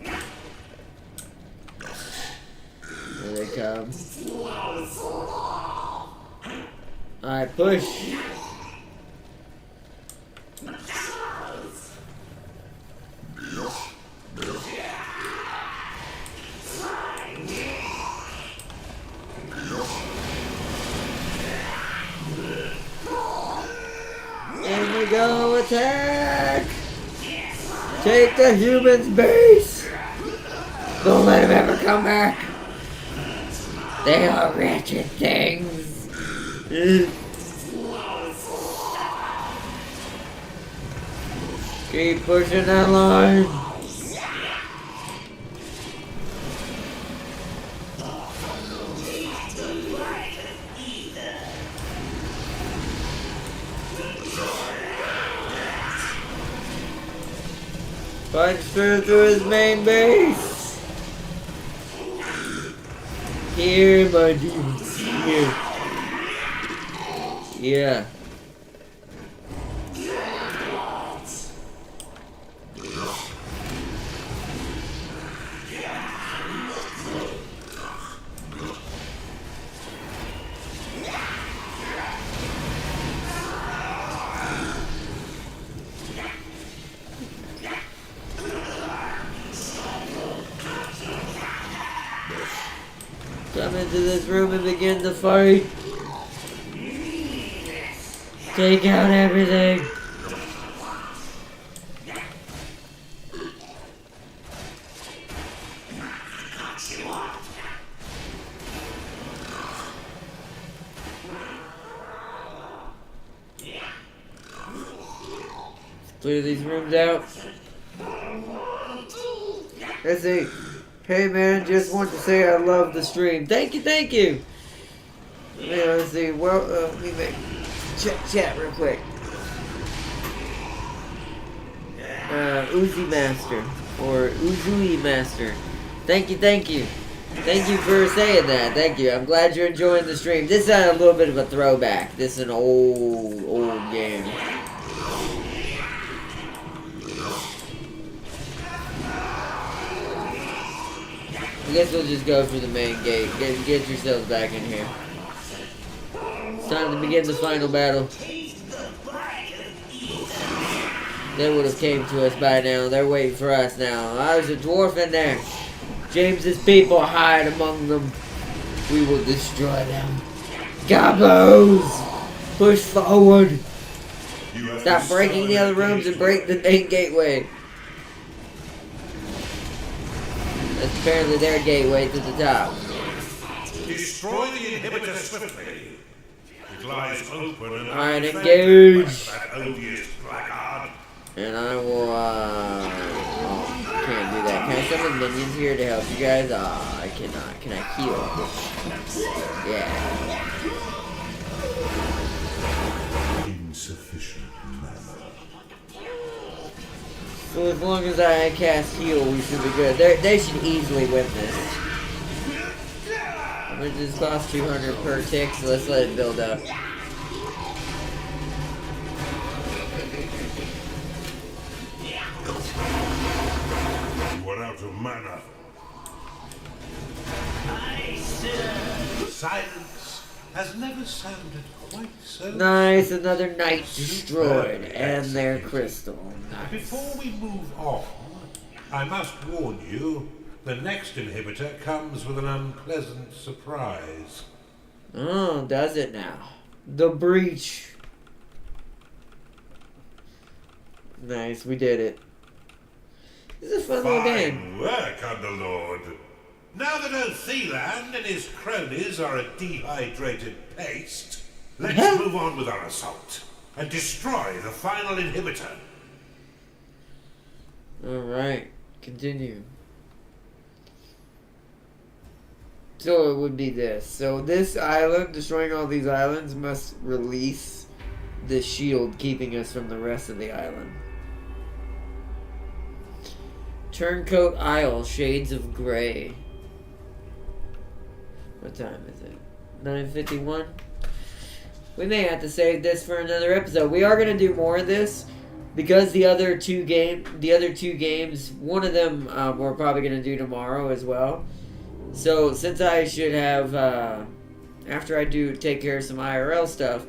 Here they come. Alright, push. Here we go, attack! Take the human's base! Don't let him ever come back! They are wretched things! Keep pushing that line! Punch through his main base. Here, my dudes. Here. Yeah. Come into this room and begin to fight. Take out everything. Clear these rooms out. Let's see. Hey man, just want to say I love the stream. Thank you, thank you. Let's see. Well, let me make chat real quick. Uzi Master or Uzui Master. Thank you, thank you. Thank you for saying that. Thank you. I'm glad you're enjoying the stream. This is a little bit of a throwback. This is an old game. I guess we'll just go for the main gate. Get yourselves back in here. It's time to begin the final battle. They would have came to us by now. They're waiting for us now. There's a dwarf in there. James's people hide among them. We will destroy them. Gobos! Push forward. Stop breaking the other rooms and break the main gateway. That's apparently their gateway to the top. Destroy the inhibitor swiftly. It lies open and alright, engage. that odious blackguard. And I will, oh, can't do that. Can I summon minions here to help you guys? I cannot. Can I heal? Yeah. Insufficient mana. So as long as I cast heal, we should be good. They should easily win this. Which is cost 200 per tick, so let's let it build up. You are out of mana. Silence has never sounded quite so. Nice, another knight destroyed, and their crystal. Before we move on, I must warn you, the next inhibitor comes with an unpleasant surprise. Oh, does it now? The breach. Nice, we did it. This is a fun little game. Fine work, Underlord. Now that Otheland and his cronies are a dehydrated paste, let's move on with our assault and destroy the final inhibitor. Alright, continue. So it would be this. So this island, destroying all these islands, must release the shield keeping us from the rest of the island. Turncoat Isle, Shades of Grey. What time is it? 9:51? We may have to save this for another episode. We are going to do more of this because the other two games, one of them we're probably going to do tomorrow as well. So since I should have, after I do take care of some IRL stuff,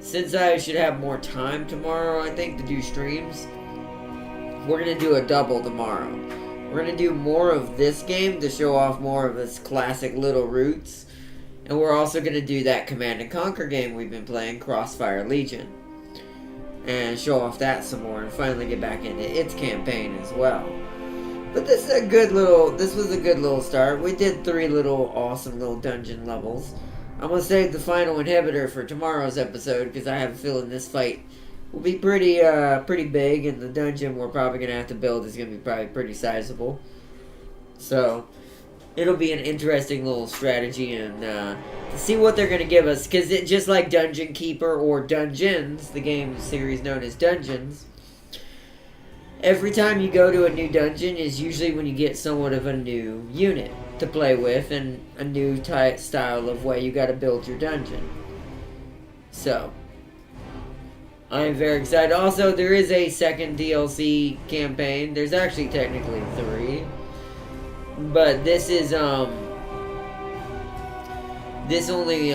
since I should have more time tomorrow, I think, to do streams, we're going to do a double tomorrow. We're going to do more of this game to show off more of its classic little roots. And we're also going to do that Command & Conquer game we've been playing, Crossfire Legion. And show off that some more and finally get back into its campaign as well. But this was a good little start. We did 3 little awesome little dungeon levels. I'm going to save the final inhibitor for tomorrow's episode because I have a feeling this fight will be pretty big, and the dungeon we're probably going to have to build is going to be probably pretty sizable. So, it'll be an interesting little strategy, and to see what they're going to give us, because just like Dungeon Keeper or Dungeons, the game series known as Dungeons, every time you go to a new dungeon is usually when you get somewhat of a new unit to play with, and a new style of way you got to build your dungeon. So, I'm very excited. Also, there is a second DLC campaign. There's actually technically 3. But this is, this only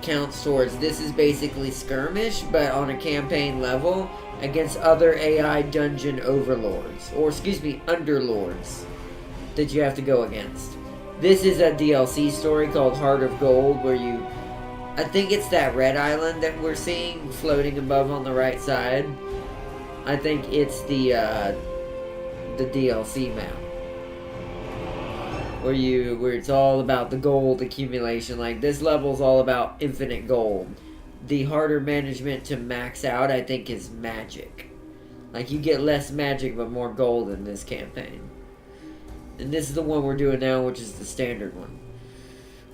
counts towards, this is basically skirmish, but on a campaign level against other AI dungeon overlords. Or, excuse me, underlords that you have to go against. This is a DLC story called Heart of Gold, where you, I think it's that red island that we're seeing floating above on the right side. I think it's the DLC map. Where it's all about the gold accumulation. Like, this level's all about infinite gold. The harder management to max out, I think, is magic. Like, you get less magic but more gold in this campaign. And this is the one we're doing now, which is the standard one.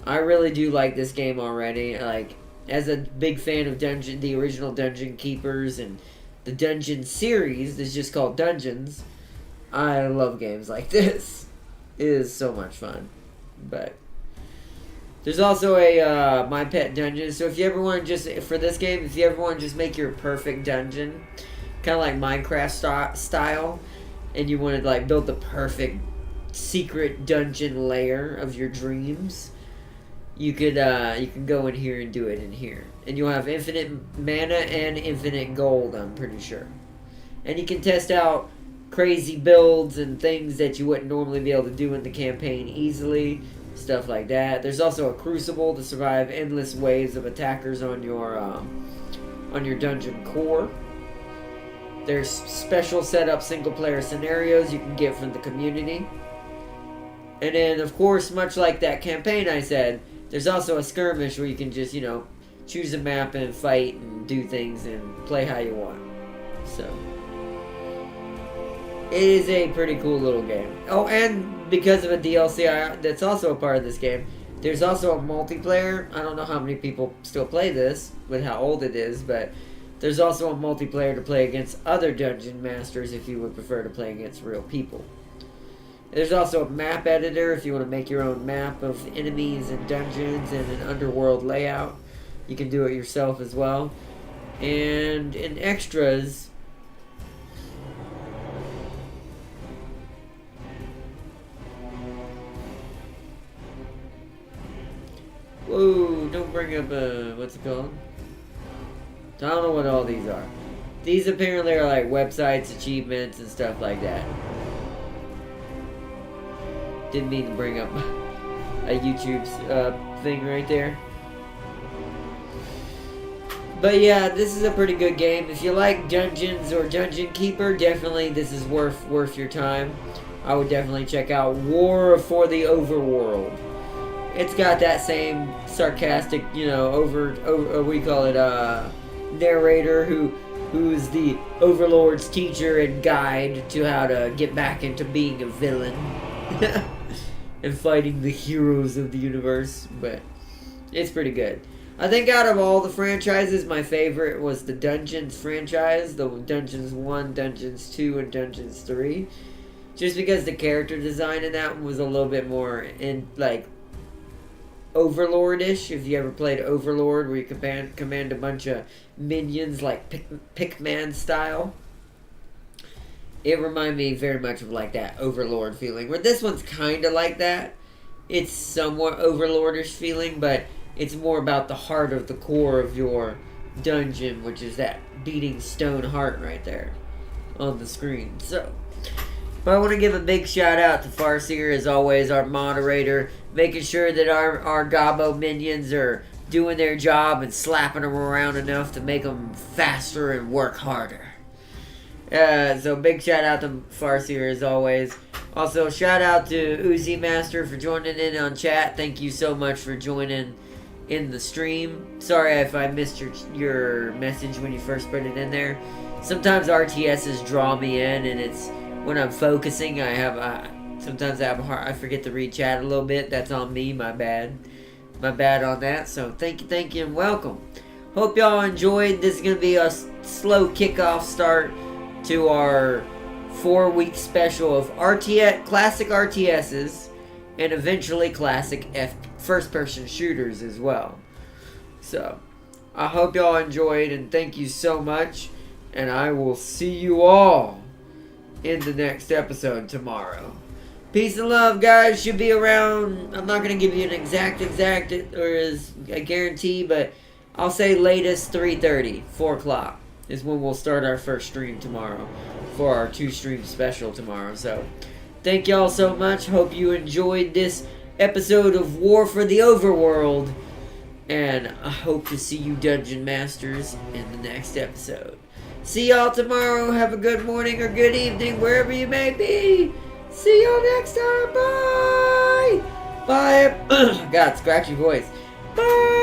I really do like this game already. Like, as a big fan of the original Dungeon Keepers and the Dungeon series that's just called Dungeons, I love games like this. It is so much fun. But there's also a My Pet Dungeon. So if you ever want to just, for this game, if you ever want to just make your perfect dungeon, kind of like Minecraft style, and you want to like build the perfect secret dungeon lair of your dreams, you can go in here and do it in here. And you'll have infinite mana and infinite gold, I'm pretty sure. And you can test out crazy builds and things that you wouldn't normally be able to do in the campaign easily. Stuff like that. There's also a crucible to survive endless waves of attackers on your dungeon core. There's special setup single player scenarios you can get from the community. And then, of course, much like that campaign I said, there's also a skirmish where you can just, choose a map and fight and do things and play how you want. So, it is a pretty cool little game. Oh, and because of a DLC that's also a part of this game, there's also a multiplayer. I don't know how many people still play this with how old it is, but there's also a multiplayer to play against other dungeon masters if you would prefer to play against real people. There's also a map editor if you want to make your own map of enemies and dungeons and an underworld layout. You can do it yourself as well. And in extras, whoa, don't bring up, what's it called? I don't know what all these are. These apparently are like websites, achievements, and stuff like that. Didn't mean to bring up a YouTube thing right there. But yeah, this is a pretty good game. If you like dungeons or Dungeon Keeper, definitely this is worth your time. I would definitely check out War for the Overworld. It's got that same sarcastic, you know, we call it narrator who's the Overlord's teacher and guide to how to get back into being a villain and fighting the heroes of the universe. But it's pretty good. I think out of all the franchises, my favorite was the Dungeons franchise, the Dungeons 1, Dungeons 2, and Dungeons 3. Just because the character design in that one was a little bit more in like Overlord-ish. If you ever played Overlord, where you command a bunch of minions like Pickman style. It reminded me very much of like that Overlord feeling. Where this one's kind of like that. It's somewhat Overlordish feeling, but it's more about the heart of the core of your dungeon, which is that beating stone heart right there on the screen. So, but I want to give a big shout out to Farseer, as always, our moderator, making sure that our Gobbo minions are doing their job and slapping them around enough to make them faster and work harder. So big shout out to Farseer as always. Also, shout out to Uzi Master for joining in on chat. Thank you so much for joining in the stream. Sorry if I missed your message when you first put it in there. Sometimes RTSs draw me in, and it's when I'm focusing. Sometimes I forget to read chat a little bit. That's on me. My bad. My bad on that. So thank you, and welcome. Hope y'all enjoyed. This is gonna be a slow kickoff start to our 4-week special of classic RTSs, and eventually classic first-person shooters as well. So, I hope y'all enjoyed, and thank you so much, and I will see you all in the next episode tomorrow. Peace and love, guys. Should be around, I'm not going to give you an exact, or as a guarantee, but I'll say latest 3:30, 4 o'clock is when we'll start our first stream tomorrow for our 2-stream special tomorrow. So, thank y'all so much. Hope you enjoyed this episode of War for the Overworld, and I hope to see you Dungeon Masters in the next episode. See y'all tomorrow. Have a good morning or good evening wherever you may be. See y'all next time. Bye. Bye. God, scratchy voice. Bye.